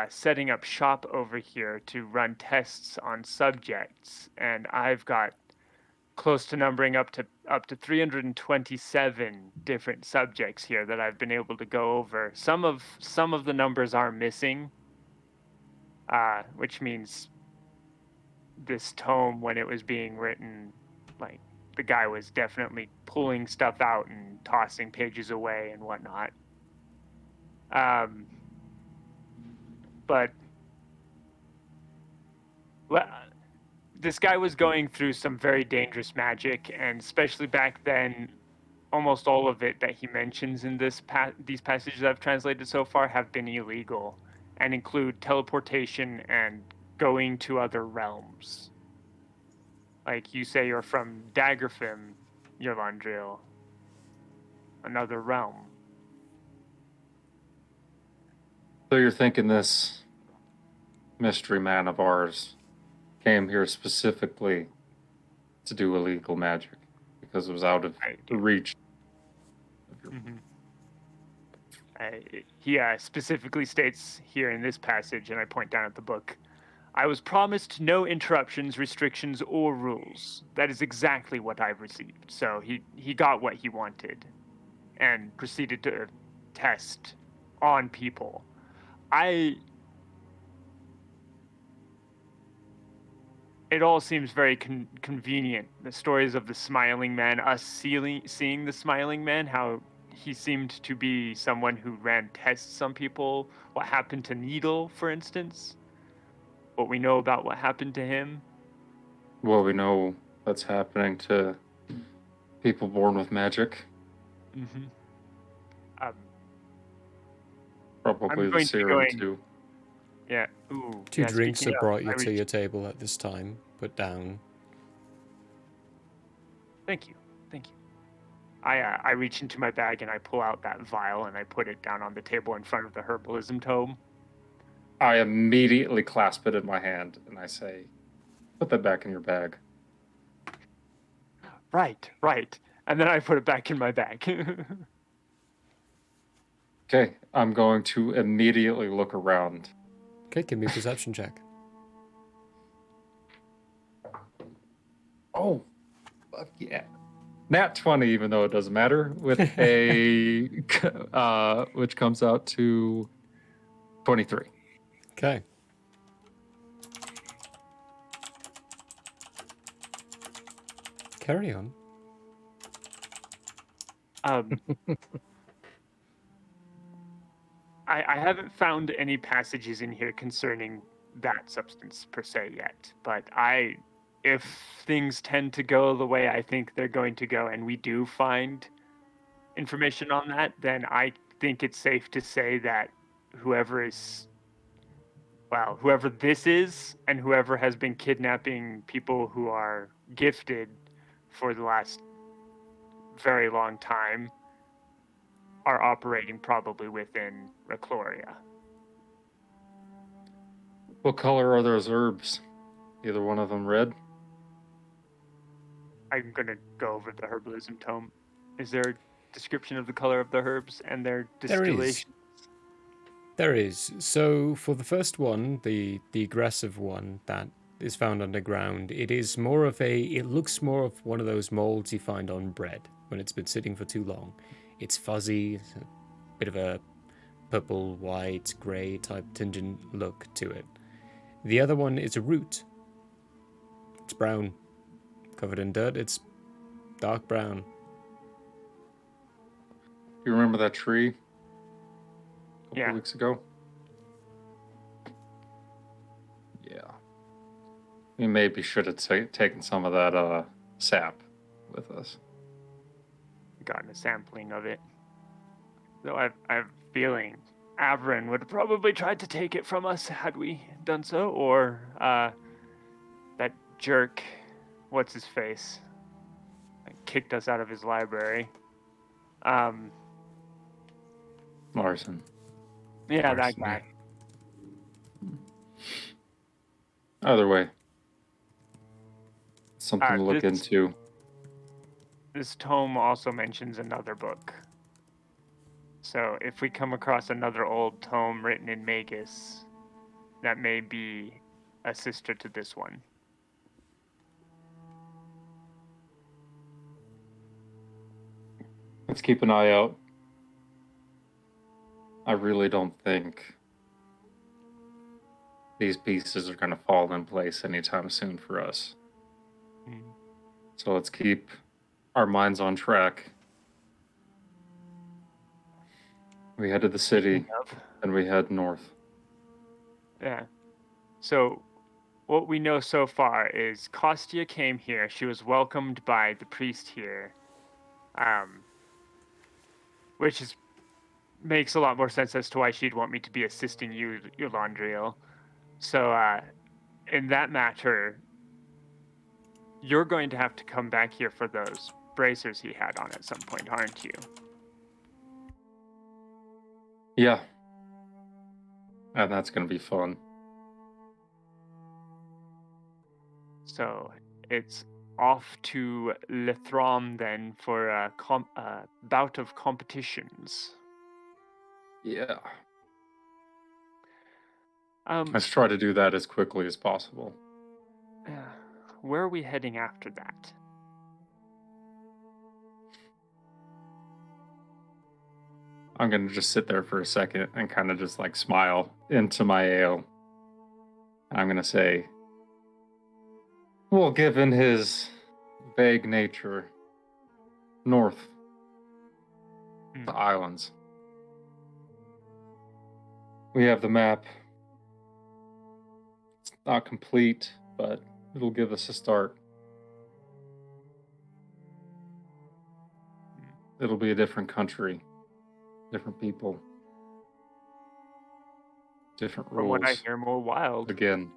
S3: setting up shop over here to run tests on subjects, and I've got close to numbering up to 327 different subjects here that I've been able to go over. Some of the numbers are missing, which means this tome, when it was being written, like, the guy was definitely pulling stuff out and tossing pages away and whatnot. But this guy was going through some very dangerous magic, and especially back then, almost all of it that he mentions in these passages I've translated so far have been illegal, and include teleportation and going to other realms. Like you say, you're from Daggerfim, Yolandril, another realm.
S2: So you're thinking this mystery man of ours came here specifically to do illegal magic because it was out of the reach.
S3: Mm-hmm. He specifically states here in this passage, and I point down at the book, I was promised no interruptions, restrictions, or rules. That is exactly what I've received. So he got what he wanted and proceeded to test on people. It all seems very convenient. The stories of the Smiling Man, us seeing the Smiling Man, how he seemed to be someone who ran tests on people. What happened to Needle, for instance? What we know about what happened to him?
S2: Well, we know that's happening to people born with magic.
S3: Mm-hmm.
S2: Probably the serum, too.
S3: Yeah. Ooh.
S1: Two drinks are brought you to your table at this time. Put down.
S3: Thank you. I reach into my bag and I pull out that vial and I put it down on the table in front of the herbalism tome.
S2: I immediately clasp it in my hand and I say, put that back in your bag.
S3: Right. And then I put it back in my bag.
S2: Okay, I'm going to immediately look around.
S1: Okay, give me a perception check.
S2: Oh, fuck yeah. Nat 20, even though it doesn't matter, with a, which comes out to 23.
S1: Okay. Carry on.
S3: I haven't found any passages in here concerning that substance per se yet, but if things tend to go the way I think they're going to go, and we do find information on that, then I think it's safe to say that whoever this is, and whoever has been kidnapping people who are gifted for the last very long time, are operating probably within Recloria.
S2: What color are those herbs? Either one of them red?
S3: I'm gonna go over the herbalism tome. Is there a description of the color of the herbs and their
S1: There is.
S3: distillation?
S1: There is. So for the first one, the aggressive one that is found underground, it is more of it looks more of one of those molds you find on bread when it's been sitting for too long. It's fuzzy, it's a bit of a purple, white, grey type tingent look to it. The other one is a root. It's brown, covered in dirt. It's dark brown.
S2: You remember that tree? A couple
S3: Yeah.
S2: weeks ago? Yeah. We maybe should have taken some of that sap with us.
S3: Gotten a sampling of it. Though I have a feeling Averin would have probably tried to take it from us had we done so, or that jerk, what's his face, kicked us out of his library.
S2: Larson.
S3: Yeah, that
S5: Larson,
S3: guy.
S2: Either way. Something to look
S3: this-
S2: into.
S3: This tome also mentions another book. So if we come across another old tome written in Magus, that may be a sister to this one.
S2: Let's keep an eye out. I really don't think these pieces are going to fall in place anytime soon for us. So let's keep our minds on track. We head to the city, and we head north.
S3: Yeah. So what we know so far is Kostia came here. She was welcomed by the priest here, which makes a lot more sense as to why she'd want me to be assisting you, Landriel. So in that matter, you're going to have to come back here for those bracers he had on at some point, aren't you?
S2: Yeah. And that's going to be fun.
S3: So it's off to Lethram then for a bout of competitions.
S2: Yeah.
S3: Um,
S2: Let's try to do that as quickly as possible.
S3: where are we heading after that?
S2: I'm going to just sit there for a second and kind of just like smile into my ale. I'm going to say, well, given his vague nature, north, the islands. We have the map. It's not complete, but it'll give us a start. It'll be a different country, different people, different rules.
S3: From what I hear, more wild.
S2: Again.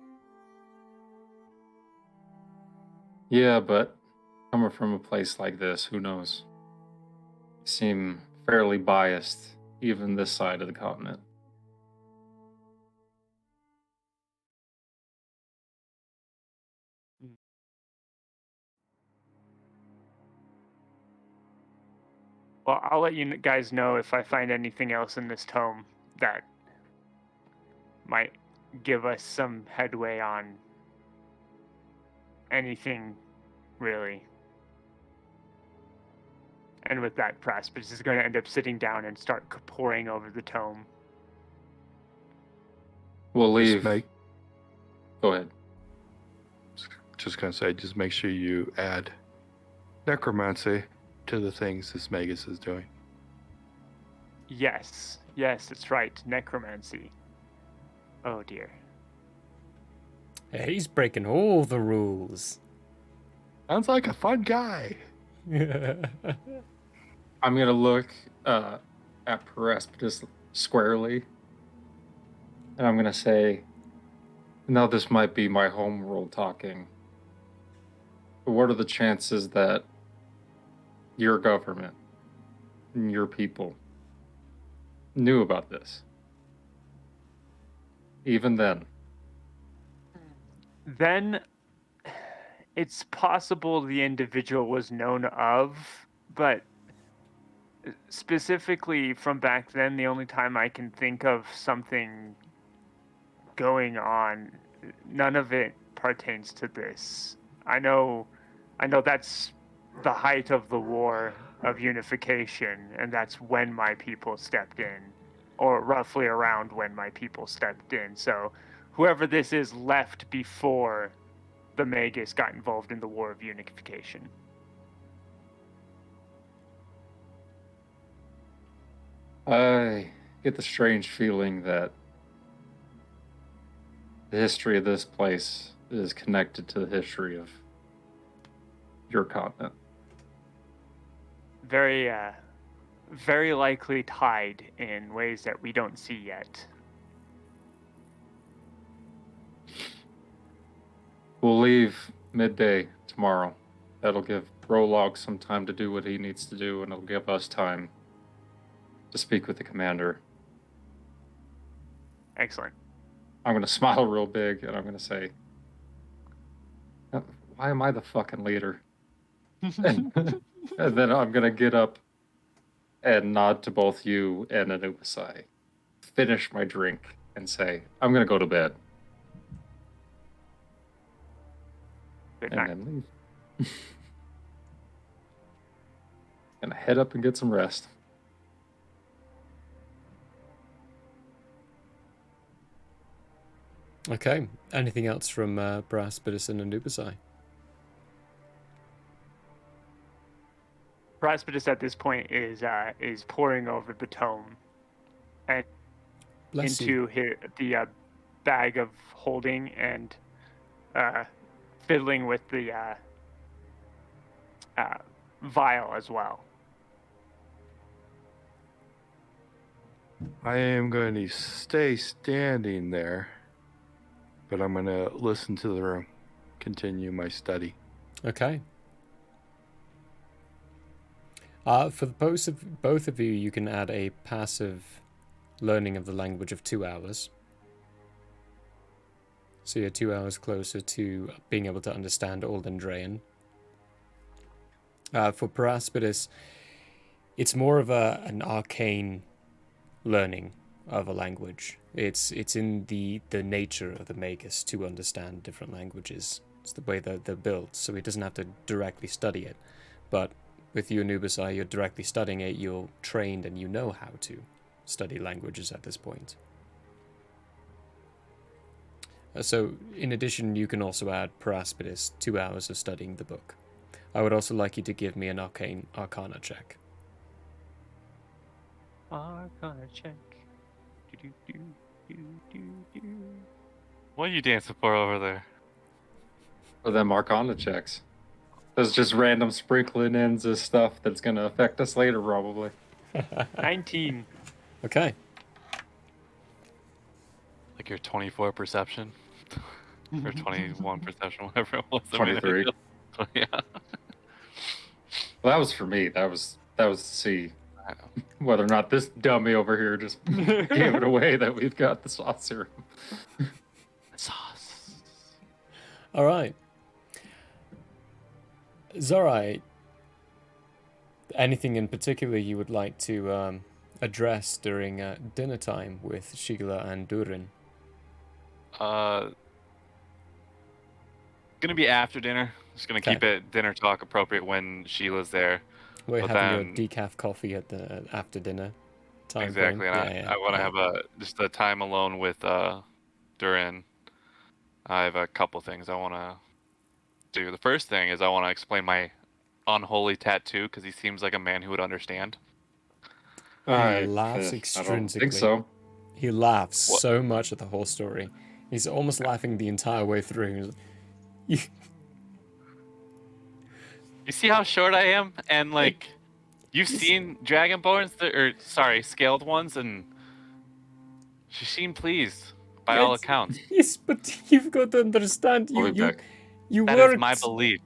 S2: Yeah, but coming from a place like this, who knows? Seem fairly biased, even this side of the continent.
S3: Well, I'll let you guys know if I find anything else in this tome that might give us some headway on anything, really. And with that, Praspis is going to end up sitting down and start poring over the tome.
S2: We'll leave. Go ahead.
S5: Just gonna say, just make sure you add necromancy to the things this Magus is doing.
S3: Yes, it's right. Necromancy. Oh dear.
S1: Hey, he's breaking all the rules.
S5: Sounds like a fun guy.
S2: I'm gonna look at Perespidus squarely, and I'm gonna say, now this might be my homeworld talking, but what are the chances that your government and your people knew about this? Even then.
S3: Then it's possible the individual was known of, but specifically from back then, the only time I can think of something going on, none of it pertains to this. I know that's the height of the war of unification, and that's when my people stepped in, or roughly around when my people stepped in. So whoever this is left before the Magus got involved in the war of unification.
S2: I get the strange feeling that the history of this place is connected to the history of your continent.
S3: Very, very likely tied in ways that we don't see yet.
S2: We'll leave midday tomorrow. That'll give Rolog some time to do what he needs to do, and it'll give us time to speak with the commander.
S3: Excellent.
S2: I'm going to smile real big, and I'm going to say, why am I the fucking leader? and then I'm going to get up and nod to both you and Anubisai, finish my drink, and say, I'm going to go to bed.
S3: Good
S2: And
S3: night.
S2: then leave. Gonna head up and get some rest.
S1: Okay. Anything else from Braspidus and Anubisai?
S3: Prospidus at this point is poring over the tome and
S1: Bless you.
S3: into the bag of holding and fiddling with the vial as well.
S5: I am going to stay standing there, but I'm going to listen to the room, continue my study.
S1: Okay. For both of you, you can add a passive learning of the language of 2 hours. So you're 2 hours closer to being able to understand Old Andrean. For Paraspidus, it's more of an arcane learning of a language. It's in the nature of the Magus to understand different languages. It's the way that they're built, so he doesn't have to directly study it. But with you, Anubisai, you're directly studying it, you're trained and you know how to study languages at this point. So, in addition, you can also add Paraspidus 2 hours of studying the book. I would also like you to give me an Arcana check.
S3: Arcana check.
S6: What are you dancing for over there?
S2: For them Arcana checks. There's just random sprinkling ins of stuff that's going to affect us later, probably.
S3: 19.
S1: Okay.
S6: Like your 24 perception? Or 21 perception, whatever it was.
S2: 23.
S6: Yeah.
S2: Well, that was for me. That was to see
S6: I know.
S2: whether or not this dummy over here just gave it away that we've got the sauce serum.
S6: Sauce.
S1: All right. Zorai, anything in particular you would like to address during dinner time with Shigula and Durin?
S6: Gonna be after dinner. Just gonna keep it dinner talk appropriate when Sheila's there.
S1: We're
S6: But
S1: having
S6: then-
S1: your decaf coffee at the after dinner time
S6: Exactly,
S1: frame.
S6: and I want to have just a time alone with Durin. I have a couple things I want to do. The first thing is I want to explain my unholy tattoo because he seems like a man who would understand.
S2: I
S1: laughs
S2: I don't
S1: extrinsically.
S2: think so.
S1: He laughs
S6: What?
S1: so much at the whole story. He's almost laughing the entire way through. He's like,
S6: You see how short I am? And like, you've seen Dragonborns, scaled ones, and she seemed pleased by all
S1: Yes.
S6: accounts.
S1: Yes, but you've got to understand.
S2: I'll be back.
S1: You
S6: That
S1: worked.
S6: is my belief.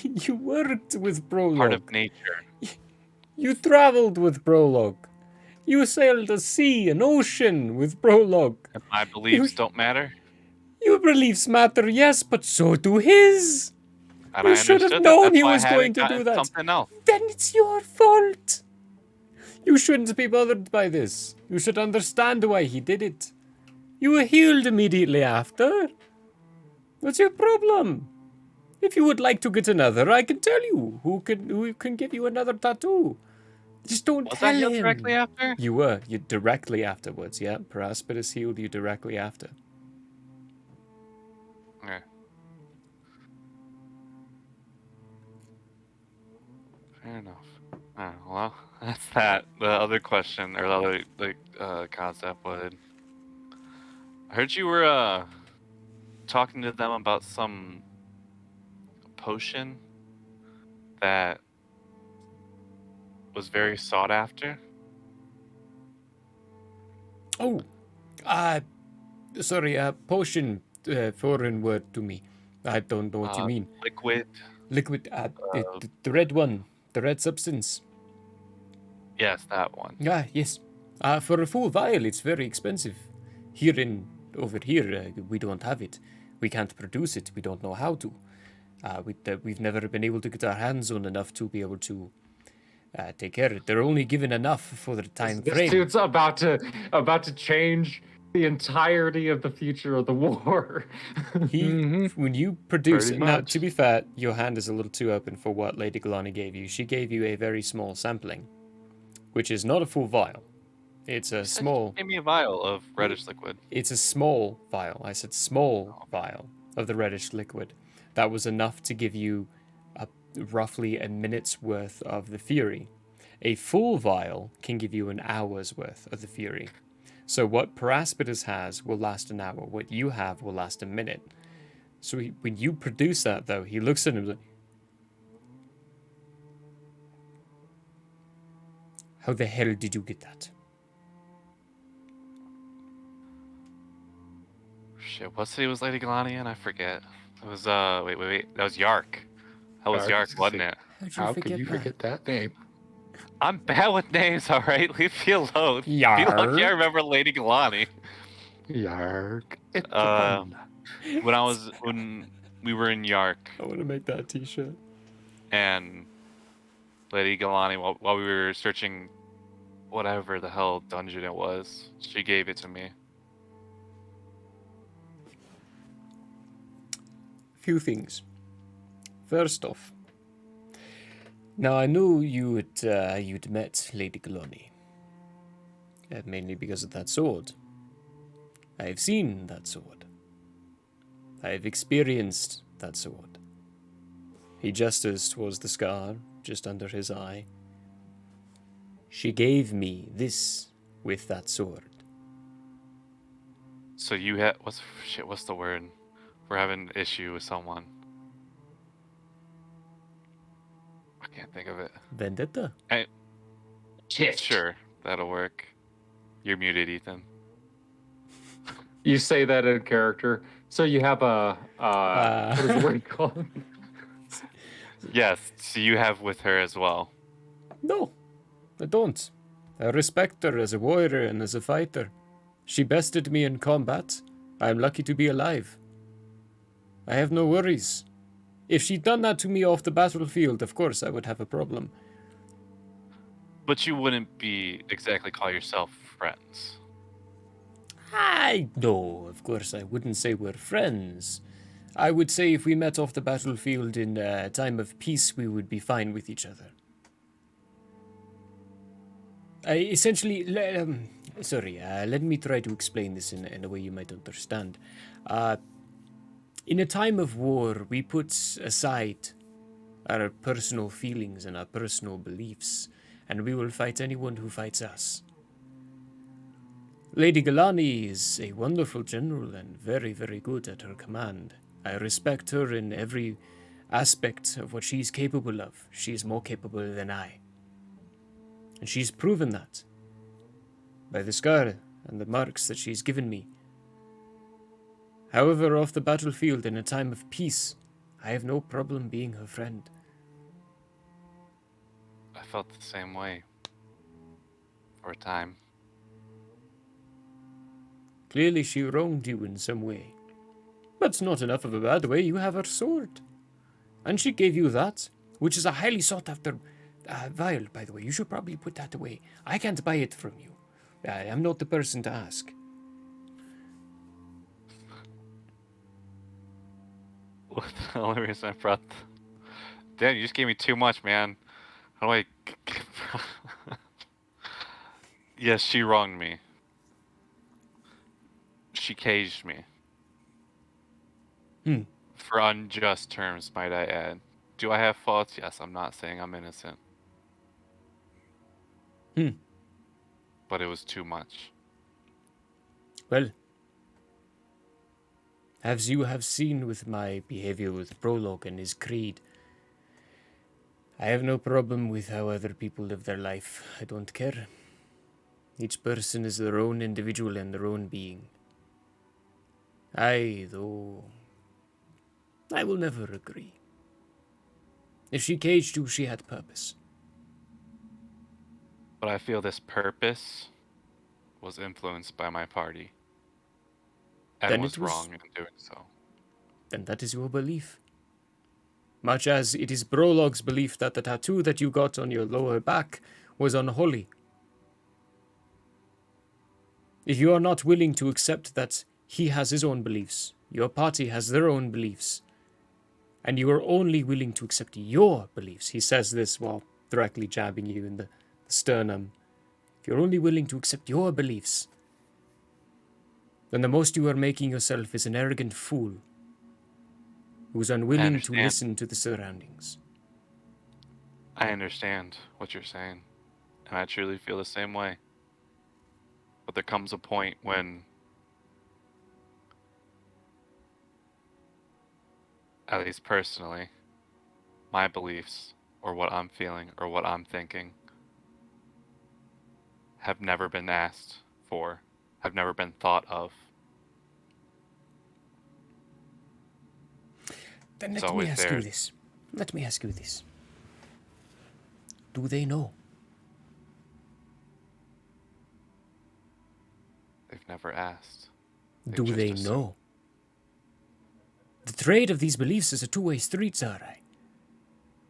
S1: You worked with
S6: Part
S1: Prologue.
S6: of nature.
S1: You traveled with Prologue. You sailed a sea, an ocean with Prologue.
S6: And my beliefs don't matter.
S1: Your beliefs matter, yes, but so do his.
S6: And
S1: You
S6: I
S1: should have
S6: understood
S1: known
S6: that. That's
S1: he
S6: why
S1: was
S6: I hadn't
S1: going to do
S6: gotten
S1: that.
S6: Something else.
S1: Then it's your fault. You shouldn't be bothered by this. You should understand why he did it. You were healed immediately after. What's your problem? If you would like to get another, I can tell you who can give you another tattoo. Just don't
S6: Was
S1: tell
S6: I healed
S1: him.
S6: directly after?
S1: You were. You directly afterwards, yeah. Paraspidus healed you directly after.
S6: Okay. Fair enough. Alright, well, that's that. The other question, or the other concept was, I heard you were talking to them about some potion that was very sought after.
S1: Oh, sorry, potion, foreign word to me. I don't know what you mean.
S6: Liquid.
S1: Liquid, the red one, the red substance.
S6: Yes, that one.
S1: Ah, yes. For a full vial, it's very expensive. Over here, we don't have it. We can't produce it. We don't know how to. We've never been able to get our hands on enough to be able to take care of it. They're only given enough for the time
S2: This
S1: frame.
S2: dude's about to change the entirety of the future of the war.
S1: When you produce
S5: Pretty
S1: it, now
S5: much.
S1: to be fair, your hand is a little too open for what Lady Galani gave you. She gave you a very small sampling, which is not a full vial. It's a small.
S6: Give me a vial of reddish liquid.
S1: It's a small vial. I said small vial of the reddish liquid. That was enough to give you roughly a minute's worth of the fury. A full vial can give you an hour's worth of the fury. So what Paraspidus has will last an hour. What you have will last a minute. So when you produce that, though, he looks at him like, how the hell did you get that?
S6: Shit, what city was Lady Galani in? I forget. It was, wait. That was Yark. That was
S5: Yark,
S6: Yark, wasn't it?
S5: How could you forget that name?
S6: I'm bad with names, alright? Leave me alone. Be lucky I remember Lady Galani.
S5: Yark. It's
S6: Uh,
S5: fun.
S6: When we were in Yark,
S1: I want to make that a t-shirt.
S6: and Lady Galani, while we were searching whatever the hell dungeon it was, she gave it to me.
S1: Few things. First off, now I knew you'd met Lady Galani, mainly because of that sword. I've seen that sword. I've experienced that sword. He gestures towards the scar just under his eye. She gave me this with that sword.
S6: So you had what's the word? We're having an issue with someone. I can't think of it.
S1: Vendetta?
S7: Tiff.
S6: Sure, that'll work. You're muted, Ethan.
S2: You say that in character. So you have a what is the word called?
S6: Yes, so you have with her as well.
S1: No, I don't. I respect her as a warrior and as a fighter. She bested me in combat. I am lucky to be alive. I have no worries. If she'd done that to me off the battlefield, of course I would have a problem.
S6: But you wouldn't be exactly call yourself friends.
S1: No, of course I wouldn't say we're friends. I would say if we met off the battlefield in a time of peace, we would be fine with each other. Essentially, let me try to explain this in a way you might understand. In a time of war, we put aside our personal feelings and our personal beliefs, and we will fight anyone who fights us. Lady Galani is a wonderful general and very, very good at her command. I respect her in every aspect of what she's capable of. She is more capable than I. And she's proven that by the scar and the marks that she's given me. However, off the battlefield in a time of peace, I have no problem being her friend.
S6: I felt the same way for a time.
S1: Clearly she wronged you in some way. But not enough of a bad way, you have her sword. And she gave you that, which is a highly sought after vial, by the way. You should probably put that away. I can't buy it from you. I am not the person to ask.
S6: The only reason I brought... Damn, you just gave me too much, man. How do I... Yes, she wronged me. She caged me. For unjust terms, might I add. Do I have faults? Yes, I'm not saying I'm innocent. But it was too much.
S1: Well, as you have seen with my behavior with Prologue and his creed, I have no problem with how other people live their life. I don't care. Each person is their own individual and their own being. Though, I will never agree. If she caged you, she had purpose.
S6: But I feel this purpose was influenced by my party. And
S1: Then
S6: was
S1: it was-
S6: wrong in doing so.
S1: Then that is your belief. Much as it is Prologue's belief that the tattoo that you got on your lower back was unholy. If you are not willing to accept that he has his own beliefs, your party has their own beliefs, and you are only willing to accept your beliefs, he says this while directly jabbing you in the sternum. If you're only willing to accept your beliefs, then the most you are making yourself is an arrogant fool who's unwilling to
S6: understand.
S1: listen to the surroundings.
S6: I understand what you're saying. And I truly feel the same way. But there comes a point when, at least personally, my beliefs, or what I'm feeling, or what I'm thinking, have never been asked for, have never been thought of.
S1: Then
S6: It's
S1: let me
S6: always
S1: ask
S6: there.
S1: you this. Let me ask you this. Do they know?
S6: They've never asked.
S1: Do
S6: just
S1: they
S6: assumed.
S1: know? The trade of these beliefs is a two-way street, Sarai.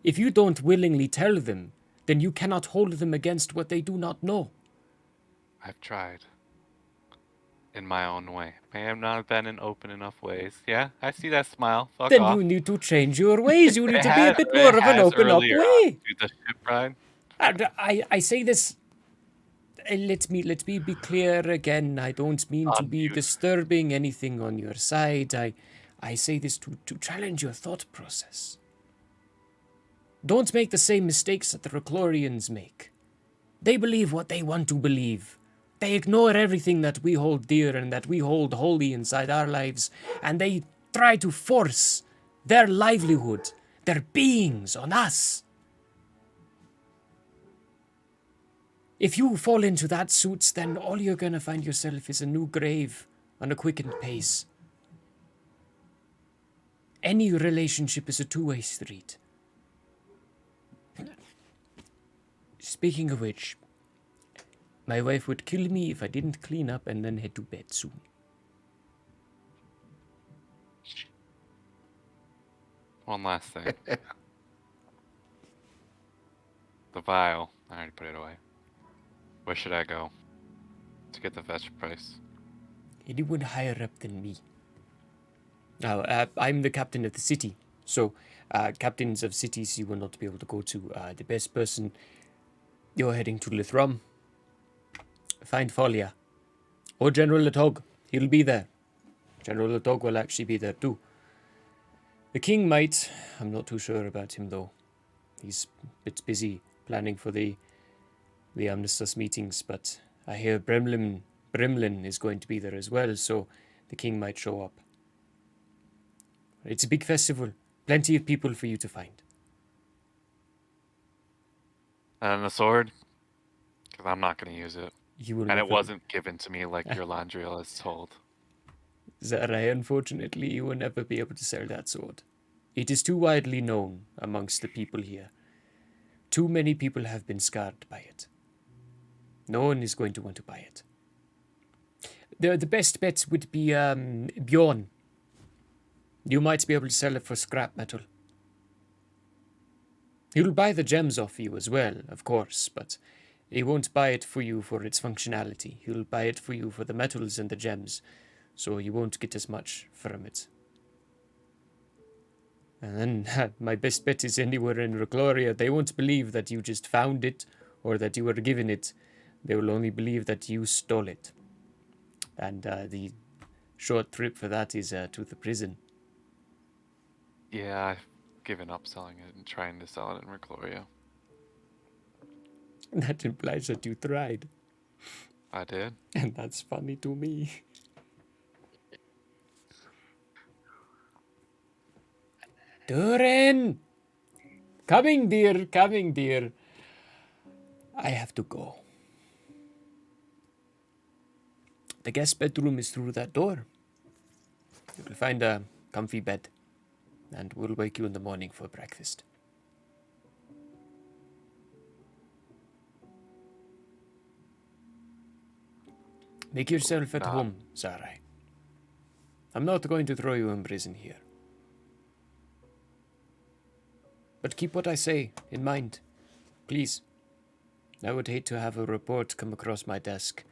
S1: If you don't willingly tell them, then you cannot hold them against what they do not know.
S6: I've tried. In my own way. May have not been in open enough ways. Yeah, I see that smile. Fuck
S1: Then
S6: off.
S1: you need to change your ways. You need
S6: It
S1: to be a
S6: has-
S1: bit
S6: it
S1: more of an
S6: has
S1: open-up
S6: earlier
S1: way.
S6: on, dude, the ship ride.
S1: And I say this. Let me be clear again. I don't mean to be
S6: Unmute.
S1: disturbing anything on your side. I say this to challenge your thought process. Don't make the same mistakes that the Reclorians make. They believe what they want to believe. They ignore everything that we hold dear and that we hold holy inside our lives, and they try to force their livelihood, their beings on us. If you fall into that suits, then all you're gonna find yourself is a new grave on a quickened pace. Any relationship is a two-way street. Speaking of which, my wife would kill me if I didn't clean up and then head to bed soon.
S6: One last thing. The vial. I already put it away. Where should I go to get the fetch price?
S1: Anyone higher up than me. Now, I'm the captain of the city, so captains of cities you will not be able to go to. The best person, you're heading to Lithrum. Find Folia. Or General Latog. He'll be there. General Latog will actually be there too. The king might. I'm not too sure about him though. He's a bit busy planning for the the Amnestus meetings, but I hear Brimlin is going to be there as well, so the king might show up. It's a big festival. Plenty of people for you to find.
S6: And the sword? Because I'm not going to use it.
S1: You will
S6: And it
S1: never-
S6: wasn't given to me like your Landriel is told.
S1: Zarai, unfortunately, you will never be able to sell that sword. It is too widely known amongst the people here. Too many people have been scarred by it. No one is going to want to buy it. The best bets would be Bjorn. You might be able to sell it for scrap metal. He'll buy the gems off you as well, of course, but he won't buy it for you for its functionality. He'll buy it for you for the metals and the gems, so you won't get as much from it. And then my best bet is anywhere in Recloria, they won't believe that you just found it or that you were given it. They will only believe that you stole it. And the short trip for that is to the prison.
S6: Yeah, I've given up selling it and trying to sell it in Recloria.
S1: That implies that you tried.
S6: I did.
S1: And that's funny to me. Durin! Coming, dear, coming, dear. I have to go. The guest bedroom is through that door. You'll find a comfy bed, and we'll wake you in the morning for breakfast. Make yourself at home, Sarai. I'm not going to throw you in prison here. But keep what I say in mind, please. I would hate to have a report come across my desk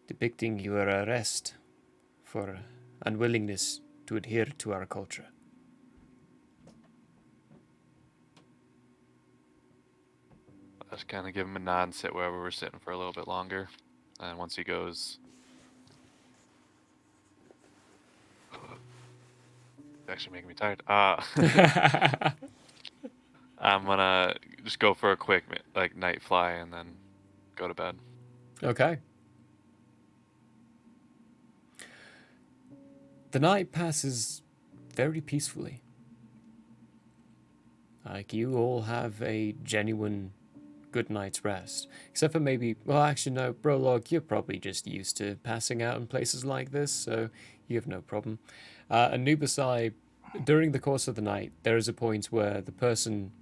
S1: depicting your arrest for unwillingness to adhere to our culture.
S6: I just kind of give him a nod and sit wherever we're sitting for a little bit longer. And once he goes... It's actually making me tired. I'm gonna just go for a quick night fly and then go to bed.
S1: Okay. The night passes very peacefully. Like, you all have a genuine good night's rest. Except for maybe, well, actually, no, Brolog, you're probably just used to passing out in places like this, so you have no problem. Anubisai, during the course of the night, there is a point where the person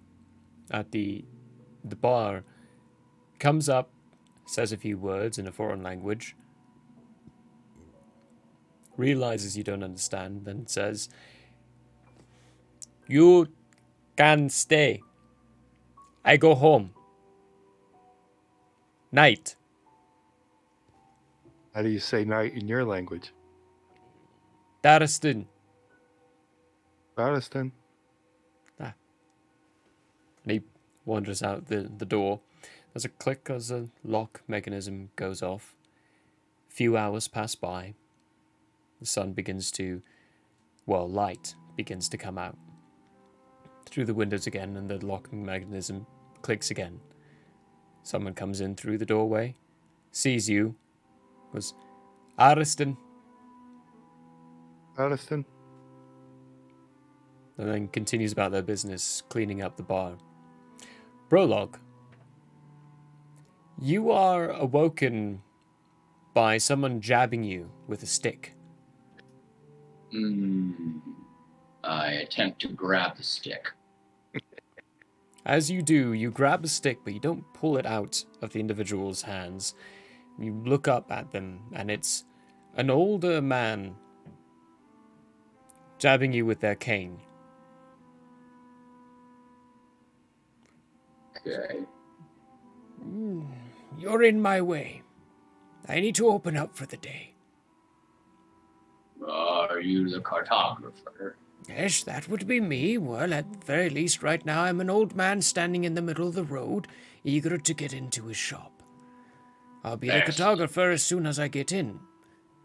S1: at the bar comes up, says a few words in a foreign language, realizes you don't understand, then says, "You can stay. I go home. Night."
S5: How do you say night in your language?
S1: Daristan.
S5: Protestant.
S1: And he wanders out the door. There's a click as the lock mechanism goes off. A few hours pass by. The sun begins to, light begins to come out through the windows again, and the locking mechanism clicks again. Someone comes in through the doorway, sees you, goes, "Ariston,"
S5: Protestant.
S1: and then continues about their business, cleaning up the bar. Prologue. You are awoken by someone jabbing you with a stick.
S7: I attempt to grab the stick.
S1: As you do, you grab a stick, but you don't pull it out of the individual's hands. You look up at them, and it's an older man jabbing you with their cane.
S7: Okay.
S8: You're in my way. I need to open up for the day.
S7: Are you the cartographer?
S8: Yes, that would be me. Well, at the very least, right now I'm an old man standing in the middle of the road, eager to get into his shop. I'll be the
S7: Excellent.
S8: cartographer as soon as I get in.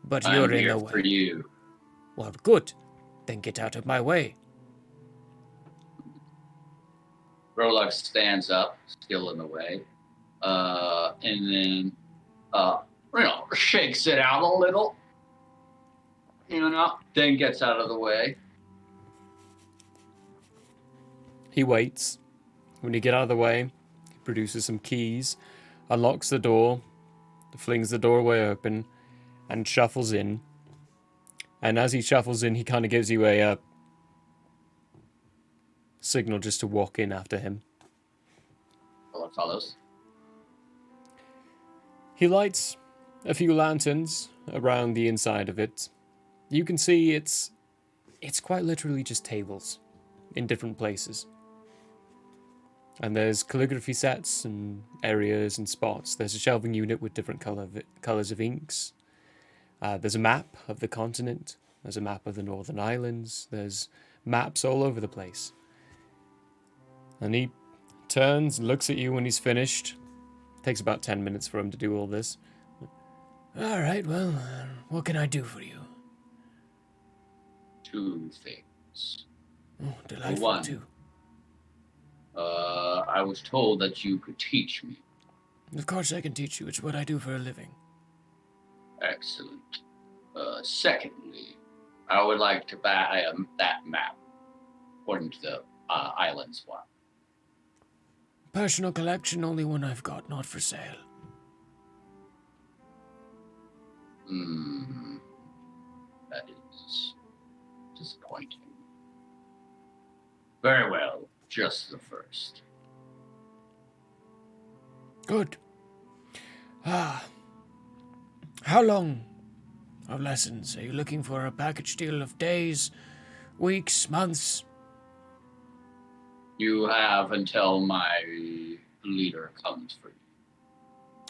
S8: But
S7: I'm
S8: you're in
S7: here
S8: the way.
S7: for you.
S8: Well, good. Then get out of my way.
S7: Rolux stands up, still in the way. and then shakes it out a little. Then gets out of the way.
S1: He waits. When you get out of the way, he produces some keys, unlocks the door, flings the doorway open, and shuffles in. And as he shuffles in, he kind of gives you a signal just to walk in after him.
S7: Bullock follows.
S1: He lights a few lanterns around the inside of it. You can see it's quite literally just tables in different places. And there's calligraphy sets and areas and spots. There's a shelving unit with different colors of inks. There's a map of the continent. There's a map of the Northern Islands. There's maps all over the place. And he turns and looks at you when he's finished. Takes about 10 minutes for him to do all this.
S8: All right, well, what can I do for you?
S7: 2 things.
S8: Oh, delightful,
S7: One.
S8: too.
S7: I was told that you could teach me.
S8: Of course I can teach you. It's what I do for a living.
S7: Excellent. Secondly, I would like to buy that map, according to the islands one.
S8: Personal collection, only one I've got, not for sale.
S7: That is disappointing. Very well, just the first.
S8: Good. How long of lessons? Are you looking for a package deal of days, weeks, months?
S7: You have until my leader comes for you.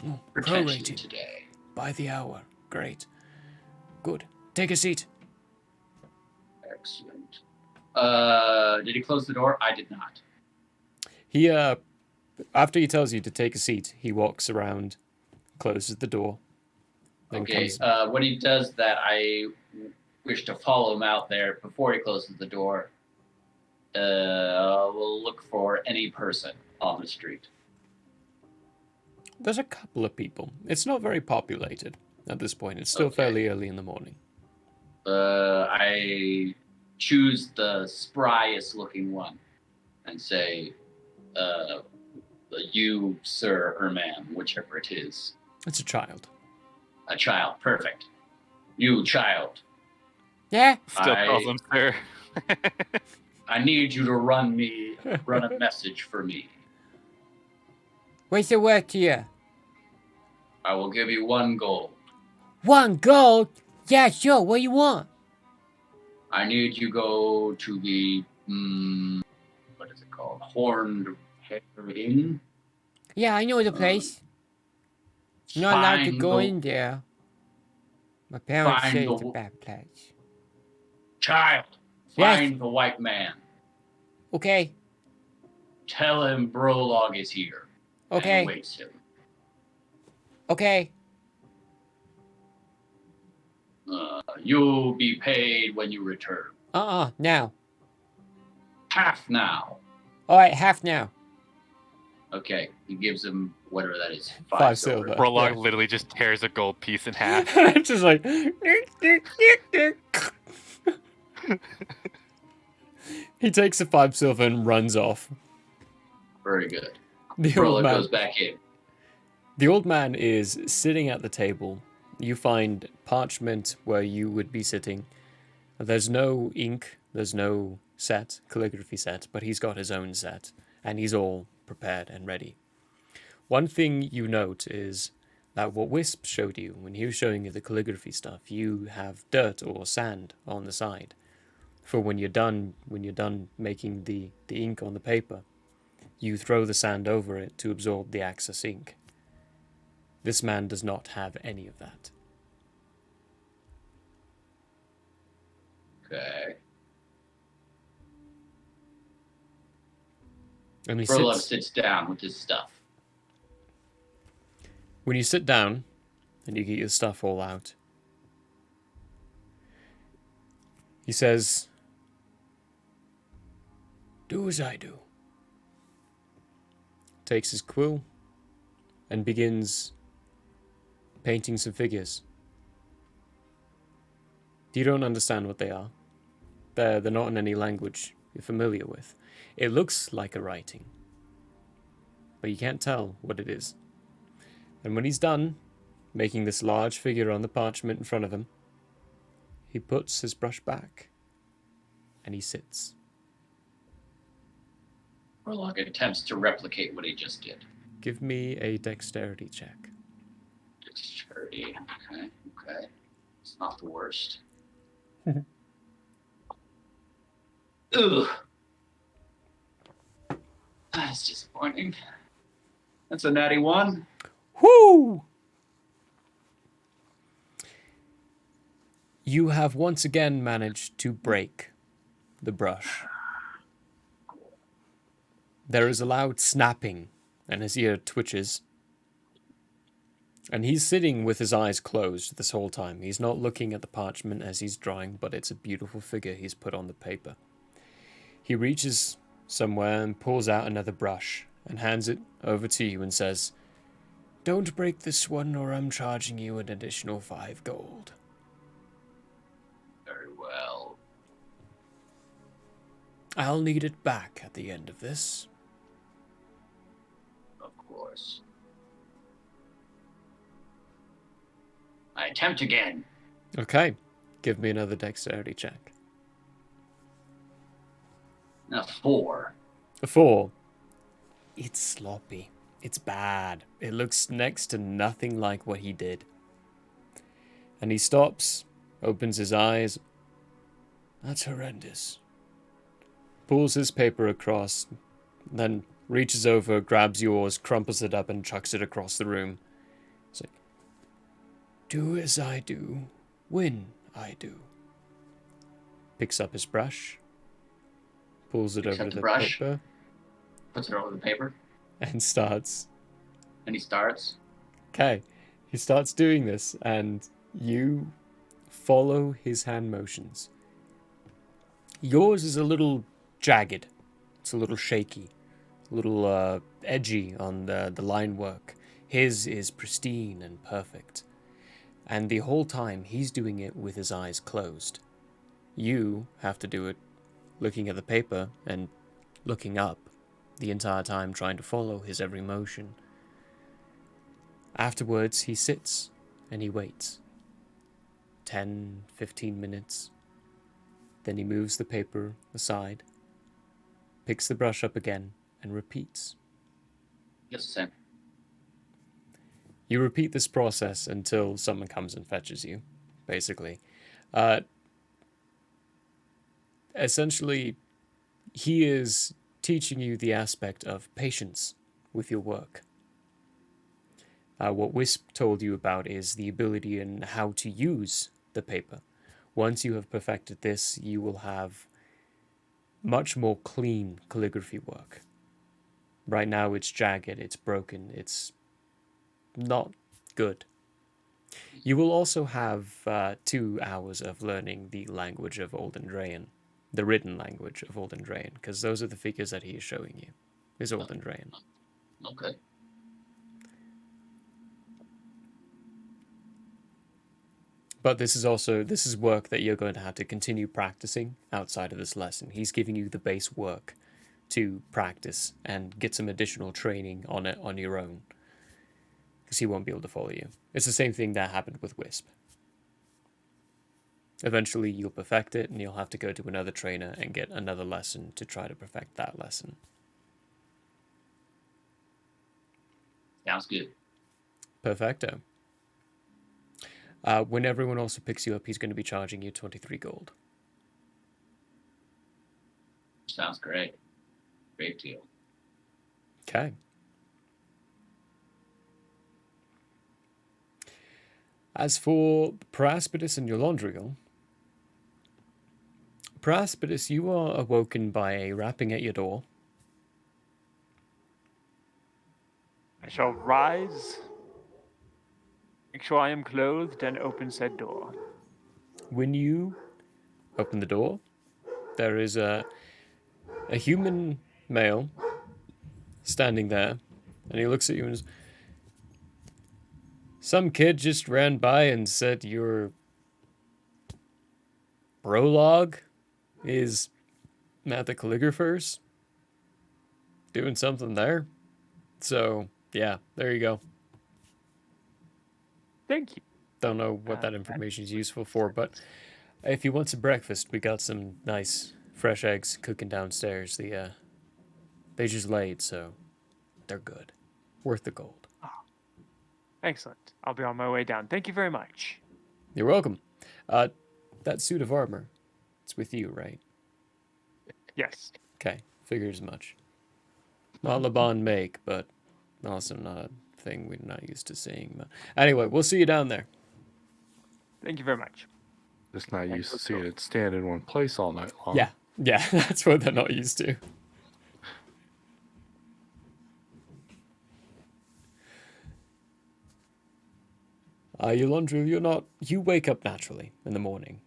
S8: Oh,
S7: Potentially
S8: prorated.
S7: today.
S8: By the hour. Great. Good. Take a seat.
S7: Excellent. Did he close the door? I did not.
S1: He, after he tells you to take a seat, he walks around, closes the door. Then
S7: Okay,
S1: comes...
S7: when he does that, I wish to follow him out there before he closes the door. We'll look for any person on the street.
S1: There's a couple of people. It's not very populated at this point. It's still fairly early in the morning.
S7: I choose the spryest looking one and say, you, sir, or ma'am, whichever it is.
S1: It's a child.
S7: A child, perfect. You, child.
S8: Yeah?
S6: Still calls him sir.
S7: I need you to run a message for me.
S8: Where's the work here?
S7: I will give you 1 gold.
S8: 1 gold? Yeah, sure. What do you want?
S7: I need you go to the, what is it called? Horned Hare Inn?
S8: Yeah, I know the place. You're not allowed to
S7: Find
S8: go
S7: the-
S8: in there. My parents
S7: Find
S8: say
S7: the
S8: it's a
S7: w-
S8: bad place.
S7: Child,
S8: Yes.
S7: find the white man.
S8: Okay.
S7: Tell him Brolog is here.
S8: Okay.
S7: And awaits him.
S8: Okay.
S7: You'll be paid when you return.
S8: Now.
S7: Half now.
S8: All right, half now.
S7: Okay, he gives him whatever that is.
S1: 5 silver.
S6: Prologue
S1: Yeah.
S6: literally just tears a gold piece in half.
S1: It's just like... He takes the 5 silver and runs off.
S7: Very good.
S1: The old
S7: Brolog
S1: man...
S7: goes back in.
S1: The old man is sitting at the table. You find parchment where you would be sitting. There's no ink, there's no set, calligraphy set, but he's got his own set, and he's all prepared and ready. One thing you note is that what Wisp showed you when he was showing you the calligraphy stuff, you have dirt or sand on the side. For when you're done making the ink on the paper, you throw the sand over it to absorb the Axis ink. This man does not have any of that.
S7: Okay.
S1: And he
S7: Brolog
S1: sits,
S7: sits down with his stuff.
S1: when you sit down and you get your stuff all out, he says,
S8: Do as I do.
S1: takes his quill, and begins painting some figures. You don't understand what they are. They're not in any language you're familiar with. It looks like a writing, but you can't tell what it is. And when he's done making this large figure on the parchment in front of him, he puts his brush back and he sits.
S7: Warlock attempts to replicate what he just did.
S1: Give me a dexterity check.
S7: Dexterity. Okay. It's not the worst. Ugh. That's disappointing. That's a natty 1.
S1: Whoo! You have once again managed to break the brush. There is a loud snapping, and his ear twitches. And he's sitting with his eyes closed this whole time. He's not looking at the parchment as he's drawing, but it's a beautiful figure he's put on the paper. He reaches somewhere and pulls out another brush and hands it over to you and says, "Don't break this one or I'm charging you an additional 5 gold.
S7: Very well.
S8: I'll need it back at the end of this."
S7: Of course. I attempt again.
S1: Okay, give me another dexterity check.
S7: A 4.
S1: A 4. It's sloppy. It's bad. It looks next to nothing like what he did. And he stops, opens his eyes.
S8: That's horrendous.
S1: Pulls his paper across, then reaches over, grabs yours, crumples it up, and chucks it across the room. It's like,
S8: Do as I do, when I do.
S1: picks up his brush, pulls it
S7: Picks
S1: over
S7: up
S1: to
S7: the
S1: the
S7: brush.
S1: paper,
S7: Puts it over the paper.
S1: and starts.
S7: And he starts.
S1: Okay, he starts doing this, and you follow his hand motions. Yours is a little jagged. It's a little shaky, a little edgy on the line work. His is pristine and perfect. And the whole time, he's doing it with his eyes closed. You have to do it looking at the paper and looking up the entire time, trying to follow his every motion. Afterwards, he sits and he waits. 10, 15 minutes. Then he moves the paper aside, picks the brush up again, and repeats.
S7: Yes, sir.
S1: You repeat this process until someone comes and fetches you, basically. Essentially, he is teaching you the aspect of patience with your work. What Wisp told you about is the ability and how to use the paper. Once you have perfected this, you will have much more clean calligraphy work. Right now it's jagged, it's broken, it's not good. You will also have 2 hours of learning the language of Old Andrean, the written language of Old Andrean, because those are the figures that he is showing you, is Old Andrean.
S7: Okay.
S1: But this is work that you're going to have to continue practicing outside of this lesson. He's giving you the base work to practice and get some additional training on it on your own, because he won't be able to follow you. It's the same thing that happened with Wisp. Eventually you'll perfect it and you'll have to go to another trainer and get another lesson to try to perfect that lesson.
S7: Sounds good.
S1: Perfecto. When everyone also picks you up, he's going to be charging you 23 gold.
S7: Sounds great. Great deal.
S1: Okay. As for Paraspidus and Eulandriel, Paraspidus, you are awoken by a rapping at your door.
S3: I shall rise, make sure I am clothed, and open said door.
S1: When you open the door, there is a human male standing there, and he looks at you and says, Some kid just ran by and said your prologue is at the calligraphers. Doing something there. So, yeah, there you go.
S3: Thank you.
S1: Don't know what that information is useful for, but if you want some breakfast, we got some nice fresh eggs cooking downstairs. They just laid, so they're good. Worth the gold.
S3: Excellent. I'll be on my way down. Thank you very much.
S1: You're welcome. That suit of armor, it's with you, right?
S3: Yes.
S1: Okay, figures as much. Not Laban make, but also not a thing we're not used to seeing. But anyway, we'll see you down there.
S3: Thank you very much.
S5: Just not used to seeing it stand in one place all night long.
S1: Yeah, that's what they're not used to. Yolandra, you wake up naturally in the morning.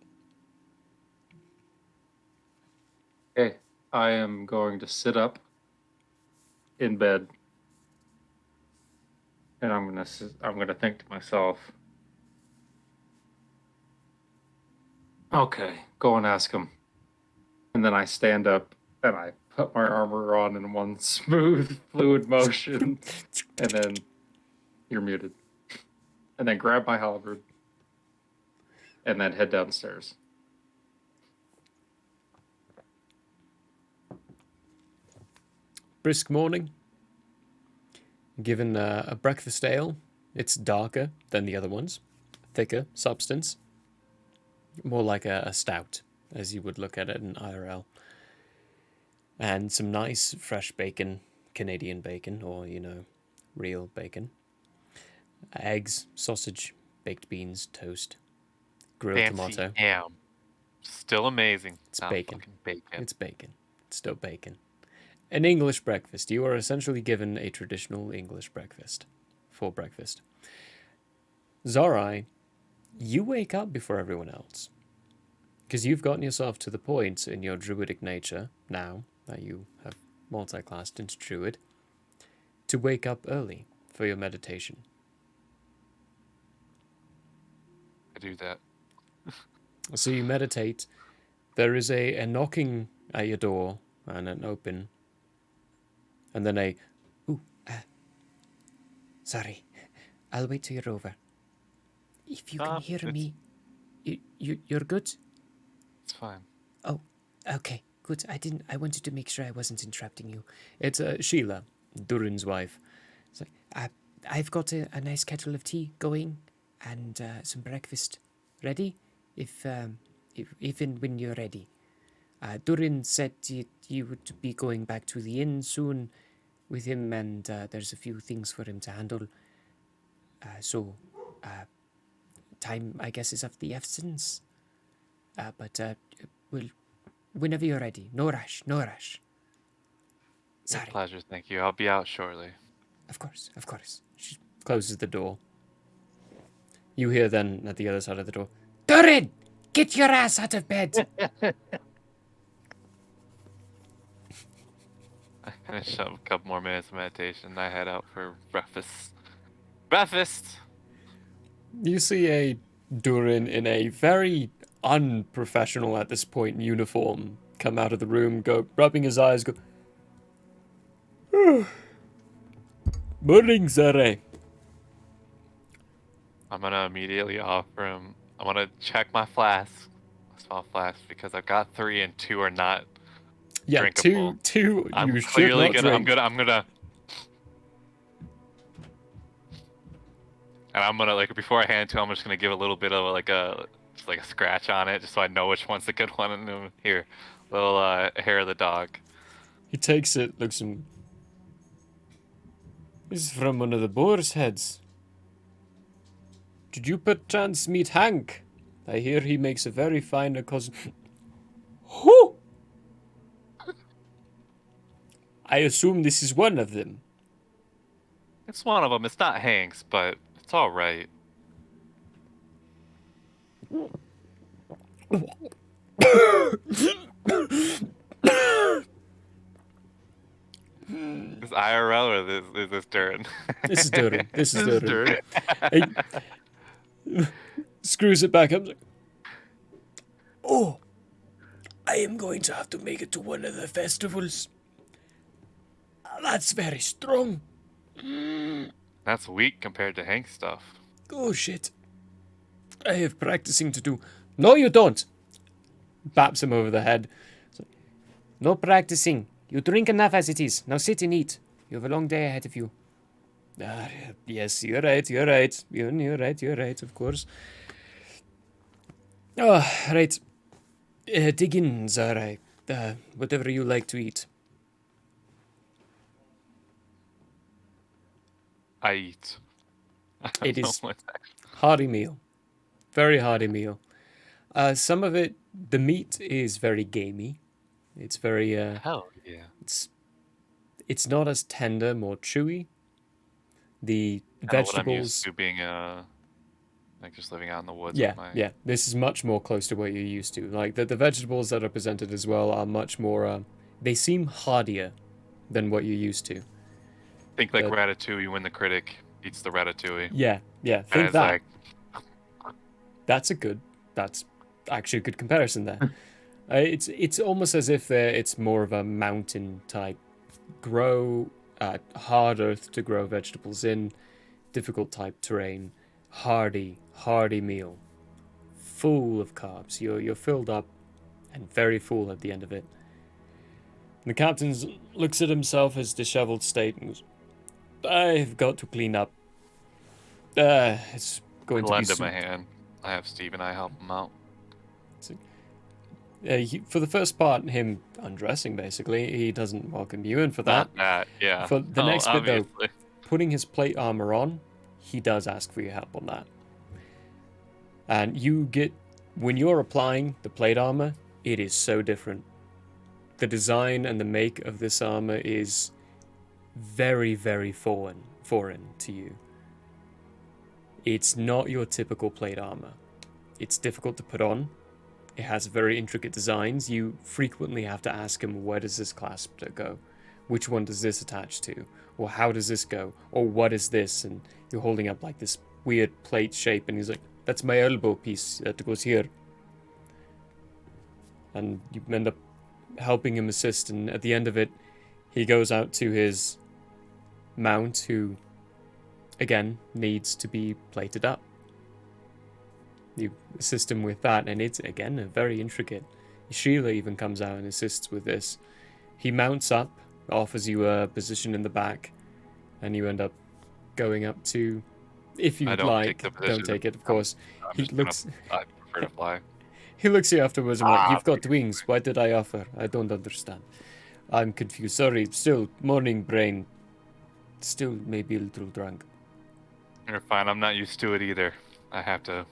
S2: Okay, I am going to sit up in bed, and I'm gonna think to myself, okay, go and ask him. And then I stand up and I put my armor on in one smooth, fluid motion, and then you're muted. And then grab my halberd, and then head downstairs.
S1: Brisk morning. Given a breakfast ale. It's darker than the other ones. Thicker substance. More like a stout, as you would look at it in IRL. And some nice fresh bacon, Canadian bacon, or, real bacon. Eggs, sausage, baked beans, toast, grilled
S6: Fancy
S1: tomato.
S6: ham. Still amazing.
S1: It's
S6: Not
S1: bacon.
S6: fucking bacon.
S1: It's bacon. It's still bacon. An English breakfast. You are essentially given a traditional English breakfast for breakfast. Zarai, you wake up before everyone else. Because you've gotten yourself to the point in your druidic nature, now that you have multi-classed into druid, to wake up early for your meditation.
S6: I do that.
S1: So you meditate. There is a knocking at your door and an open. And then sorry, I'll wait till you're over. If you can hear me, you're good?
S6: It's fine.
S8: Oh, okay, good. I wanted to make sure I wasn't interrupting you.
S1: It's Sheila, Durin's wife.
S8: It's like, I've got a nice kettle of tea going and some breakfast ready, if and when you're ready. Durin said you would be going back to the inn soon with him, and there's a few things for him to handle. So time, I guess, is of the essence. But whenever you're ready. No rush, no rush.
S6: It's a
S8: Sorry.
S6: pleasure, thank you. I'll be out shortly.
S8: Of course, of course.
S1: She closes the door. You hear then at the other side of the door,
S8: Durin! Get your ass out of bed!
S6: I finish up a couple more minutes of meditation. I head out for breakfast. Breakfast!
S1: you see a Durin in a very unprofessional at this point uniform come out of the room, go rubbing his eyes, go, morning, Zare.
S6: I'm gonna immediately offer him. I'm gonna check my flask, my small flask, because I've got 3 and 2 are not
S1: Yeah,
S6: drinkable.
S1: two.
S6: I'm
S1: You should
S6: clearly
S1: not
S6: gonna.
S1: drink.
S6: I'm gonna. And I'm gonna, like, before I hand it to him, I'm just gonna give a little bit of just like a scratch on it, just so I know which one's the good one. And then here, little hair of the dog.
S1: He takes it, looks him. This is from one of the boar's heads. Did you perchance meet Hank? I hear he makes a very fine cousin. Who? I assume this is one of them.
S6: It's one of them. It's not Hank's, but it's all right. This IRL or is this dirt?
S1: This is Durin. This is
S5: This is
S1: Durin.
S5: dirt.
S1: He screws it back up. Like, oh, I am going to have to make it to one of the festivals. That's very strong.
S6: That's weak compared to Hank's stuff.
S1: Oh shit. I have practicing to do. No, you don't. Baps him over the head. No practicing. You drink enough as it is. Now sit and eat. You have a long day ahead of you. Yes, you're right. You're right. You're right. You're right. Of course. Oh, right. Dig in, Zarai. Whatever you like to eat.
S6: I eat. I don't
S1: It
S6: know
S1: is
S6: what that-
S1: hearty meal. Very hearty meal. Some of it, the meat is very gamey. It's very
S6: Hell yeah.
S1: it's not as tender, more chewy. The
S6: Kinda what I'm used
S1: vegetables,
S6: to being like just living out in the woods
S1: yeah,
S6: with my
S1: yeah. This is much more close to what you're used to. Like the vegetables that are presented as well are much more. They seem hardier than what you're used to.
S6: think like
S1: but-
S6: Ratatouille. You win the critic eats the Ratatouille.
S1: Yeah, yeah.
S6: And
S1: Think
S6: it's
S1: that.
S6: like
S1: That's actually a good comparison there. It's almost as if it's more of a mountain type grow, hard earth to grow vegetables in, difficult type terrain, hardy meal, full of carbs. You're filled up and very full at the end of it. And the captain looks at himself, his disheveled state, and goes, I've got to clean up. It's going to be
S6: lend him
S1: soon.
S6: a hand. I have Steve and I help him out.
S1: For the first part, him undressing, basically, he doesn't welcome you in for that.
S6: Not that, yeah.
S1: For the
S6: No,
S1: next bit, though,
S6: obviously.
S1: putting his plate armor on, he does ask for your help on that. And when you're applying the plate armor, it is so different. The design and the make of this armor is very, very foreign to you. It's not your typical plate armor. It's difficult to put on. It has very intricate designs. You frequently have to ask him, where does this clasp go? Which one does this attach to? Or how does this go? Or what is this? And you're holding up like this weird plate shape, and he's like, that's my elbow piece that goes here. And you end up helping him assist, and at the end of it, he goes out to his mount, who, again, needs to be plated up. You assist him with that, and it's, again, a very intricate. Sheila even comes out and assists with this. He mounts up, offers you a position in the back, and you end up going up to, if you'd
S6: I don't
S1: like,
S6: take the
S1: don't
S6: position.
S1: take it, of course.
S6: I'm
S1: He
S6: just
S1: looks,
S6: I prefer to fly.
S1: he looks at you afterwards and like,
S6: Ah,
S1: you've got wings, why did I offer? I don't understand. I'm confused, sorry, still, morning brain, still maybe a little drunk.
S6: You're fine. I'm not used to it either. I have to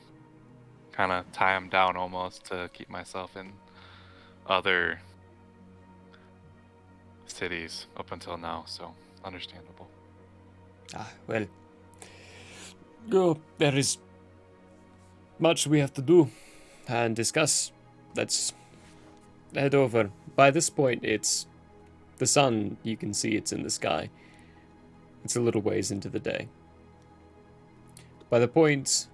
S6: kind of tie him down almost to keep myself in other cities up until now, so understandable.
S1: Well, there is much we have to do and discuss. Let's head over. By this point, it's the sun, you can see it's in the sky. It's a little ways into the day. By the point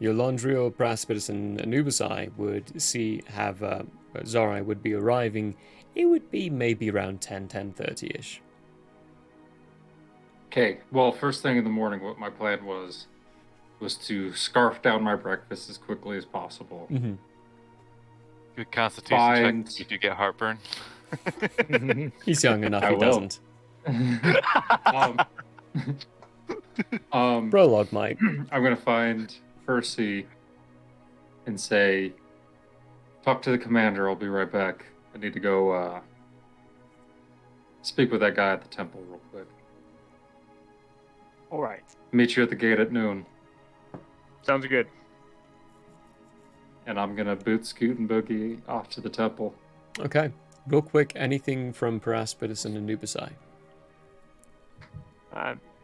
S1: Yolandrio, Praspidus, and Anubisai would Zorai would be arriving, it would be maybe around 10:30-ish.
S2: Okay, well, first thing in the morning, what my plan was to scarf down my breakfast as quickly as possible.
S1: Mm-hmm.
S6: Good constitution
S2: Find-
S6: check if you get heartburn.
S1: He's young enough,
S2: I
S1: he
S2: will.
S1: doesn't. Prologue, Mike.
S2: I'm gonna find Percy and say, talk to the commander, I'll be right back. I need to go speak with that guy at the temple real quick.
S3: All right.
S2: Meet you at the gate at noon.
S3: Sounds good.
S2: And I'm gonna boot, scoot, and boogie off to the temple.
S1: Okay. Real quick, anything from Paraspidus and Anubisai?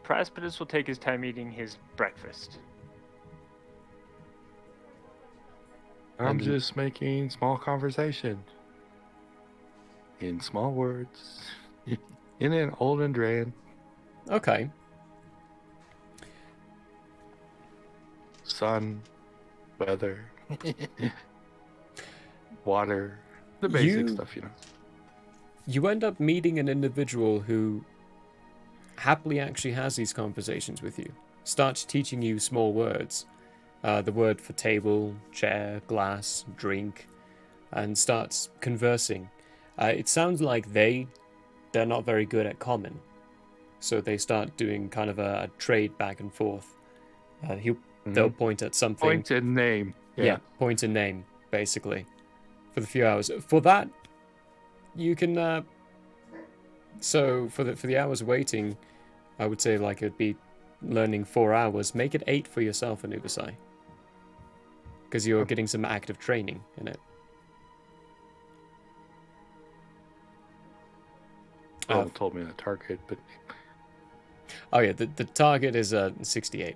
S3: Praspidus will take his time eating his breakfast.
S5: I'm just making small conversation. In small words. In an old Andrean.
S1: Okay.
S5: Sun, weather, water, the basic stuff,
S1: You end up meeting an individual who happily actually has these conversations with you. Starts teaching you small words. The word for table, chair, glass, drink, and starts conversing. It sounds like they're not very good at common. So they start doing kind of a trade back and forth. They'll point at something.
S5: Point and name.
S1: Yeah, point and name, basically, for the few hours. For that, you can. So for the hours waiting, I would say like it'd be learning 4 hours. Make it 8 for yourself, Anubisai, because you're getting some active training in it.
S5: Well, told me the target, but
S1: oh yeah, the target is 68.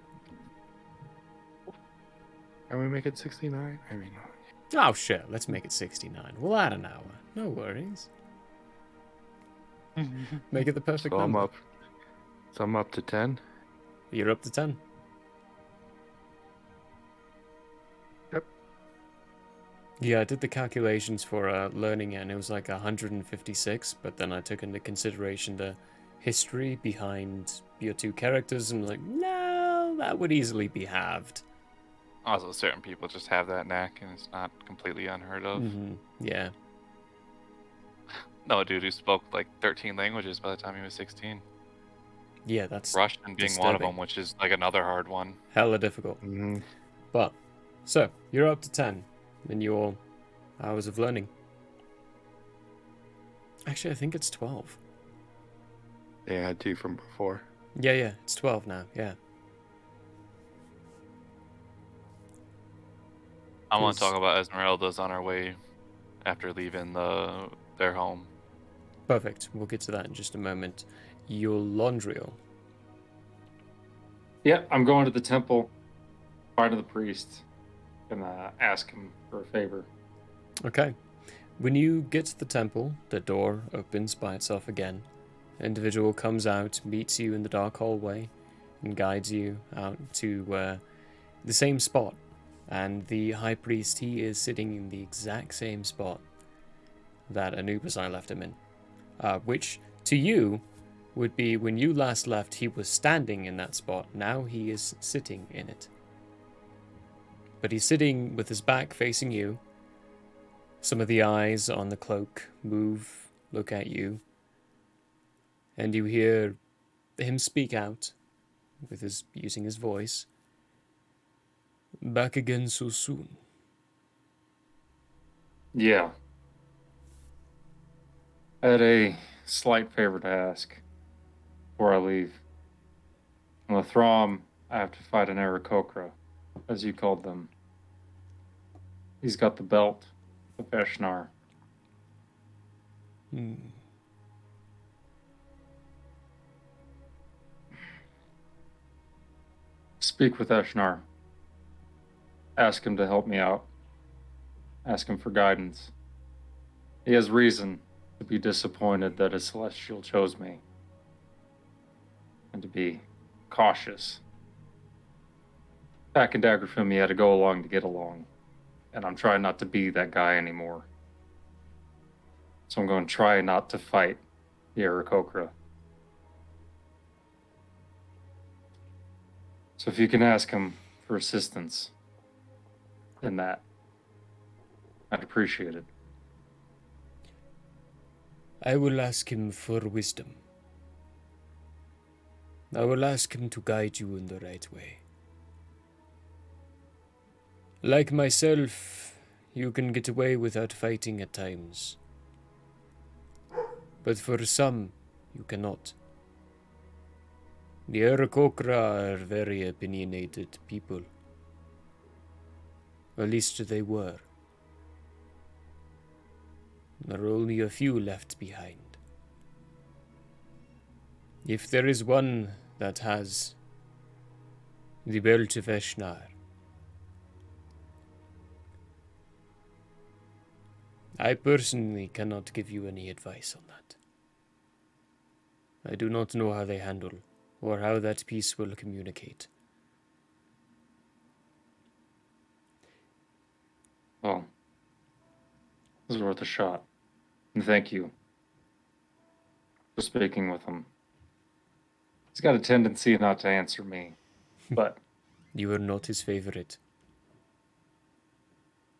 S5: can we make it 69? I mean,
S1: Oh sure, let's make it 69. We'll add an hour. No worries. Make it the perfect
S5: so
S1: number.
S5: I'm up to 10.
S1: You're up to 10.
S5: Yep.
S1: Yeah, I did the calculations for learning it, and it was like 156, but then I took into consideration the history behind your 2 characters, and like, no, that would easily be halved.
S6: Also, certain people just have that knack, and it's not completely unheard of.
S1: Yeah.
S6: No, dude who spoke like 13 languages by the time he was 16.
S1: Yeah, that's
S6: Russian being one of them, which is like another hard one.
S1: hella difficult. But, so, you're up to 10 in your hours of learning. Actually, I think it's 12.
S5: They had 2 from before.
S1: Yeah, it's 12 now, yeah.
S6: I want to talk about Esmeralda's on our way after leaving their home.
S1: Perfect. We'll get to that in just a moment. Your Londriel.
S2: Yeah, I'm going to the temple, part of the priest. Gonna ask him for a favor.
S1: Okay. When you get to the temple, the door opens by itself again. An individual comes out, meets you in the dark hallway, and guides you out to the same spot. And the high priest, he is sitting in the exact same spot that Anubisai left him in. Which, to you, would be when you last left, he was standing in that spot. Now he is sitting in it. But he's sitting with his back facing you. Some of the eyes on the cloak move, look at you. And you hear him speak out, using his voice. Back again so soon.
S2: Yeah. I had a slight favor to ask before I leave. On the Throm, I have to fight an Aarakocra, as you called them. He's got the belt of Eshnar. Speak with Eshnar. Ask him to help me out. Ask him for guidance. He has reason to be disappointed that a celestial chose me. And to be cautious. Back in Daggerfilm, he had to go along to get along. And I'm trying not to be that guy anymore. So I'm going to try not to fight the Aarakocra. So if you can ask him for assistance in that, I'd appreciate it.
S1: I will ask him for wisdom. I will ask him to guide you in the right way. Like myself, you can get away without fighting at times. But for some, you cannot. The Aarakocra are very opinionated people. At least they were. There are only a few left behind. If there is one that has the belt of Eshnar, I personally cannot give you any advice on that. I do not know how they handle, or how that piece will communicate.
S2: Well, this is worth a shot. And thank you for speaking with him. He's got a tendency not to answer me, but
S1: You are not his favorite.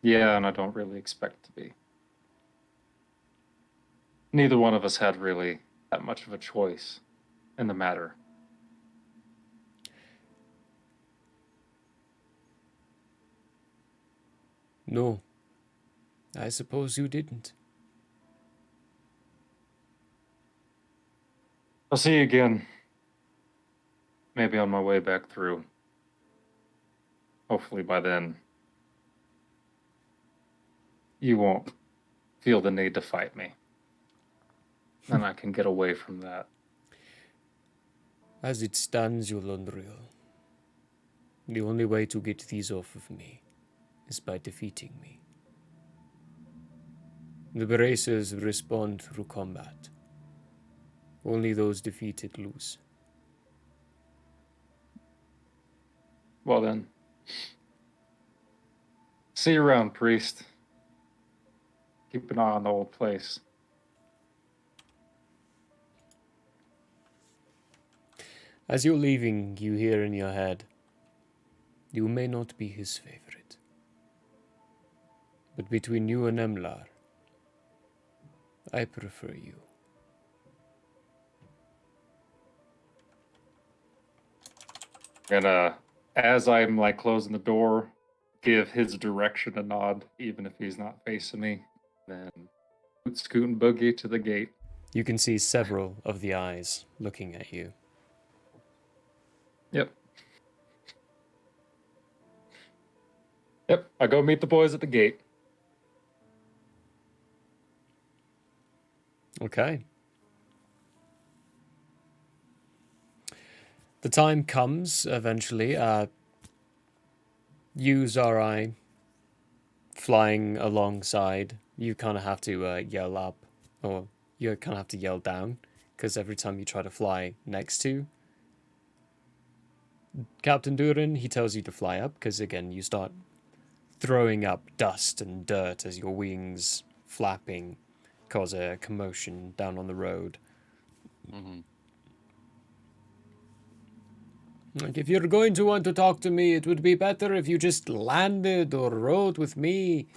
S2: yeah, and I don't really expect to be. Neither one of us had really that much of a choice in the matter.
S1: No, I suppose you didn't.
S2: I'll see you again. Maybe on my way back through. Hopefully by then, you won't feel the need to fight me. And I can get away from that.
S1: As it stands, Yolondriel, the only way to get these off of me is by defeating me. The bracers respond through combat. Only those defeated lose.
S2: Well then. See you around, priest. Keep an eye on the old place.
S1: As you're leaving, you hear in your head, you may not be his favorite. But between you and Emlar, I prefer you.
S2: And as I'm like closing the door, give his direction a nod, even if he's not facing me. Then scoot and boogie to the gate.
S1: You can see several of the eyes looking at you.
S2: Yep. Yep, I go meet the boys at the gate.
S1: Okay. The time comes eventually. You, Zarai, flying alongside, you kind of have to yell up, or you kind of have to yell down, because every time you try to fly next to Captain Durin, he tells you to fly up, because again, you start throwing up dust and dirt as your wings flapping cause a commotion down on the road.
S6: Mm-hmm.
S1: Like, if you're going to want to talk to me, it would be better if you just landed or rode with me.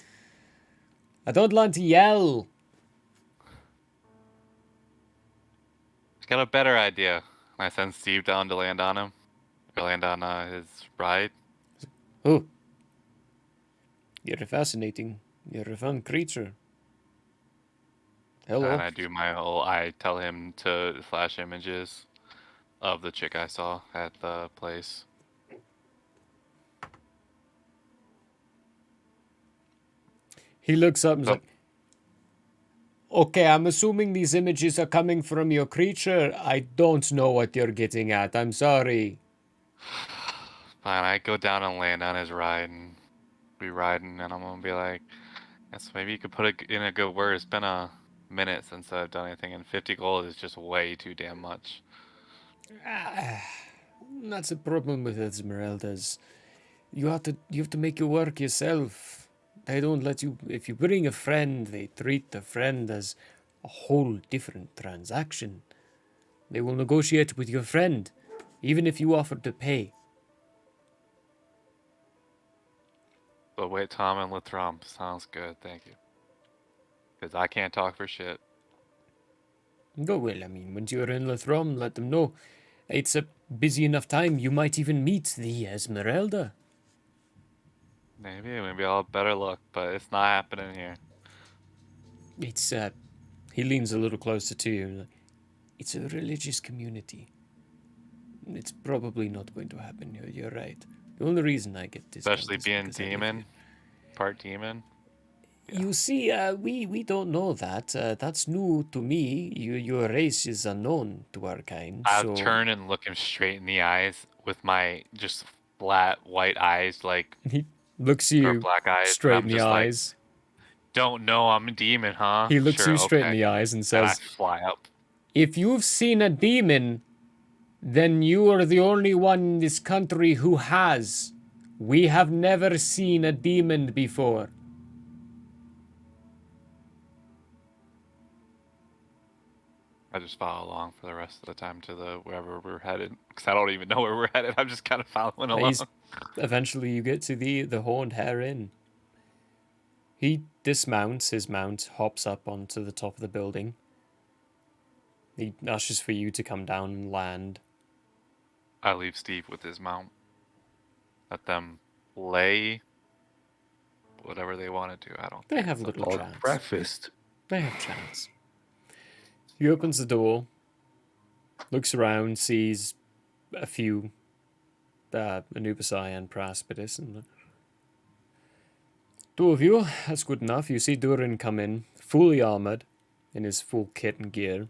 S1: I don't want to yell.
S6: Got a better idea. I send Steve down to land on him. Or land on his ride.
S1: Oh. You're fascinating. You're a fun creature. Hello.
S6: And I tell him to flash images of the chick I saw at the place.
S1: He looks up and is like, okay, I'm assuming these images are coming from your creature. I don't know what you're getting at. I'm sorry.
S6: Fine, I go down and land on his ride and be riding, and I'm gonna be like, yes, maybe you could put it in a good word. It's been a minute since I've done anything, and 50 gold is just way too damn much.
S1: That's a problem with Esmeralda's. You have to make your work yourself. They don't let you. If you bring a friend, they treat the friend as a whole different transaction. They will negotiate with your friend, even if you offer to pay.
S6: But wait, Tom and Lathram sounds good, thank you. Because I can't talk for shit.
S1: Go well, I mean, once you're in Lathrom, let them know. It's a busy enough time, you might even meet the Esmeralda.
S6: Maybe I'll have better luck, but it's not happening here.
S1: It's, he leans a little closer to you. Like, it's a religious community. It's probably not going to happen here, you're right. The only reason I get this,
S6: Especially being demon, part demon.
S1: Yeah. You see, we don't know that. That's new to me. Your race is unknown to our kind.
S6: I'll turn and look him straight in the eyes with my just flat white eyes, like
S1: he looks you
S6: black eyes,
S1: straight in the eyes.
S6: Like, don't know I'm a demon, huh?
S1: He looks you straight in the eyes and says,
S6: and I fly up.
S1: If you've seen a demon, then you are the only one in this country who has. We have never seen a demon before.
S6: I just follow along for the rest of the time to the wherever we're headed, because I don't even know where we're headed. I'm just kind of following along.
S1: Eventually, you get to the Horned Hare Inn. He dismounts his mount, hops up onto the top of the building. He ushers for you to come down and land.
S6: I leave Steve with his mount. Let them lay whatever they want to do. I don't.
S1: They
S6: think
S1: have
S6: it's up to
S1: little
S6: them.
S1: chance.
S5: Breakfast.
S1: They have chance. He opens the door, looks around, sees a few Anubisai and Praspidus, and two of you, that's good enough. You see Durin come in, fully armored, in his full kit and gear.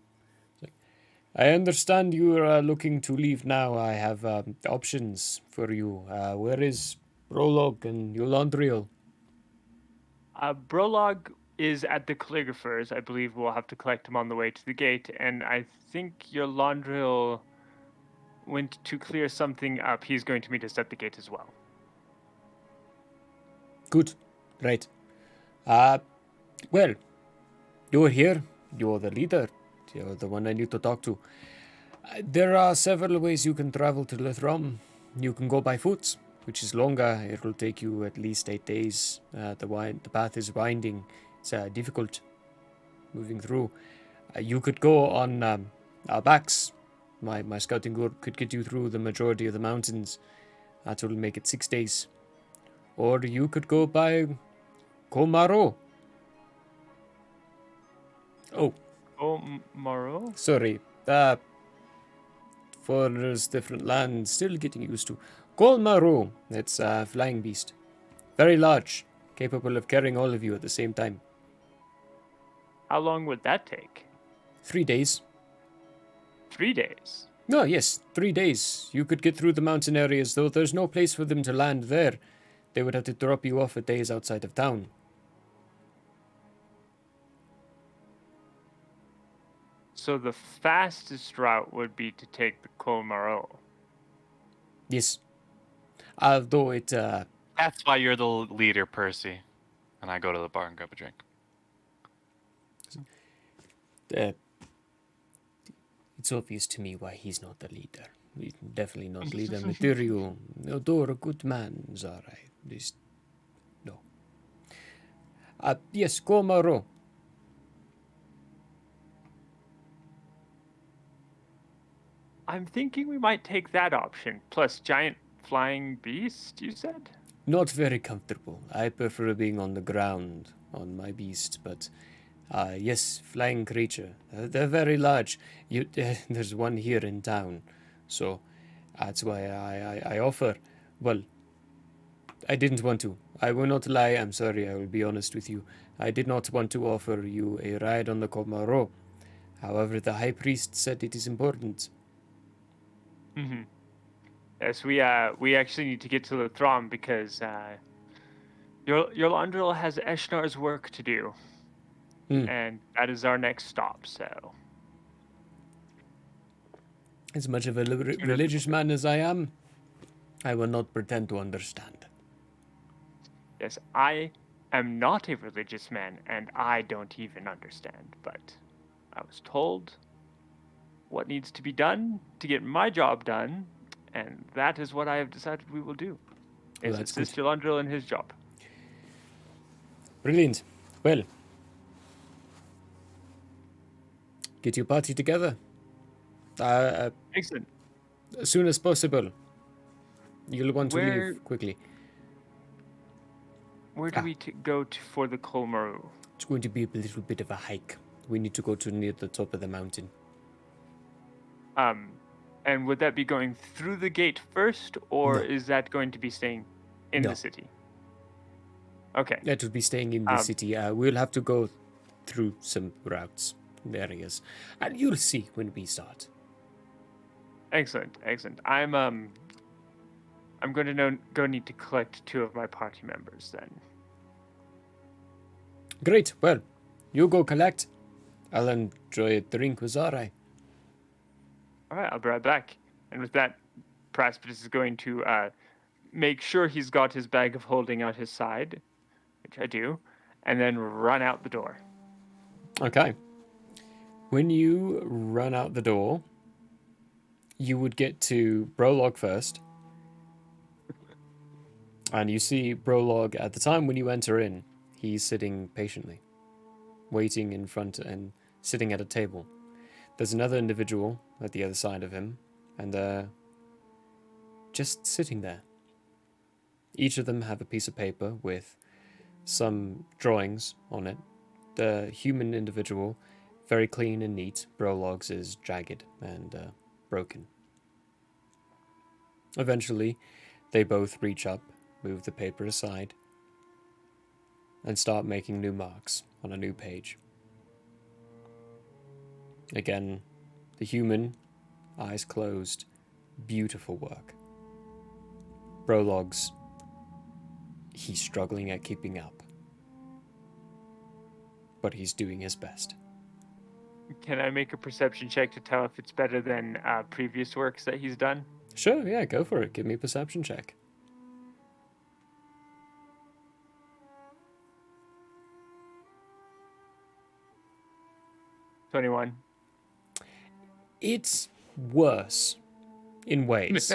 S1: I understand you are looking to leave now. I have options for you. Where is Prolog and Eulandriel?
S3: Brolog is at the calligraphers. I believe we'll have to collect him on the way to the gate. And I think your Laundril went to clear something up. He's going to meet us at the gate as well.
S1: Good. Right. Well, you're here. You're the leader. You're the one I need to talk to. There are several ways you can travel to Lithrom. You can go by foot, which is longer. It will take you at least 8 days. The path is winding. It's difficult moving through. You could go on our backs. My scouting group could get you through the majority of the mountains. That will make it 6 days. Or you could go by Komaro. Oh,
S3: Maro?
S1: sorry. Foreigners, different lands, still getting used to. Kolmaro. It's a flying beast. Very large, capable of carrying all of you at the same time.
S3: How long would that take?
S1: 3 days.
S3: 3 days.
S1: No, yes, 3 days. You could get through the mountain areas, though there's no place for them to land there. They would have to drop you off at days outside of town.
S3: So the fastest route would be to take the Kolmaro.
S1: Yes. Although it,
S6: That's why you're the leader, Percy. And I go to the bar and grab a drink.
S1: it's obvious to me why he's not the leader. He's definitely not leader material. Odor, a good man, Zara. This, no. Yes, Komaro.
S3: I'm thinking we might take that option. Plus giant flying beast, you said?
S1: Not very comfortable. I prefer being on the ground on my beast, but yes, flying creature. They're very large. There's one here in town, so that's why I offer. Well, I didn't want to. I will not lie. I'm sorry. I will be honest with you. I did not want to offer you a ride on the Komaro. However, the high priest said it is important.
S3: Mm-hmm. Yes, we actually need to get to Lithrom because your Laundril has Eshnar's work to do, and that is our next stop. So,
S1: as much of a religious man as I am, I will not pretend to understand.
S3: Yes, I am not a religious man, and I don't even understand. But I was told what needs to be done to get my job done, and that is what I have decided we will do. Is assist Yolandril in his job.
S1: Brilliant. Well, get your party together.
S3: Excellent.
S1: As soon as possible. You'll want to
S3: Where-
S1: leave quickly.
S3: Where do we go for the Kolmaru?
S1: It's going to be a little bit of a hike. We need to go to near the top of the mountain.
S3: And would that be going through the gate first, or
S1: No.
S3: is that going to be staying in
S1: No.
S3: the city? Okay.
S1: That would be staying in the city. We'll have to go through some routes, areas, and you'll see when we start.
S3: Excellent. I'm going to go need to collect 2 of my party members then.
S1: Great. Well, you go collect. I'll enjoy a drink with Zara.
S3: All right, I'll be right back. And with that, Praspidus is going to make sure he's got his bag of holding out his side, which I do, and then run out the door.
S1: Okay. When you run out the door, you would get to Brolog first. And you see Brolog at the time when you enter in, he's sitting patiently, waiting in front and sitting at a table. There's another individual at the other side of him, and they're just sitting there. Each of them have a piece of paper with some drawings on it. The human individual, very clean and neat. Brolog's is jagged and broken. Eventually, they both reach up, move the paper aside, and start making new marks on a new page. Again, the human, eyes closed, beautiful work. Brolog's, he's struggling at keeping up, but he's doing his best.
S3: Can I make a perception check to tell if it's better than previous works that he's done?
S1: Sure, yeah, go for it. Give me a perception check.
S3: $21.
S1: It's worse in ways.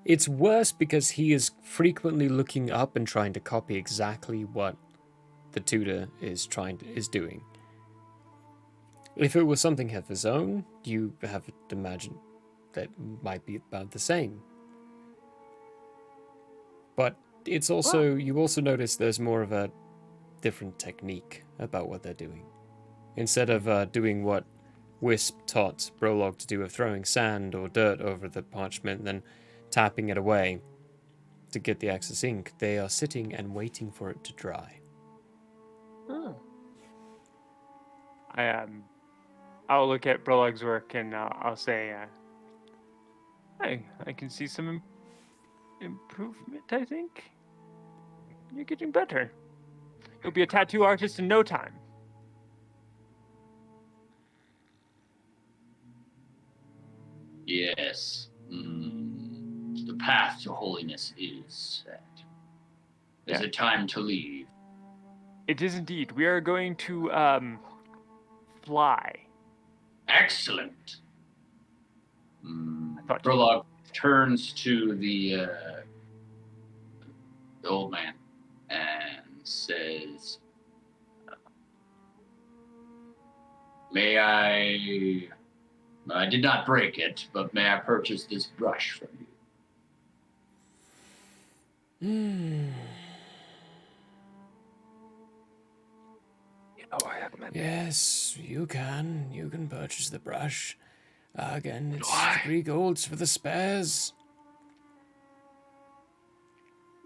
S1: It's worse because he is frequently looking up and trying to copy exactly what the tutor is doing. If it was something of his own, you have to imagine that might be about the same. But it's also you also notice there's more of a different technique about what they're doing. Instead of doing what Wisp taught Brolog to do of throwing sand or dirt over the parchment, then tapping it away to get the excess ink, they are sitting and waiting for it to dry.
S3: I'll look at Brolog's work and I'll say, hey, I can see some improvement, I think. You're getting better. You'll be a tattoo artist in no time.
S7: Yes. The path to holiness is set. Is it time to leave?
S3: It is indeed. We are going to fly.
S7: Excellent. Brolog turns to the old man and says, may I did not break it, but may I purchase this brush from you?
S5: You know I have meant.
S1: Yes, you can. You can purchase the brush. Again, it's
S5: Why?
S1: 3 golds for the spares.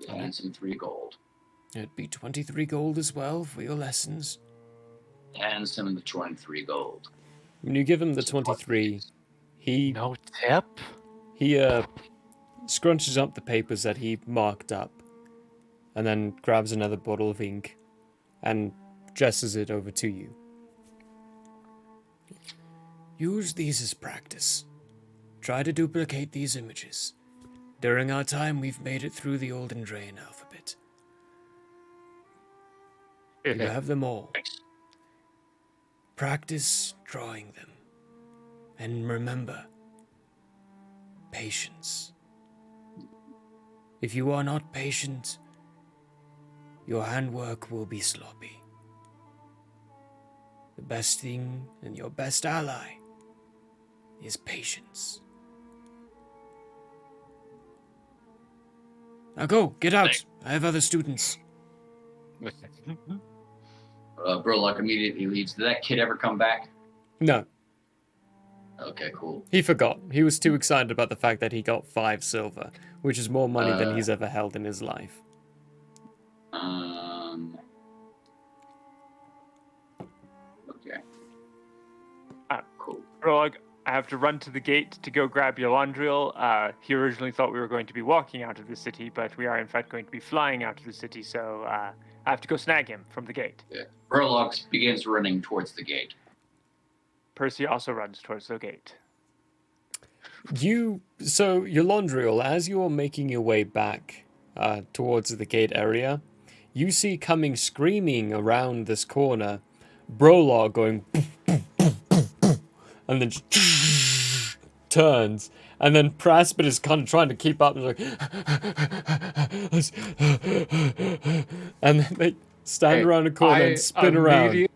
S7: And some 3 gold.
S1: It'd be 23 gold as well for your lessons.
S7: And some of the 23 gold.
S1: When you give him the 23, he
S6: No tip?
S1: scrunches up the papers that he marked up, and then grabs another bottle of ink and gestures it over to you. Use these as practice. Try to duplicate these images. During our time, we've made it through the old Andrean alphabet. You have them all. Practice drawing them. And remember, patience. If you are not patient, your handwork will be sloppy. The best thing and your best ally is patience. Now go, get out. I have other students.
S7: Brolog immediately leaves. Did that kid ever come back?
S1: No,
S7: Okay, cool.
S1: he forgot. He was too excited about the fact that he got 5 silver, which is more money than he's ever held in his life.
S7: Okay. Cool.
S3: Brolog, I have to run to the gate to go grab Yolandriel. He originally thought we were going to be walking out of the city, but we are in fact going to be flying out of the city, so I have to go snag him from the gate.
S7: Yeah. Brolog begins running towards the gate.
S3: Percy also runs towards the gate.
S1: So Yolandriel, as you're making your way back towards the gate area, you see coming screaming around this corner, Brolog going, and then just turns, and then Praspid is kind of trying to keep up, and like, and then they stand around a corner and spin around.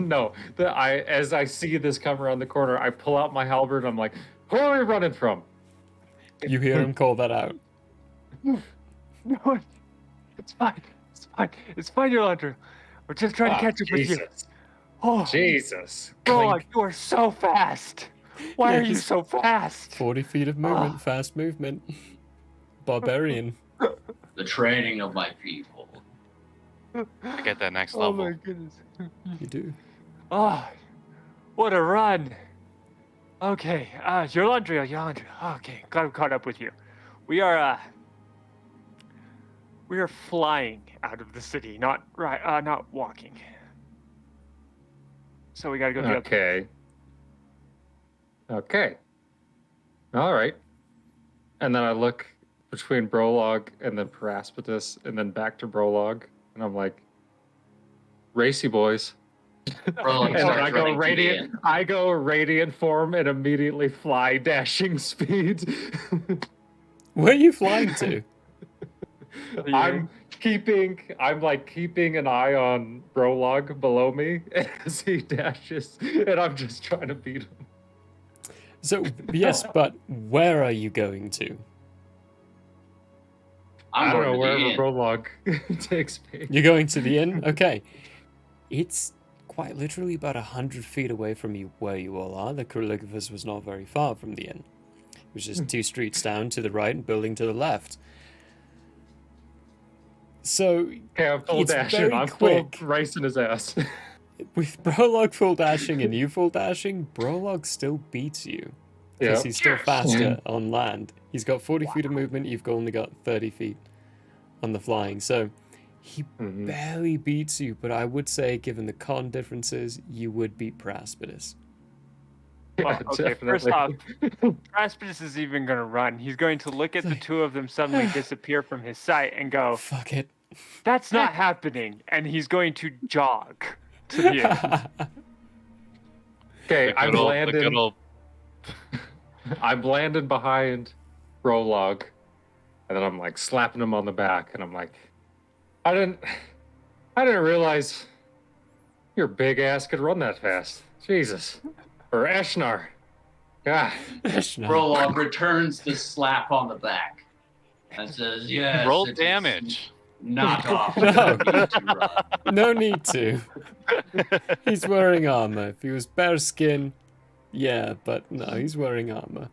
S2: No, as I see this come around the corner, I pull out my halberd. I'm like, who are we running from?
S1: You hear him call that out.
S3: No, it's fine. It's fine. It's fine, Yolanda. We're just trying to catch up with you. Oh,
S2: Jesus.
S3: God, you are so fast. Why are you so fast?
S1: 40 feet of movement, fast movement. Barbarian.
S7: The training of my people.
S6: I get that next
S3: Oh
S6: level.
S3: my goodness.
S1: You do.
S3: Oh, what a run. Okay, Yolanda. Okay, glad we caught up with you. We are flying out of the city, not walking. So we gotta go the other way.
S2: Okay. All right. And then I look between Brolog and then Paraspitus and then back to Brolog, and I'm like, racy boys.
S7: Brolog
S2: And
S7: starts
S2: I go
S7: running to the
S2: radiant.
S7: end.
S2: I go radiant form and immediately fly dashing speed.
S1: Where are you flying to?
S2: I'm keeping an eye on Brolog below me as he dashes, and I'm just trying to beat him.
S1: So, yes, but where are you going to?
S2: I don't know, wherever
S7: where.
S2: Brolog takes me.
S1: You're going to the inn? Okay. It's quite literally about 100 feet away from you where you all are. The Caligulaphus was not very far from the inn. It was just 2 streets down to the right and building to the left. So,
S2: Okay, I'm full
S1: it's
S2: dashing.
S1: very
S2: I'm
S1: quick.
S2: full racing his ass.
S1: With Brolog full dashing and you full dashing, Brolog still beats you. Because
S2: Yep.
S1: he's still faster on land. He's got 40 feet of movement, you've only got 30 feet on the flying. So he barely beats you, but I would say, given the con differences, you would beat Praspidus.
S3: Well, okay, first off, Praspidus is even going to run. He's going to look at the two of them suddenly disappear from his sight and go,
S1: Fuck it.
S3: that's not happening. And he's going to jog to the end.
S2: Okay, I'm
S6: The good old
S2: I'm landing behind Brolog, and then I'm like slapping him on the back, and I'm like, I didn't realize your big ass could run that fast. Jesus. Or Eshnar. God.
S7: Brolog returns the slap on the back and says, yes.
S6: roll
S7: it is
S6: damage.
S7: Not off.
S1: No. No need to. He's wearing armor. If he was bare skin, yeah, but no, he's wearing armor.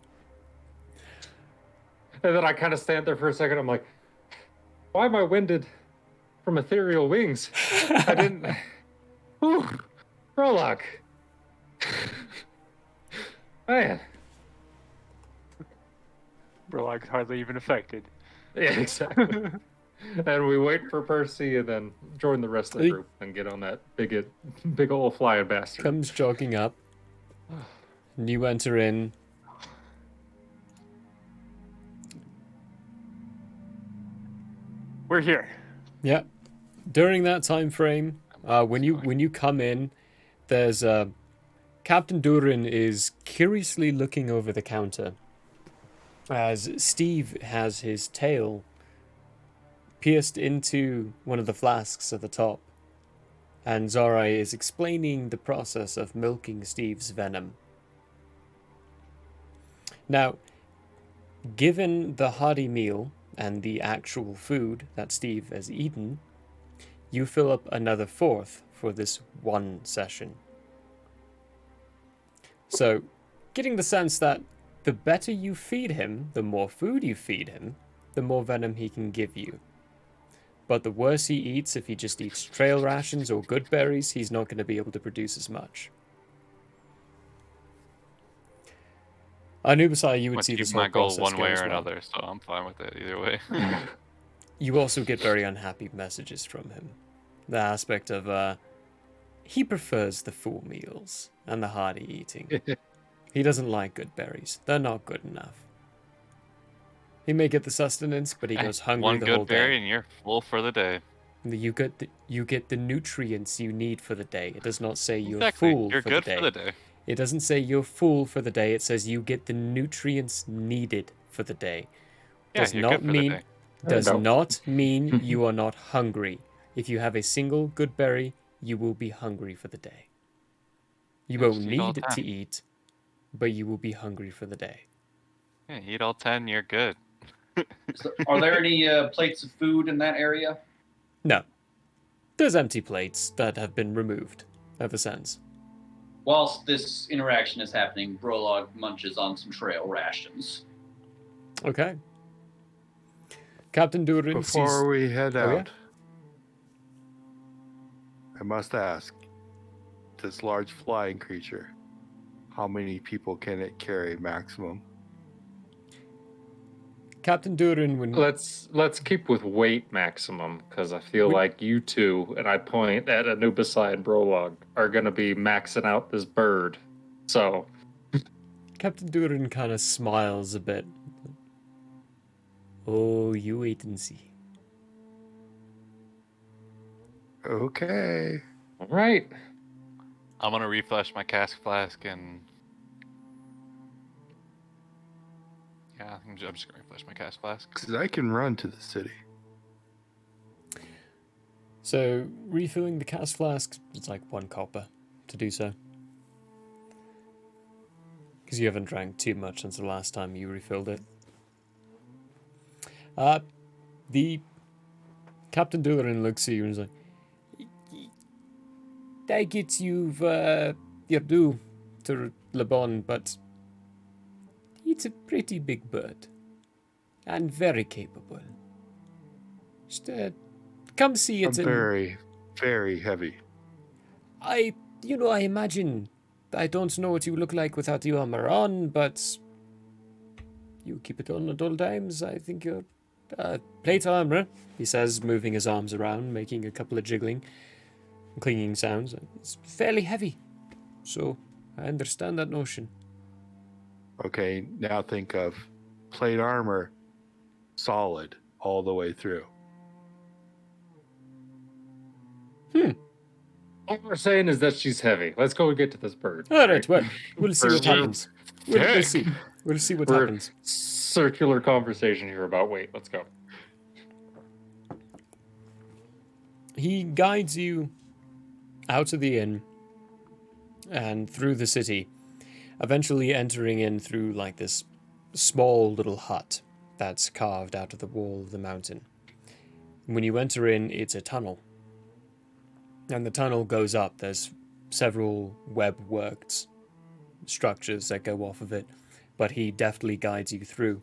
S2: And then I kind of stand there for a second. I'm like, why am I winded from ethereal wings? I didn't. Whew. Brolog. Man.
S3: Brolog's hardly even affected.
S2: Yeah, exactly. And we wait for Percy and then join the rest of the group and get on that big old flying bastard.
S1: Comes jogging up. And you enter in.
S3: We're here.
S1: Yeah. During that time frame, when you come in, there's Captain Durin is curiously looking over the counter as Steve has his tail pierced into one of the flasks at the top, and Zorai is explaining the process of milking Steve's venom. Now, given the hearty meal and the actual food that Steve has eaten, you fill up another 4th for this one session. So, getting the sense that the better you feed him, the more food you feed him, the more venom he can give you. But the worse he eats, if he just eats trail rations or good berries, he's not going to be able to produce as much. Anubisai, you would see this whole
S6: my goal
S1: process
S6: one
S1: go
S6: way
S1: as
S6: or
S1: well.
S6: another, so I'm fine with it either way.
S1: You also get very unhappy messages from him. The aspect of, he prefers the full meals and the hearty eating. He doesn't like good berries. They're not good enough. He may get the sustenance, but he goes hungry
S6: One
S1: the whole
S6: good berry
S1: day.
S6: and you're full for the day.
S1: You get the nutrients you need for the day. It does not say you're
S6: Exactly.
S1: full
S6: You're
S1: for the
S6: good
S1: day.
S6: for the day.
S1: It doesn't say you're full for the day. It says you get the nutrients needed for the day.
S6: Yeah,
S1: Does
S6: you're
S1: not
S6: good for the
S1: mean
S6: day.
S1: does
S2: No.
S1: not mean you are not hungry. If you have a single good berry, you will be hungry for the day. You
S6: Yeah,
S1: won't
S6: just eat all
S1: need
S6: 10.
S1: to eat, but you will be hungry for the day.
S6: Yeah, eat all 10, you're good.
S7: Are there any plates of food in that area?
S1: No. There's empty plates that have been removed ever since.
S7: Whilst this interaction is happening, Brolog munches on some trail rations.
S1: Okay. Captain Durin
S5: Before we head
S1: Oh, yeah?
S5: out, I must ask, this large flying creature, how many people can it carry maximum?
S1: Captain Durin, when
S2: Let's keep with weight maximum, because I feel
S1: We-
S2: like you two, and I point at Anubisai and Brolog, are gonna be maxing out this bird. So
S1: Captain Durin kind of smiles a bit. Oh, you wait and see.
S5: Okay.
S2: all right.
S6: I'm gonna refresh my cask flask and yeah, I'm just gonna refresh my cask flask.
S5: Because I can run to the city.
S1: So, refilling the cask flask, it's like 1 copper to do so. Because you haven't drank too much since the last time you refilled it. The Captain Durin looks at you and is like, I get you've your due to Le Bon, but it's a pretty big bird and very capable. Just come see
S5: I'm
S1: it. And
S5: very, very heavy.
S1: I imagine. I don't know what you look like without the armor on, but you keep it on at all times. I think you're plate armor, he says, moving his arms around, making a couple of jiggling, clinging sounds. It's fairly heavy, so I understand that notion.
S5: Okay, now think of plate armor, solid all the way through.
S2: All we're saying is that she's heavy. Let's go and get to this bird.
S1: All right, well, we'll see what
S2: We're-
S1: happens. We'll see. We'll see what
S2: We're
S1: happens.
S2: circular conversation here about weight. Let's go.
S1: He guides you out of the inn and through the city, eventually entering in through like this small little hut that's carved out of the wall of the mountain. When you enter in, it's a tunnel. And the tunnel goes up. There's several web-worked structures that go off of it, but he deftly guides you through.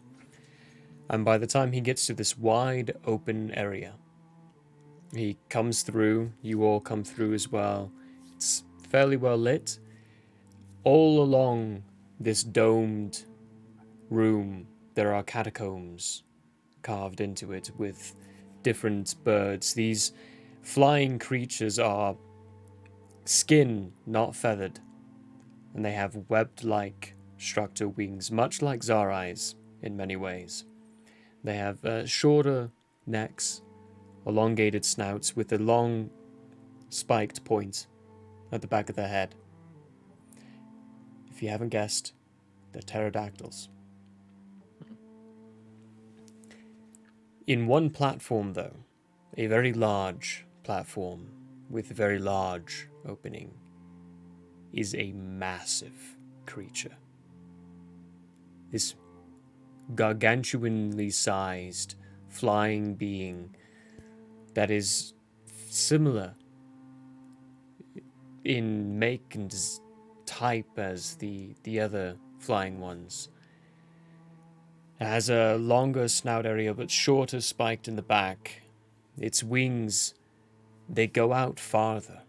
S1: And by the time he gets to this wide open area, he comes through, you all come through as well. It's fairly well lit. All along this domed room, there are catacombs carved into it with different birds. These flying creatures are skin, not feathered, and they have webbed-like structure wings, much like Zarai's in many ways. They have shorter necks, elongated snouts with a long spiked point at the back of their head. If you haven't guessed, they're pterodactyls. In one platform, though, a very large platform with a very large opening, is a massive creature. This gargantuanly sized flying being that is similar in make and type as the other flying ones. It has a longer snout area but shorter spiked in the back. Its wings, they go out farther.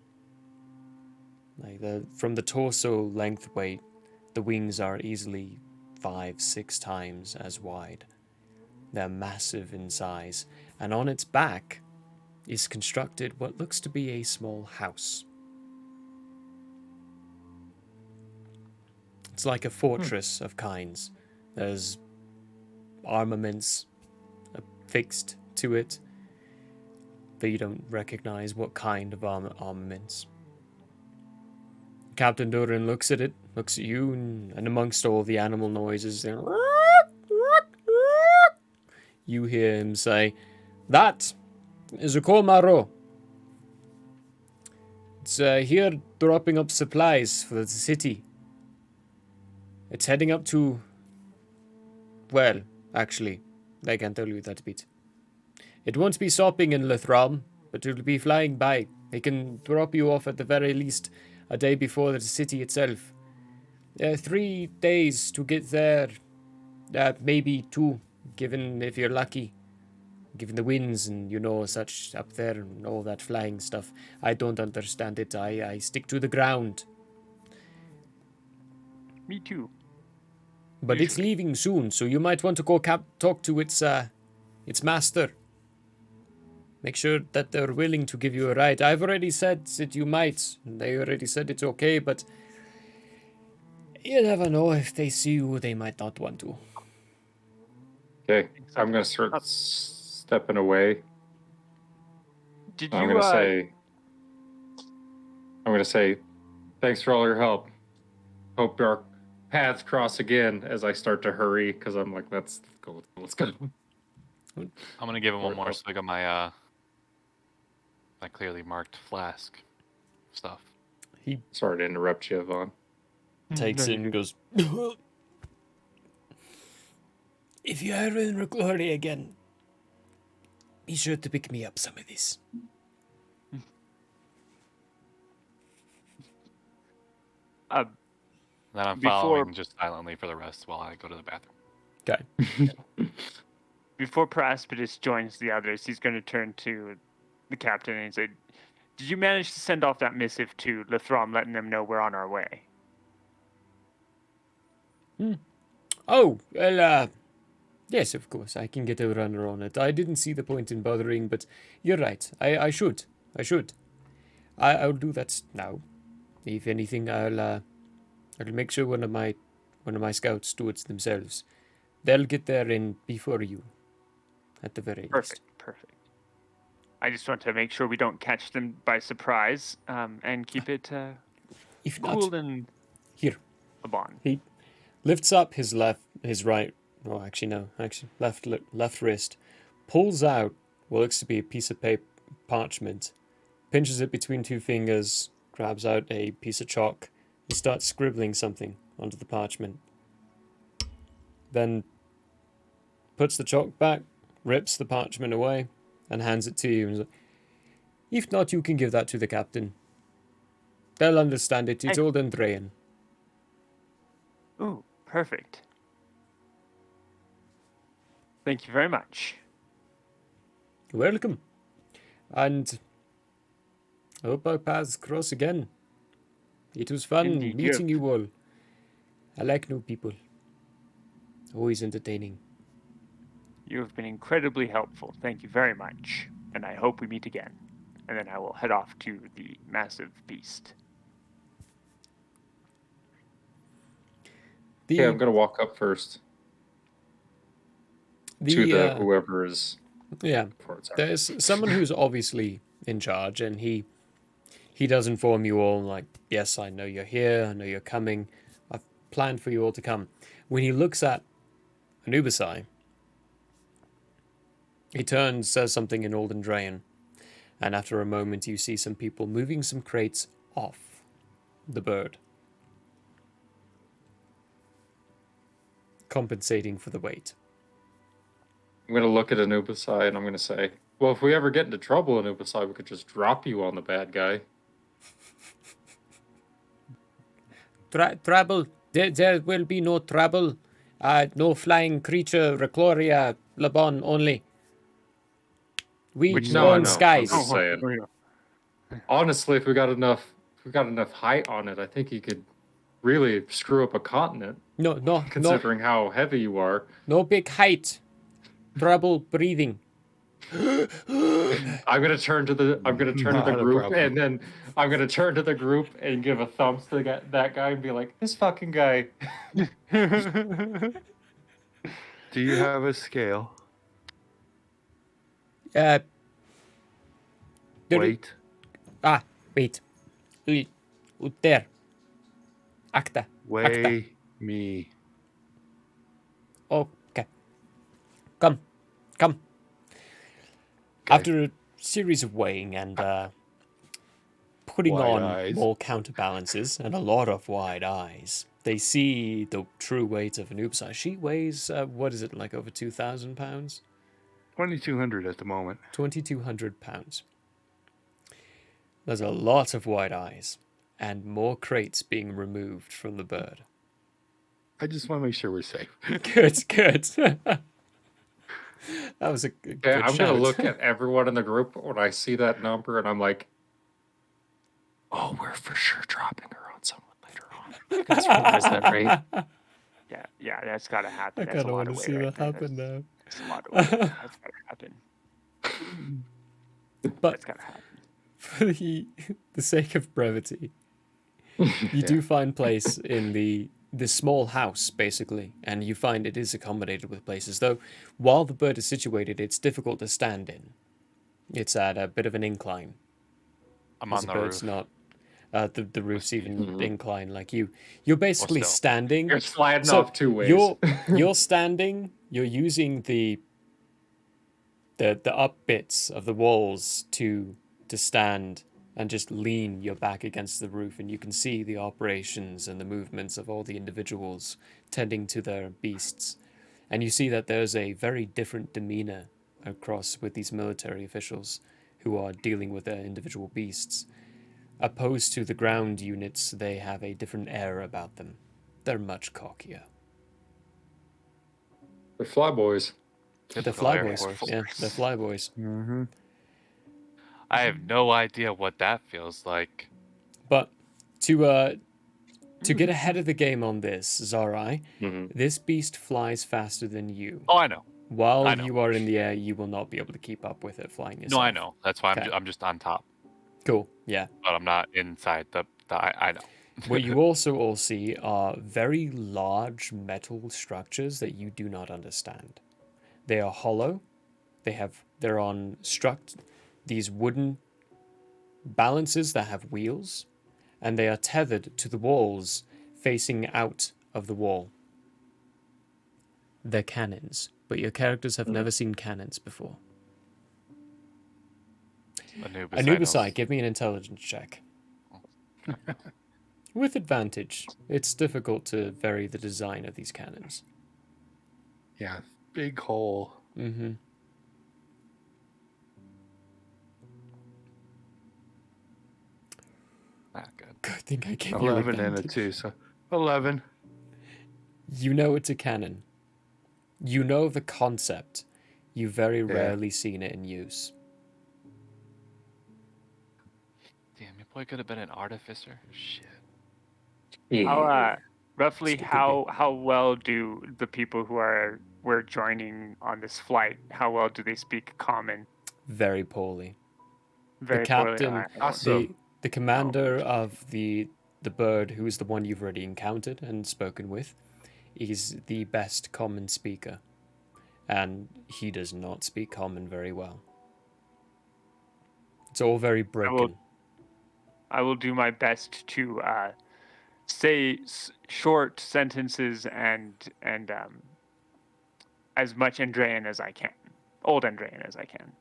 S1: From the torso length weight, the wings are easily 5-6 times as wide. They're massive in size, and on its back is constructed what looks to be a small house. It's like a fortress of kinds. There's armaments affixed to it, but you don't recognize what kind of armaments. Captain Durin looks at it, looks at you, and amongst all the animal noises, you hear him say, "That is a Komaro. It's here dropping up supplies for the city. It's heading up to... Well, actually, I can tell you that bit. It won't be stopping in Lithram, but it'll be flying by. It can drop you off at the very least a day before the city itself. 3 days to get there, maybe 2, given if you're lucky. Given the winds and, such up there and all that flying stuff. I don't understand it. I stick to the ground.
S3: Me too.
S1: But it's leaving soon, so you might want to go talk to its master. Make sure that they're willing to give you a ride. I've already said that you might. They already said it's okay, but you never know. If they see you, they might not want to.
S2: Okay, I'm going to start stepping away.
S3: Did you?
S2: I'm going to say, thanks for all your help. Hope our paths cross again as I start to hurry, because I'm like, let's go.
S6: I'm gonna give him one more swig of my my clearly marked flask stuff.
S1: He
S2: Sorry to interrupt you, Vaughn.
S1: takes it and goes, "If you are in Glory again, be sure to pick me up some of this."
S6: Then I'm following just silently for the rest while I go to the bathroom.
S1: Okay.
S3: Before Praspidus joins the others, he's going to turn to the captain and say, "Did you manage to send off that missive to Lithram, letting them know we're on our way?"
S1: Oh, well, yes, of course, I can get a runner on it. I didn't see the point in bothering, but you're right. I should. I'll do that now. If anything, I'll make sure one of my scouts do it themselves. They'll get there in before you, at the very least.
S3: Perfect. I just want to make sure we don't catch them by surprise, and keep it
S1: If
S3: cool
S1: not,
S3: and
S1: here.
S3: a bond.
S1: He lifts up his left, left wrist, pulls out what looks to be a piece of paper, parchment, pinches it between 2 fingers, grabs out a piece of chalk, and starts scribbling something onto the parchment. Then puts the chalk back, rips the parchment away, and hands it to you. And like, if not, you can give that to the captain. They'll understand it. It's old Andrean.
S3: Ooh, perfect. Thank you very much.
S1: Welcome. And I hope our paths cross again. It was fun
S3: Indeed,
S1: meeting you all. I like new people. Always entertaining.
S3: You have been incredibly helpful. Thank you very much. And I hope we meet again. And then I will head off to the massive beast.
S2: Okay, I'm going to walk up first to whoever is...
S1: Yeah, there's someone who's obviously in charge, and he does inform you all, like, yes, I know you're here, I know you're coming, I've planned for you all to come. When he looks at Anubisai, he turns, says something in Old Andrean, and after a moment you see some people moving some crates off the bird, compensating for the weight.
S2: I'm going to look at Anubisai and I'm going to say, well, if we ever get into trouble, Anubisai, we could just drop you on the bad guy.
S1: Trouble? There will be no trouble. No flying creature, Recloria, Labon only. We own skies.
S2: I'm just saying. Honestly, if we got enough height on it, I think you could really screw up a continent.
S1: No.
S2: Considering how heavy you are.
S1: No big height. Trouble breathing.
S2: I'm gonna turn to the
S5: Not a
S2: group,
S5: problem.
S2: and then I'm gonna turn to the group and give a thumbs to that guy and be like, "This fucking guy."
S5: Do you have a scale?
S8: There it-
S5: Wait.
S8: Wait. There. Acta.
S5: Weigh me.
S8: Okay. Come.
S5: Okay.
S1: After a series of weighing and putting
S5: Wide
S1: on
S5: eyes.
S1: more counterbalances and a lot of wide eyes, they see the true weight of Anubis. She weighs, what is it, like over 2,000 pounds?
S5: 2,200 at the moment.
S1: 2,200 pounds. There's a lot of wide eyes and more crates being removed from the bird.
S5: I just want to make sure we're safe.
S1: Good. That was a good
S2: Yeah, I'm gonna
S1: shout.
S2: look at everyone in the group when I see that number, and I'm like, "Oh, we're for sure dropping her on someone later on." You guys realize that, right?
S3: Yeah, that's gotta happen.
S1: I
S3: That's a
S1: kind of
S3: lot
S1: want
S3: of
S1: to
S3: weight
S1: see
S3: right
S1: that
S3: there.
S1: happen now.
S3: That's a lot of weight. That's gotta happen.
S1: But
S3: That's gotta happen.
S1: for the sake of brevity, you do find place in the small house, basically, and you find it is accommodated with places. Though, while the bird is situated, it's difficult to stand in. It's at a bit of an incline.
S6: I'm
S1: as
S6: on
S1: the
S6: the
S1: bird's
S6: roof.
S1: not. The roof's even
S2: Mhm.
S1: inclined like you. You're basically
S6: still.
S1: standing.
S2: You're sliding
S1: So
S2: off two ways.
S1: You're standing. You're using the up bits of the walls to stand and just lean your back against the roof, and you can see the operations and the movements of all the individuals tending to their beasts. And you see that there's a very different demeanor across with these military officials who are dealing with their individual beasts. Opposed to the ground units, they have a different air about them. They're much cockier.
S2: They're flyboys.
S1: They're
S6: Typical Air
S1: flyboys.
S6: Force.
S1: Yeah, they're flyboys.
S5: Mm-hmm.
S6: I have no idea what that feels like.
S1: But to get ahead of the game on this, Zarai,
S2: Mhm.
S1: this beast flies faster than you.
S6: Oh, I know.
S1: While
S6: I know.
S1: you are in the air, you will not be able to keep up with it flying yourself.
S6: No, I know. That's why
S1: Okay.
S6: I'm just on top,
S1: Cool. Yeah.
S6: but I'm not inside the I know.
S1: What you also all see are very large metal structures that you do not understand. They are hollow. They're on these wooden balances that have wheels, and they are tethered to the walls facing out of the wall. They're cannons, but your characters have never seen cannons before. Anubis, give me an intelligence check. With advantage. It's difficult to vary the design of these cannons.
S5: Yeah, big hole.
S1: Mm-hmm.
S6: Not good.
S1: Good thing I gave you
S5: 11 and a
S1: advantage.
S5: 2, so 11.
S1: You know it's a cannon. You know the concept. You've very
S5: Yeah.
S1: rarely seen it in use.
S6: Damn, your boy could have been an artificer. Shit.
S3: How roughly
S1: It's a good
S3: how well do the people who we're joining on this flight, how well do they speak common?
S1: Very poorly.
S3: Very
S1: captain-
S3: poorly.
S5: Awesome.
S1: The commander of the bird, who is the one you've already encountered and spoken with, is the best common speaker. And he does not speak common very well. It's all very broken.
S3: I will do my best to say short sentences and as much Andrean as I can, old Andrean as I can,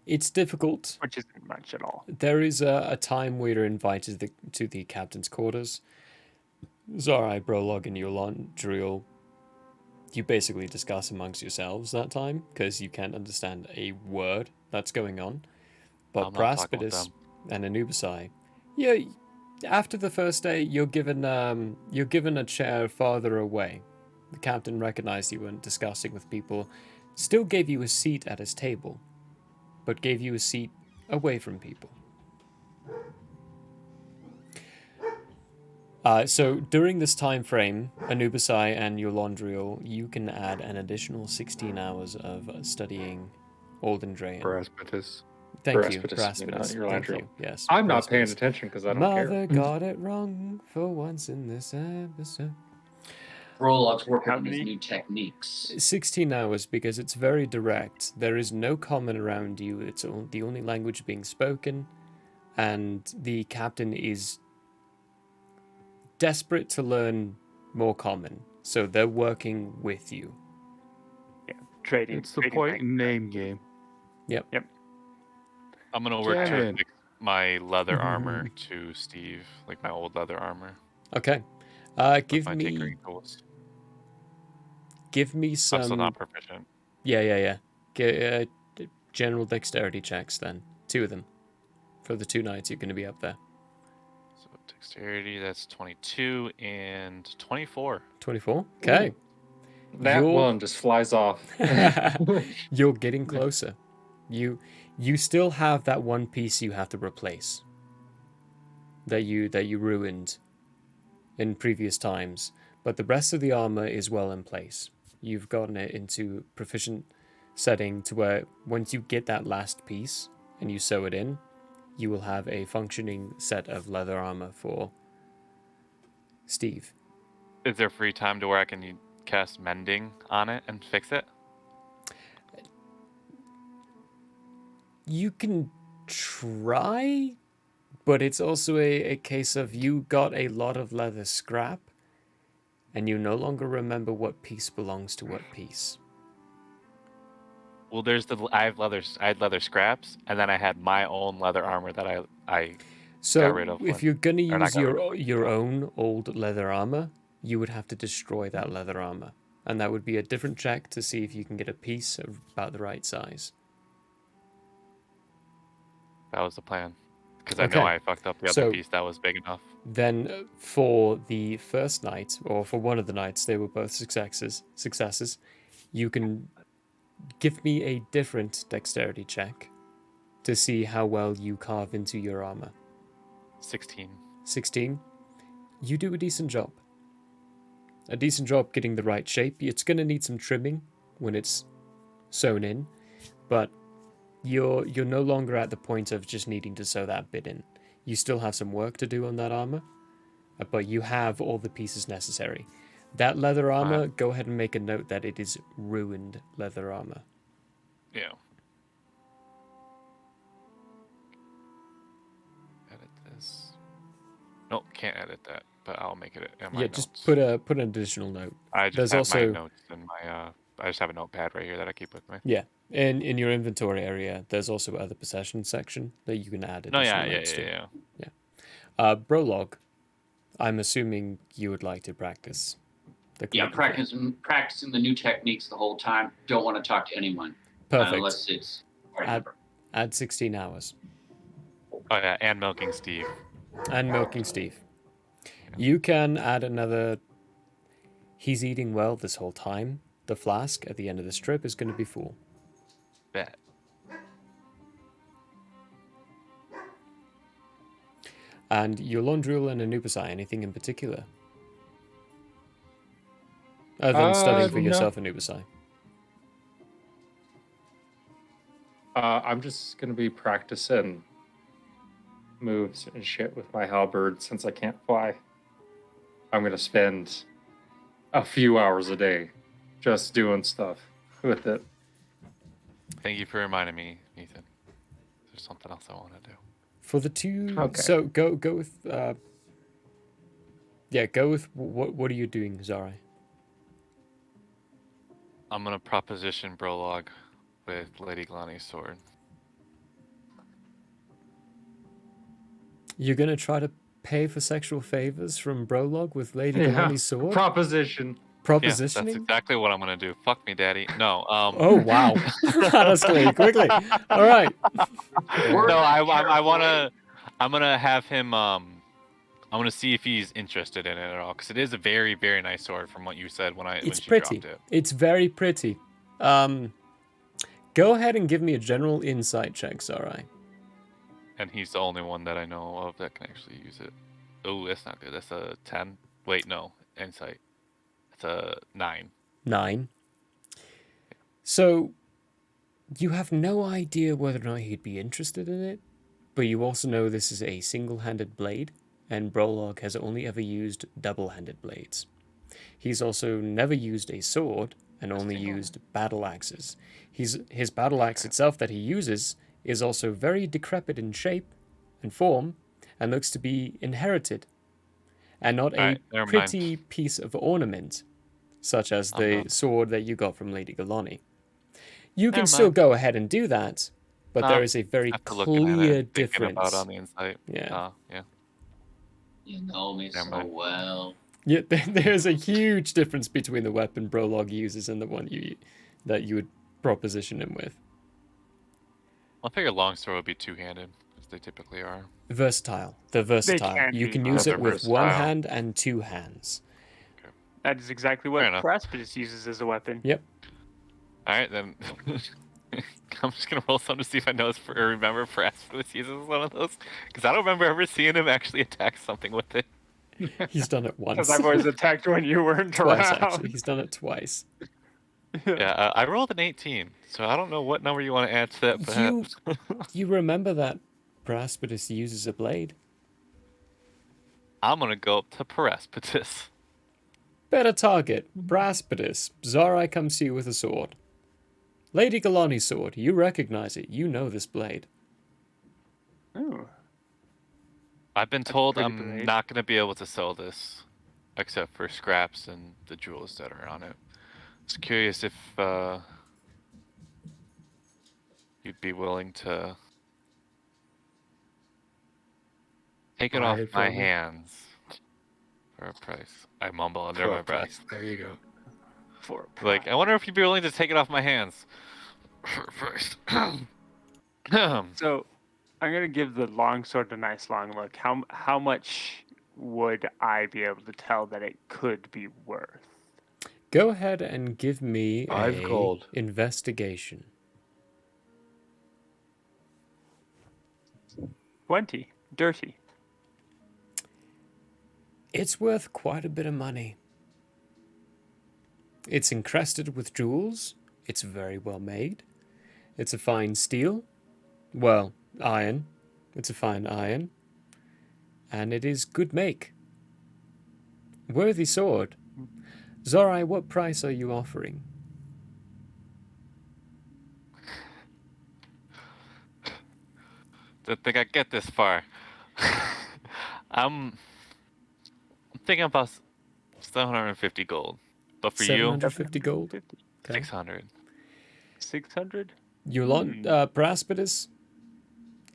S1: It's difficult.
S3: which isn't much at all.
S1: There is a time where you're invited to the captain's quarters. Zarai, Brolog, and Yolondriel, you basically discuss amongst yourselves that time, because you can't understand a word that's going on. But
S6: I'm not talking with
S1: Praspidus
S6: them.
S1: and Anubisai, yeah, after the first day, you're given a chair farther away. The captain recognized you weren't discussing with people, still gave you a seat at his table, but gave you a seat away from people. So during this time frame, Anubisai and Yolondriel, you can add an additional 16 hours of studying Old Andrean.
S5: Braspetus.
S1: Thank you,
S2: Braspetus, you know,
S1: Braspetus.
S2: your
S1: Thank
S2: Landriel.
S1: you. Yes.
S2: I'm not paying
S1: Braspetus.
S2: attention because I don't care.
S1: Mother got it wrong for once in this episode.
S7: Prologue's working
S3: How
S7: on his
S3: many?
S7: new techniques.
S1: 16 hours because it's very direct. There is no common around you. It's the only language being spoken, and the captain is desperate to learn more common. So they're working with you.
S3: Trading.
S5: It's the
S3: trading
S5: point
S3: rank.
S5: and name game.
S6: I'm gonna work to
S5: Kevin.
S6: fix my leather armor to Steve, like my old leather armor.
S1: Okay.
S6: With
S1: Give
S6: my
S1: me
S6: tinkering tools.
S1: give me
S6: I'm still
S1: some.
S6: not proficient.
S1: Yeah. General dexterity checks then. 2 of them. For the 2 nights you're going to be up there.
S6: So dexterity, that's 22 and 24.
S1: 24. Okay.
S2: That
S1: You're-
S2: one just flies off.
S1: You're getting closer. You still have that one piece you have to replace. That you ruined in previous times, but the rest of the armor is well in place. You've gotten it into proficient setting to where once you get that last piece and you sew it in, you will have a functioning set of leather armor for Steve.
S6: Is there free time to where I can cast mending on it and fix it?
S1: You can try, but it's also a case of you got a lot of leather scrap and you no longer remember what piece belongs to what piece.
S6: Well, I had leather scraps, and then I had my own leather armor that I
S1: So
S6: got rid of
S1: if
S6: when-
S1: you're going to
S6: or not
S1: use
S6: got rid of,
S1: your own old leather armor, you would have to destroy that leather armor. And that would be a different check to see if you can get a piece of about the right size.
S6: That was the plan. Because I know
S1: Okay.
S6: I fucked up the
S1: So-
S6: other piece that was big enough.
S1: Then for the first night, or for one of the nights, they were both successes. You can give me a different dexterity check to see how well you carve into your armor.
S6: 16.
S1: 16. You do a decent job. A decent job getting the right shape. It's going to need some trimming when it's sewn in, but you're no longer at the point of just needing to sew that bit in. You still have some work to do on that armor, but you have all the pieces necessary. That leather armor, go ahead and make a note that it is ruined leather armor.
S6: Yeah. Edit this. Nope, can't edit that, but I'll make it in my
S1: Yeah,
S6: notes.
S1: just put an additional note.
S6: I just
S1: there's
S6: have
S1: also-
S6: my notes in my I just have a notepad right here that I keep with me.
S1: Yeah, and in your inventory area, there's also other possessions section that you can add
S6: No,
S1: additional
S6: yeah.
S1: notes to.
S6: Yeah.
S1: Brolog, I'm assuming you would like to practice.
S7: Yeah,
S1: calligraphy.
S7: practicing the new techniques the whole time. Don't want to talk to anyone.
S1: Perfect.
S7: Unless it's part
S1: Add,
S7: number.
S1: add 16 hours.
S6: Oh yeah, and milking Steve.
S1: And milking Steve. You can add another. He's eating well this whole time. The flask at the end of this trip is going to be full.
S6: Bet.
S1: And your Londril and Anubisai, anything in particular? Other than studying for
S2: No.
S1: yourself, Anubisai.
S2: I'm just gonna be practicing moves and shit with my halberd since I can't fly. I'm gonna spend a few hours a day just doing stuff with it.
S6: Thank you for reminding me, Ethan. There's something else I want to do.
S1: For the two,
S2: Okay.
S1: so go with, go with what are you doing, Zarai?
S6: I'm gonna proposition Brolog with Lady Glani's sword.
S1: You're gonna try to pay for sexual favors from Brolog with Lady Galani's sword?
S2: Proposition.
S6: Yeah, that's
S1: Propositioning?
S6: exactly what I'm gonna do. Fuck me, daddy. No.
S1: Oh wow, that escalated quickly. All right.
S6: No, I wanna. I'm gonna have him. I'm gonna see if he's interested in it at all, because it is a very, very nice sword from what you said when
S1: It's
S6: she
S1: pretty.
S6: dropped it.
S1: It's very pretty. Go ahead and give me a general insight check, Sarai.
S6: And he's the only one that I know of that can actually use it. Oh, that's not good. That's a 10. Wait, no, insight. It's a 9.
S1: 9. So, You have no idea whether or not he'd be interested in it, but you also know this is a single-handed blade, and Brolog has only ever used double-handed blades. He's also never used a sword and only used battle axes. His battle axe itself that he uses is also very decrepit in shape and form and looks to be inherited and not a
S6: Alright, never mind.
S1: pretty piece of ornament, such as
S6: I'm
S1: the
S6: done.
S1: sword that you got from Lady Galani. You can
S6: Never
S1: still
S6: mind.
S1: go ahead and do that, but
S6: No,
S1: there is a very
S6: After looking at
S1: clear
S6: it, thinking about
S1: difference.
S6: on the inside.
S1: Yeah.
S6: Yeah.
S7: You know me
S6: Never
S7: so
S6: mind.
S7: well.
S1: Yeah, there's a huge difference between the weapon Brolog uses and the one that you would proposition him with.
S6: I figure longsword would be two-handed, as they typically are.
S1: Versatile. They're versatile.
S3: can
S1: You
S3: be.
S1: can use
S2: They're
S1: it with one
S2: versatile.
S1: hand and two hands.
S3: That is exactly
S6: Fair
S3: what
S6: enough.
S3: Paraspidus uses as a weapon.
S1: Yep.
S6: Alright, then. I'm just gonna roll some to see if I know or remember Paraspidus uses one of those. Because I don't remember ever seeing him actually attack something with it.
S1: He's done it
S3: Because
S1: once.
S3: I've always attacked when you weren't
S1: Twice,
S3: around.
S1: actually. He's done it twice.
S6: Yeah, I rolled an 18, so I don't know what number you want to add to that, perhaps.
S1: You remember that Paraspidus uses a blade.
S6: I'm gonna go up to Paraspidus.
S1: Better target. Paraspidus. Zarai comes to you with a sword. Lady Galani's sword. You recognize it. You know this blade.
S3: Ooh.
S6: I've been told
S3: pretty
S6: I'm
S3: blade.
S6: not gonna be able to sell this, except for scraps and the jewels that are on it. Just curious if you'd be willing to take it
S5: Buy
S6: off
S5: it
S6: my
S5: from me?
S6: hands for a price. I mumble under
S5: For
S6: my
S5: a
S6: breath.
S5: price. There you go.
S3: For a
S6: Like, I wonder if you'd be willing to take it off my hands for a price.
S3: So, I'm gonna give the longsword a nice long look. How much would I be able to tell that it could be worth?
S1: Go ahead and give me
S5: 5
S1: a
S5: gold.
S1: investigation.
S3: 20. Dirty.
S1: It's worth quite a bit of money. It's encrusted with jewels. It's very well made. It's a fine steel. Well, iron. It's a fine iron. And it is good make. Worthy sword. Zorai, what price are you offering?
S6: Didn't think I'd get this far. I'm thinking about 750 gold. But for you,
S1: 750 gold?
S3: 50.
S1: Okay.
S6: 600.
S3: 600?
S1: Paraspidus,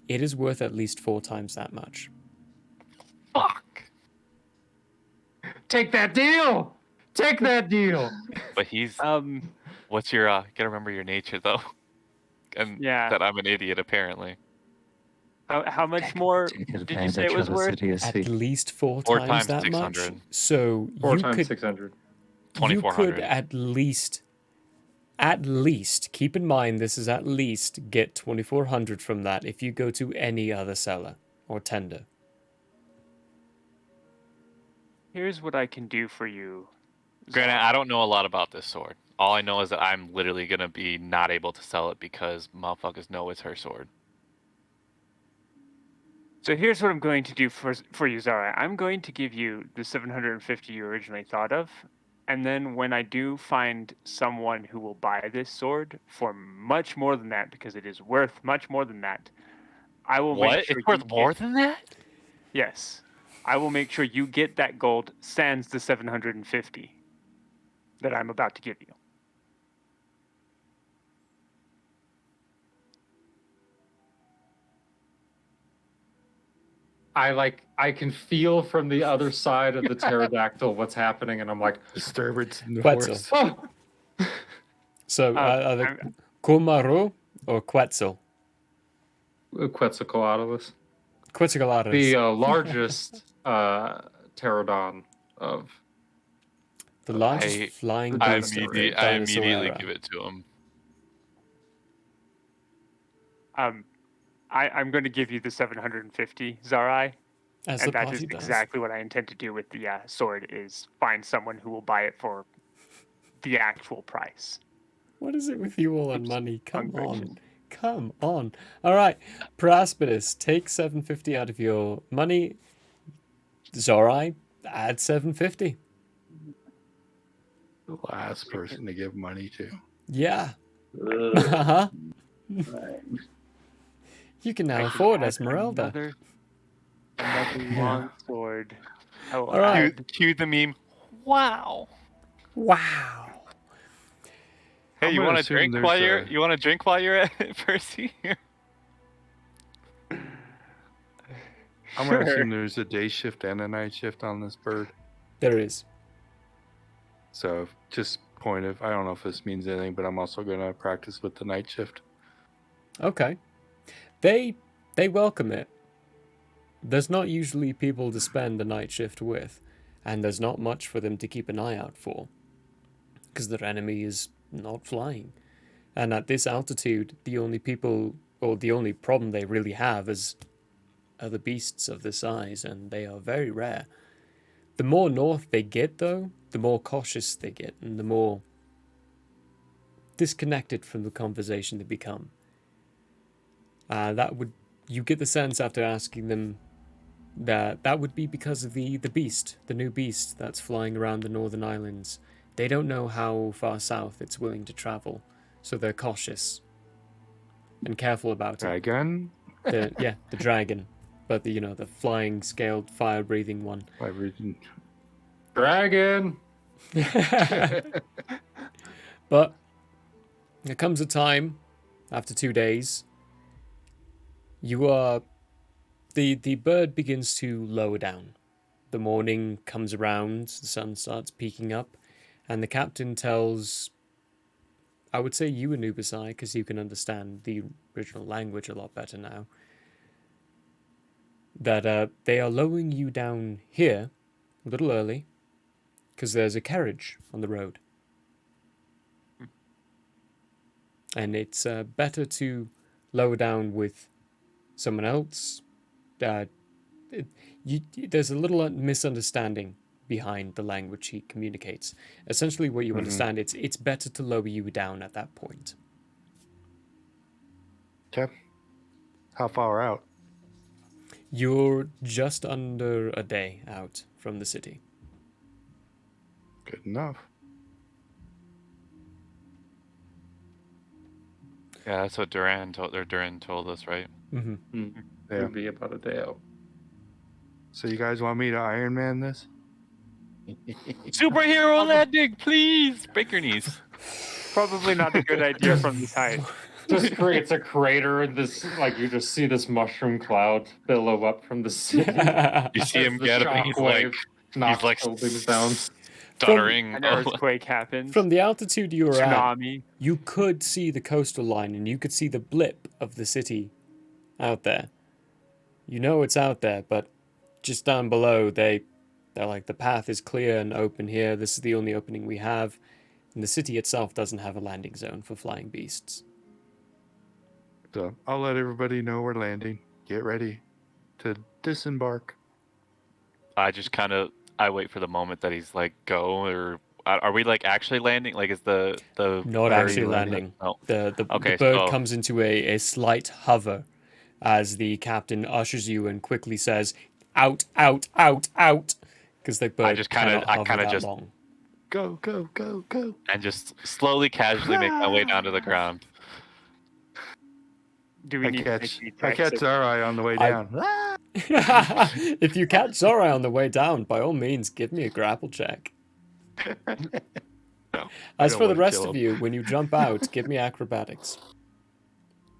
S1: it is worth at least 4 times that much.
S6: Fuck!
S2: Take that deal. Take that deal.
S6: But he's...
S3: Um,
S6: What's your... gotta remember your nature, though. And
S3: Yeah.
S6: that I'm an idiot, apparently.
S3: how much more did you say it was worth?
S1: At least 4
S6: 4
S1: times
S6: times
S1: that
S6: 600.
S1: much. So
S2: 4
S1: you
S2: times
S1: could
S2: 600.
S1: you could
S6: 2400.
S1: at least keep in mind this is at least get 2400 from that if you go to any other seller or tender.
S3: Here's what I can do for you.
S6: Granted,
S3: Zara.
S6: I don't know a lot about this sword. All I know is that I'm literally gonna be not able to sell it because motherfuckers know it's her sword.
S3: So here's what I'm going to do for you, Zara. I'm going to give you the 750 you originally thought of, and then when I do find someone who will buy this sword for much more than that, because it is worth much more than that, I will
S6: What?
S3: make sure
S6: It's worth
S3: you
S6: more
S3: get,
S6: than that?
S3: Yes, I will make sure you get that gold sans the 750 that I'm about to give you.
S2: I can feel from the other side of the pterodactyl what's happening, and I'm like,
S5: Disturbance in the
S1: Quetzal.
S5: forest.
S2: oh.
S1: So are they
S3: I'm-
S1: Kumaro or Quetzal?
S2: Quetzalcoatlus,
S1: Quetzalcoatlus.
S2: the largest pterodon of.
S1: The largest
S6: I-
S1: flying
S2: I
S1: beast of
S6: I
S1: dinosaur
S6: immediately
S1: era.
S6: give it to him.
S3: I'm going to give you the 750, Zarai.
S1: As
S3: And
S1: the
S3: that
S1: party
S3: is
S1: does.
S3: exactly what I intend to do with the sword, is find someone who will buy it for the actual price.
S1: What is it with you all on
S3: Oops,
S1: money? Come
S3: wrong
S1: on.
S3: page.
S1: Come on. All right. Praspidus, take 750 out of your money. Zorai, add 750.
S5: The last person to give money to.
S1: Yeah.
S7: Ugh.
S1: Uh-huh.
S7: Right.
S1: You can now
S3: I can
S1: afford
S3: add
S1: Esmeralda.
S3: Another long sword. I will
S1: All right.
S3: add
S6: Cue the meme. Wow.
S1: Wow.
S6: Hey,
S5: I'm
S6: you
S5: gonna
S6: want to
S5: assume
S6: drink
S5: there's
S6: while
S5: a-
S6: you want to drink while you're at it, Percy?
S5: I'm going to assume there's a day shift and a night shift on this bird.
S1: There is.
S5: So just point of, I don't know if this means anything, but I'm also going to practice with the night shift.
S1: Okay. They welcome it. There's not usually people to spend the night shift with, and there's not much for them to keep an eye out for, because their enemy is not flying. And at this altitude, the only people, or the only problem they really have is other beasts of this size, and they are very rare. The more north they get, though, the more cautious they get, and the more disconnected from the conversation they become. You get the sense after asking them that would be because of the beast, the new beast that's flying around the northern islands. They don't know how far south it's willing to travel, so they're cautious and careful about it.
S5: Dragon?
S1: The dragon, but the flying, scaled, fire-breathing one.
S5: By reason.
S2: Dragon.
S1: But there comes a time after 2 days. The bird begins to lower down. The morning comes around, the sun starts peeking up, and the captain tells, I would say you, Anubisai, because you can understand the original language a lot better now, that they are lowering you down here a little early because there's a carriage on the road. And it's better to lower down with someone else. There's a little misunderstanding behind the language he communicates. Essentially, what you understand, it's better to lower you down at that point.
S5: Okay. How far out?
S1: You're just under a day out from the city.
S5: Good enough.
S6: Yeah, that's what Duran told us, right?
S1: Mm-hmm.
S5: Yeah.
S2: It'll be about a day out.
S5: So you guys want me to Iron Man this?
S6: Superhero landing, please. Break your knees.
S3: probably not a good idea from this height.
S2: Just creates a crater in this, like you just see this mushroom cloud billow up from the city.
S6: You see
S2: As
S6: him
S2: the
S6: get him.
S2: shockwave knocks
S6: like
S2: buildings down.
S6: stuttering.
S3: An earthquake happens.
S1: From the altitude you were at,
S3: Tsunami.
S1: you could see the coastal line and you could see the blip of the city out there. You know it's out there, but just down below, they're like, the path is clear and open here. This is the only opening we have. And the city itself doesn't have a landing zone for flying beasts.
S5: So I'll let everybody know we're landing. Get ready to disembark.
S6: I wait for the moment that he's like, go, or are we like actually landing? Like, is the
S1: Not
S6: bird
S1: actually landing.
S6: Oh,
S1: The
S6: Okay,
S1: bird
S6: so-
S1: comes into a slight hover as the captain ushers you and quickly says, out, out, out, out. Because the bird
S6: just
S1: cannot
S6: kinda- I
S1: hover
S6: kinda
S1: that
S6: just-
S1: long.
S5: Go, go, go, go.
S6: and just slowly, casually make my way down to the ground.
S3: Do we
S5: I
S3: need
S5: catch
S3: to make
S5: Zarai on the way down.
S1: If you catch Zorai on the way down, by all means, give me a grapple check.
S6: No,
S1: As
S5: don't
S1: for the
S5: wanna
S1: rest
S5: kill
S1: of
S5: him.
S1: you, when you jump out, give me acrobatics.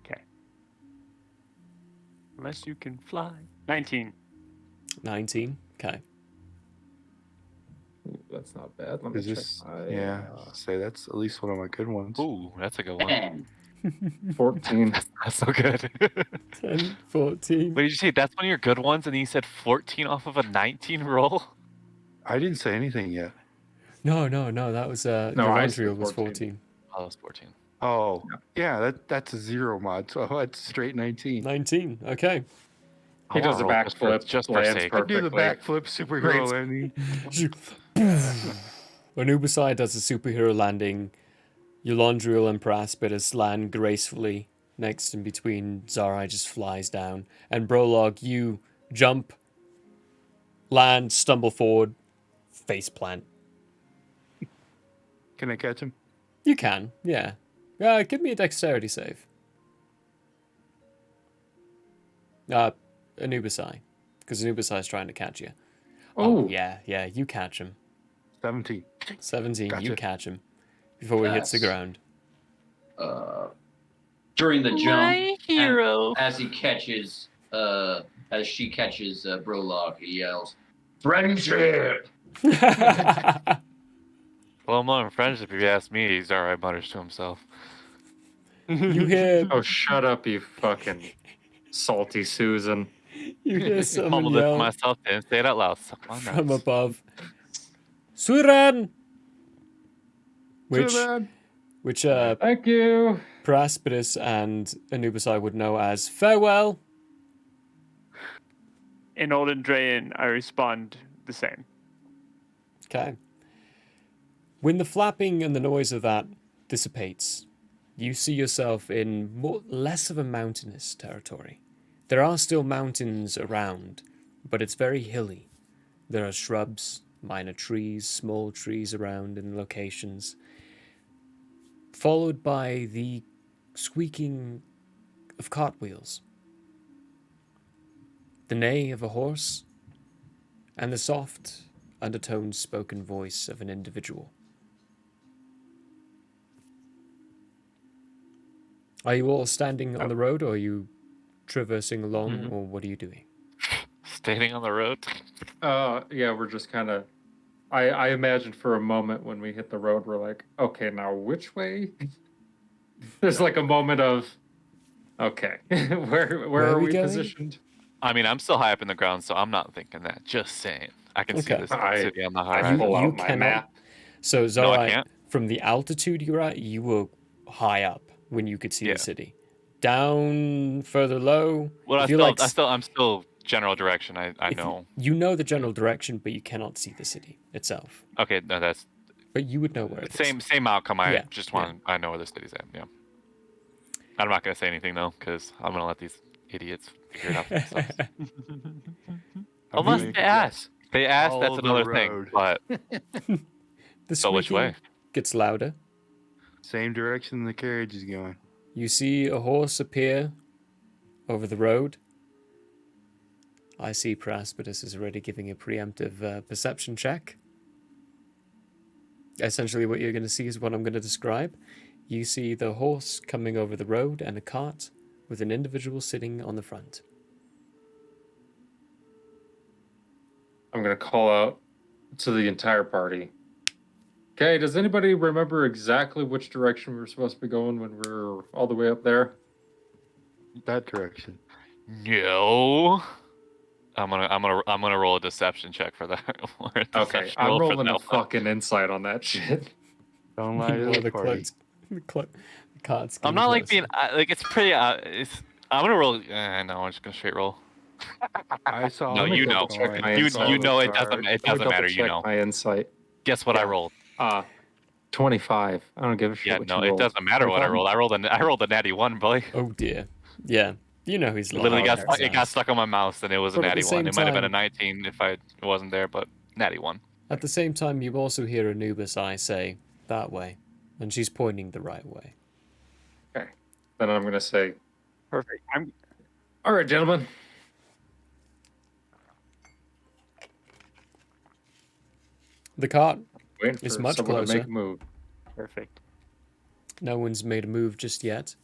S3: Okay. Unless you can fly. 19.
S1: 19. Okay.
S2: Ooh, that's not bad. Let me
S5: Is
S2: check.
S5: this? Yeah, say that's at least one of my good ones.
S6: Ooh, that's a good one.
S7: 10.
S2: 14.
S6: That's so good.
S1: 10, 14.
S6: What did you say? That's one of your good ones, and then you said 14 off of a 19 roll.
S5: I didn't say anything yet.
S1: No, that was
S2: No,
S1: your
S2: I
S1: laundry
S2: said
S1: was
S2: 14.
S1: 14.
S6: Oh, that's 14.
S5: Oh, yeah, that's a 0 mod, so that's straight 19.
S1: 19. Okay.
S2: He
S6: I
S2: does a
S6: wanna roll
S2: backflip,
S6: just for
S2: lands
S6: sake.
S5: I do the
S2: perfectly.
S5: backflip superhero
S2: Great.
S5: landing.
S1: When Ubasai does a superhero landing, Eulondriel and Praspidus land gracefully next in between. Zarai just flies down. And Brolog, you jump, land, stumble forward, face plant.
S5: Can I catch him?
S1: You can, yeah. Give me a dexterity save. Anubisai. Because Anubisai is trying to catch you. Oh, yeah, you catch him.
S5: 17.
S1: 17, you
S5: Gotcha.
S1: catch him. Before he hits the
S7: Yes.
S1: ground.
S7: During the jump,
S6: My hero.
S7: as he catches, as she catches Brolog, he yells, "Friendship!"
S6: Well, I'm on friendship. If you ask me, he's alright. Mutters to himself.
S1: You hear
S2: Oh, shut up, you fucking salty Susan.
S1: you hear someone
S6: Mumbled it to
S1: yell
S6: myself. Didn't say it out loud. Suck my
S1: from
S6: nuts.
S1: above. Suran!
S5: Suran!
S1: Which
S2: Thank you.
S1: Praspidus and Anubisai would know as farewell.
S3: In Old Andrean, I respond the same.
S1: Okay. When the flapping and the noise of that dissipates, you see yourself in less of a mountainous territory. There are still mountains around, but it's very hilly. There are shrubs, minor trees, small trees around in locations, followed by the squeaking of cartwheels, the neigh of a horse, and the soft, undertoned spoken voice of an individual. Are you all standing on the road, or are you traversing along, or what are you doing?
S6: Standing on the road.
S2: Yeah, we're just kind of. I imagine for a moment when we hit the road, we're like, okay, now which way? There's like a moment of, okay, where are we
S1: going?
S2: positioned?
S6: I mean, I'm still high up in the ground, so I'm not thinking that. Just saying. I can see
S1: Okay.
S6: this city on the
S2: I
S6: horizon.
S2: pull
S1: You
S2: out my
S1: cannot-
S2: map.
S1: So,
S6: No, I
S1: Zarai,
S6: can't.
S1: from the altitude you're at, you were high up when you could see
S6: Yeah.
S1: the city. Down, further low.
S6: Well,
S1: if you're like,
S6: I'm still general direction. I
S1: if
S6: know.
S1: you know the general direction, but you cannot see the city itself.
S6: Okay, no, that's
S1: But you would know where it is.
S6: same outcome. I
S1: Yeah,
S6: just
S1: yeah.
S6: want. I know where the city's at. Yeah. I'm not gonna say anything though, because I'm gonna let these idiots figure it out for themselves. Unless
S5: mean,
S6: they ask. They ask.
S5: follow
S6: That's
S5: the
S6: another thing.
S5: road.
S6: But
S1: The
S6: so which
S1: squeaking
S6: way?
S1: gets louder.
S5: Same direction the carriage is going.
S1: You see a horse appear over the road. I see Praspidus is already giving a preemptive perception check. Essentially, what you're going to see is what I'm going to describe. You see the horse coming over the road and a cart with an individual sitting on the front.
S2: I'm gonna call out to the entire party. Okay, does anybody remember exactly which direction we were supposed to be going when we were all the way up there?
S5: That direction.
S6: No. I'm gonna roll a deception check for that. Or a
S2: Okay,
S6: deception
S2: I'm
S6: roll for
S2: rolling
S6: that
S2: a
S6: one.
S2: fucking insight on that shit.
S5: Don't lie to
S1: Or
S5: the
S1: the
S5: party.
S1: cart's
S6: I'm
S1: getting
S6: not like
S1: closer.
S6: being like it's pretty. I'm gonna roll. No, I'm just gonna straight roll.
S5: I saw.
S6: No,
S2: Let me
S6: you
S2: double
S6: know.
S2: check my
S6: You
S2: insight.
S6: you know it
S5: Sorry.
S6: doesn't
S2: Let me
S6: matter.
S2: double
S6: You
S2: check
S6: know.
S2: my insight.
S6: Guess what I
S2: Yeah.
S6: rolled?
S2: 25. I don't give a shit
S6: Yeah,
S2: what
S6: no,
S2: you
S6: it
S2: rolled.
S6: doesn't matter what I rolled. I rolled a natty one, boy.
S1: Oh dear. Yeah. You know he's
S6: It literally
S1: lying.
S6: it got stuck on my mouse, and it was a
S1: But at the
S6: natty one.
S1: same
S6: It might have been a
S1: time-
S6: 19 if it wasn't there, but natty one.
S1: At the same time, you also hear Anubis I say, that way. And she's pointing the right way.
S2: Okay. Then I'm going to say,
S3: Perfect.
S2: all right, gentlemen.
S1: The cart,
S2: Waiting
S1: It's
S2: for
S1: much
S2: someone to
S1: closer.
S2: make a move.
S3: Perfect.
S1: no one's made a move just yet.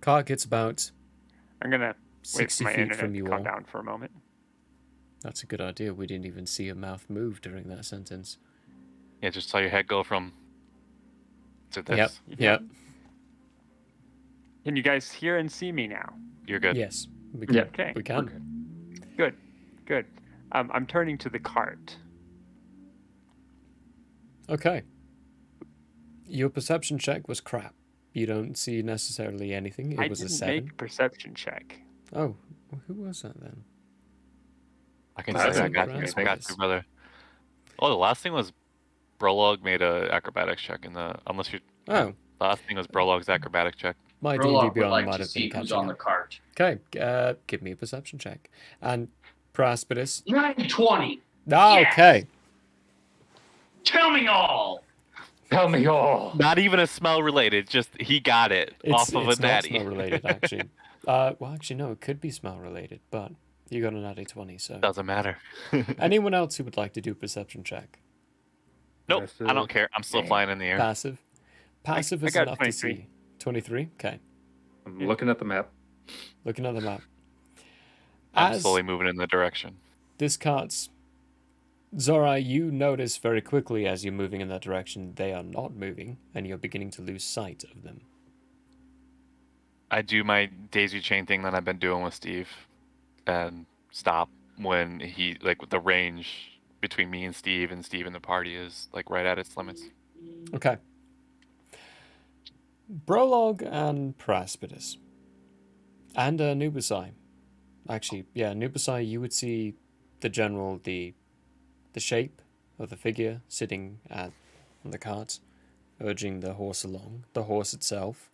S1: Cart gets about
S3: I'm gonna wait
S1: 60
S3: for my
S1: feet
S3: internet
S1: from
S3: to
S1: you
S3: calm
S1: all.
S3: down for a moment.
S1: That's a good idea. We didn't even see your mouth move during that sentence.
S6: Yeah, just saw your head go from to this.
S1: Yep.
S3: Can you guys hear and see me now?
S6: You're good.
S1: Yes. We
S2: Yeah.
S3: Okay.
S1: We can.
S3: Good. Good. I'm turning to the cart.
S1: Okay. Your perception check was crap. You don't see necessarily anything. It
S3: I
S1: was a
S3: didn't
S1: 7.
S3: make a perception check.
S1: Oh, who was that then?
S6: I can
S2: I
S6: say I
S2: didn't
S6: got
S2: make
S6: you.
S2: anything.
S6: I got you, brother. Oh, the last thing was Brolog made a acrobatics check unless you.
S1: Oh,
S6: The last thing was Brolog's acrobatic check.
S1: my D&D
S7: Prologue would
S1: Beyond
S7: like
S1: might
S7: to
S1: have been
S7: see who's
S1: catching
S7: on the
S1: up.
S7: cart.
S1: Okay, give me a perception check. And Praspidus.
S7: 920.
S1: Ah,
S7: Yes!
S1: okay.
S7: Tell me all.
S2: Tell me all.
S6: Not even a smell related. Just he got it off of a
S1: It's not
S6: natty.
S1: smell related, actually. Well, actually, no, it could be smell related, but you got a natty 20, so.
S6: Doesn't matter.
S1: Anyone else who would like to do a perception check?
S6: Nope, I don't
S5: Passive.
S6: care. I'm still flying in the air.
S1: Passive. Passive
S3: I
S1: is
S3: got
S1: enough
S3: 23.
S1: to see. 23? Okay.
S2: I'm looking at the map.
S1: Looking at the map.
S6: I'm
S1: As
S6: slowly moving in the direction.
S1: this cart's... Zora, you notice very quickly as you're moving in that direction, they are not moving, and you're beginning to lose sight of them.
S6: I do my daisy chain thing that I've been doing with Steve, and stop when he like the range between me and Steve and the party is like right at its limits.
S1: Okay. Brolog and Praspidus. And Nubusai. Actually, yeah, Nubusai, you would see the general, the shape of the figure sitting on the cart, urging the horse along, the horse itself,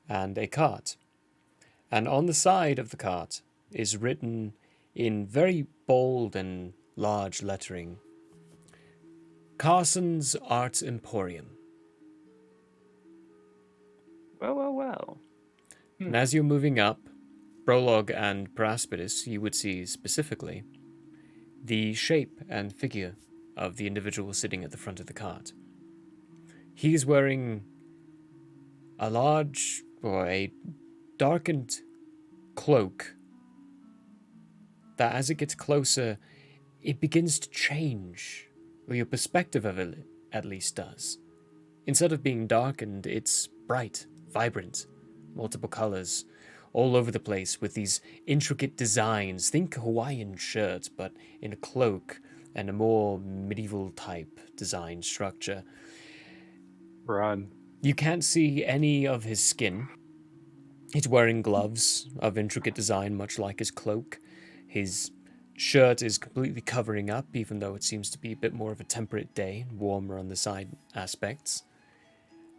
S1: and a cart. And on the side of the cart is written in very bold and large lettering, Carson's Art Emporium.
S3: Well.
S1: And as you're moving up, Brolog and Praspidus, you would see specifically the shape and figure of the individual sitting at the front of the cart. He's wearing a large or a darkened cloak that as it gets closer, it begins to change, or your perspective of it at least does. Instead of being darkened, it's bright, vibrant, multiple colors, all over the place with these intricate designs. Think Hawaiian shirt, but in a cloak and a more medieval type design structure.
S5: Run.
S1: You can't see any of his skin. He's wearing gloves of intricate design, much like his cloak. His shirt is completely covering up, even though it seems to be a bit more of a temperate day, warmer on the side aspects.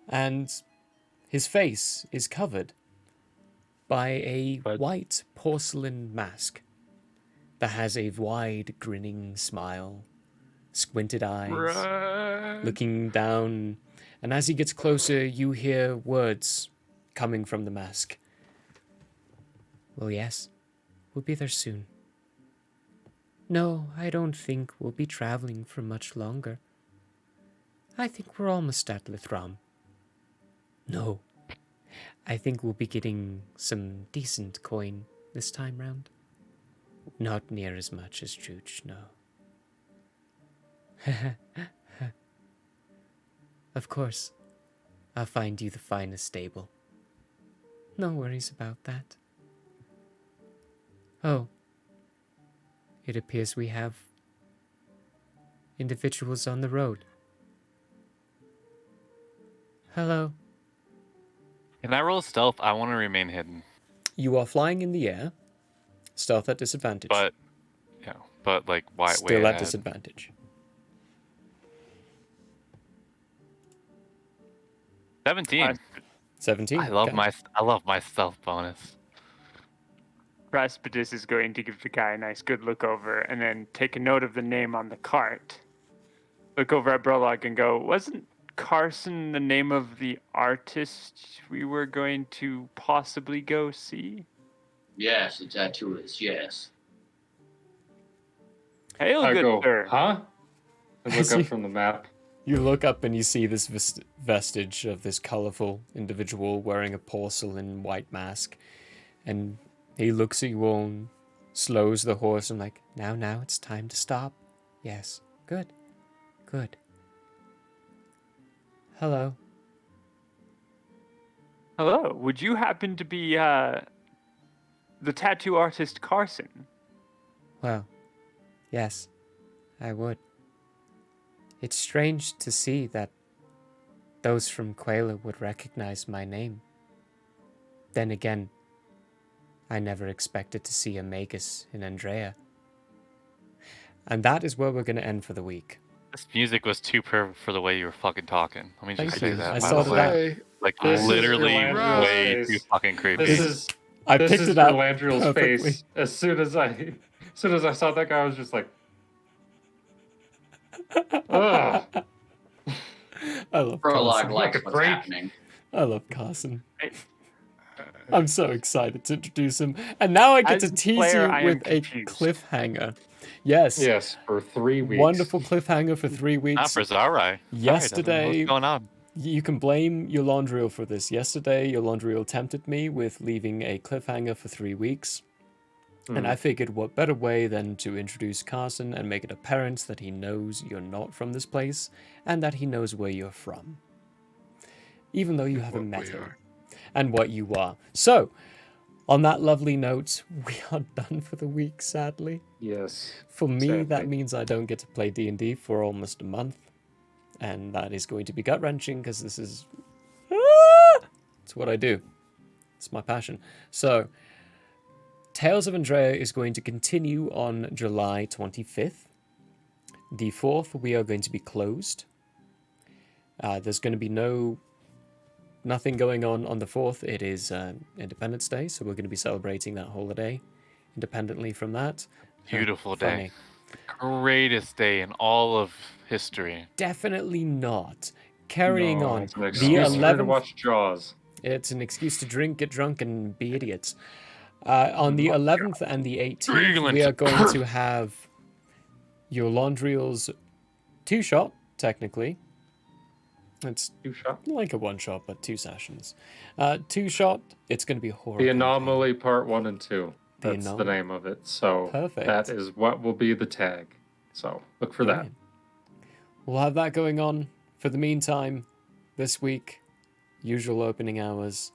S1: And his face is covered by a white porcelain mask that has a wide grinning smile, squinted eyes, looking down, and as he gets closer you hear words coming from the mask. Well, yes, we'll be there soon. No, I don't think we'll be traveling for much longer. I think we're almost at Lithram. No, I think we'll be getting some decent coin this time round. Not near as much as Chooch, no. Of course, I'll find you the finest stable. No worries about that. Oh, it appears we have individuals on the road. Hello.
S6: Can I roll stealth? I want to remain hidden.
S1: You are flying in the air. Stealth at disadvantage.
S6: But like why?
S1: Still
S6: way
S1: at
S6: ahead.
S1: disadvantage.
S6: 17.
S1: 17.
S6: I love
S1: okay.
S6: my stealth bonus.
S3: Praspidus is going to give the guy a nice good look over and then take a note of the name on the cart. Look over at Brolog and go, wasn't Carson the name of the artist we were going to possibly go see?
S7: Yes, the tattooist, yes.
S3: Hail,
S2: I
S3: good
S2: go,
S3: sir.
S2: huh? I look
S1: See-
S2: up from the map.
S1: You look up and you see this vestige of this colorful individual wearing a porcelain white mask. And he looks at you all and slows the horse and like, now, it's time to stop. Yes, good. Hello.
S3: Hello, would you happen to be the tattoo artist Carson?
S8: Well, yes, I would. It's strange to see that those from Quayla would recognize my name. Then again, I never expected to see a Magus in Andrea. And that is where we're going to end for the week.
S6: This music was too perfect for the way you were fucking talking. Let me just
S1: Thank
S6: say
S1: you.
S6: that.
S1: I
S6: by
S1: saw
S6: the
S1: that.
S6: way.
S5: Hey,
S6: Like
S2: This is
S6: literally
S2: Galandriel's
S6: way
S2: face.
S6: too fucking creepy.
S1: I
S2: This
S1: picked
S2: is
S1: it out
S2: Galandriel's
S1: perfectly.
S2: face. As soon as I saw that guy, I was just like, ugh.
S1: I love
S7: Prologue
S1: Carson.
S7: likes
S2: Like a
S7: what's
S2: freak.
S7: happening.
S1: I love Carson.
S3: Hey,
S1: I'm so excited to introduce him. And now I get
S3: As
S1: to tease
S3: player,
S1: you
S3: I am
S1: with a
S3: confused.
S1: cliffhanger. Yes.
S2: Yes, for 3 weeks.
S1: Wonderful cliffhanger for 3
S6: Not
S1: weeks.
S6: for Zarai.
S1: Yesterday,
S6: What's going on?
S1: you can blame Yolandriel for this. Yesterday, Yolandriel tempted me with leaving a cliffhanger for 3 weeks. And I figured what better way than to introduce Carson and make it apparent that he knows you're not from this place and that he knows where you're from. Even though you haven't met him. And what you are. So, on that lovely note, we are done for the week, sadly.
S2: Yes.
S1: For me,
S2: Sadly.
S1: that means I don't get to play D&D for almost a month. And that is going to be gut-wrenching because this is... It's what I do. It's my passion. So, Tales of Andrea is going to continue on July 25th. The 4th, we are going to be closed. There's going to be nothing going on the 4th. It is Independence Day, so we're going to be celebrating that holiday independently from that.
S6: Beautiful
S1: Funny.
S6: day. Greatest day in all of history.
S1: Definitely not. Carrying
S2: No,
S1: on.
S2: it's an
S1: The
S2: excuse for me to
S1: 11th.
S2: watch Jaws.
S1: It's an excuse to drink, get drunk, and be idiots. On the 11th and the 18th, we are going to have Yolandriel's 2-shot, technically. It's
S2: 2-shot.
S1: like a 1-shot, but 2 sessions. 2-shot, it's going to be a horror
S2: The
S1: campaign.
S2: Anomaly Part 1 and 2.
S1: The
S2: That's the
S1: Anomaly.
S2: name of it. So
S1: Perfect.
S2: that is what will be the tag. So look for that.
S1: Brilliant. We'll have that going on. For the meantime, this week, usual opening hours.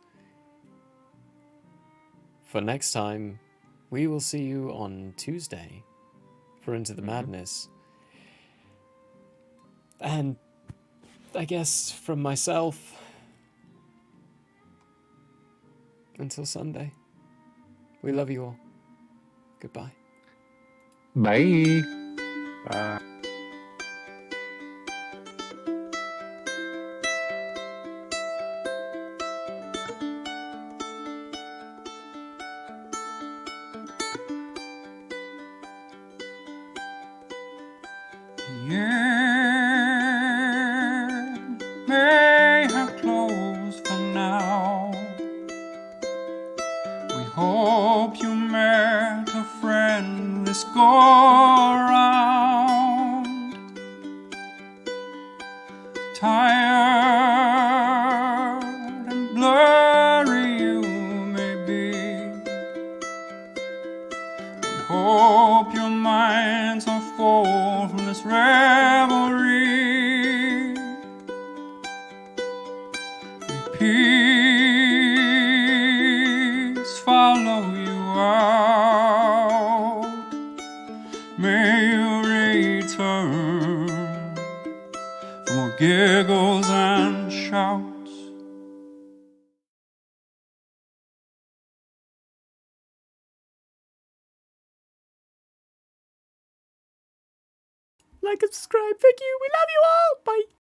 S1: For next time, we will see you on Tuesday for Into the Madness. And I guess from myself, until Sunday, we love you all. Goodbye.
S2: Bye.
S4: The end may have closed for now. We hope you met a friend this go around. Tired and blurry you may be. We hope your minds are full from this revelry. May peace follow you out. May you return for more giggles and shouts.
S1: Like and subscribe. Thank you. We love you all. Bye.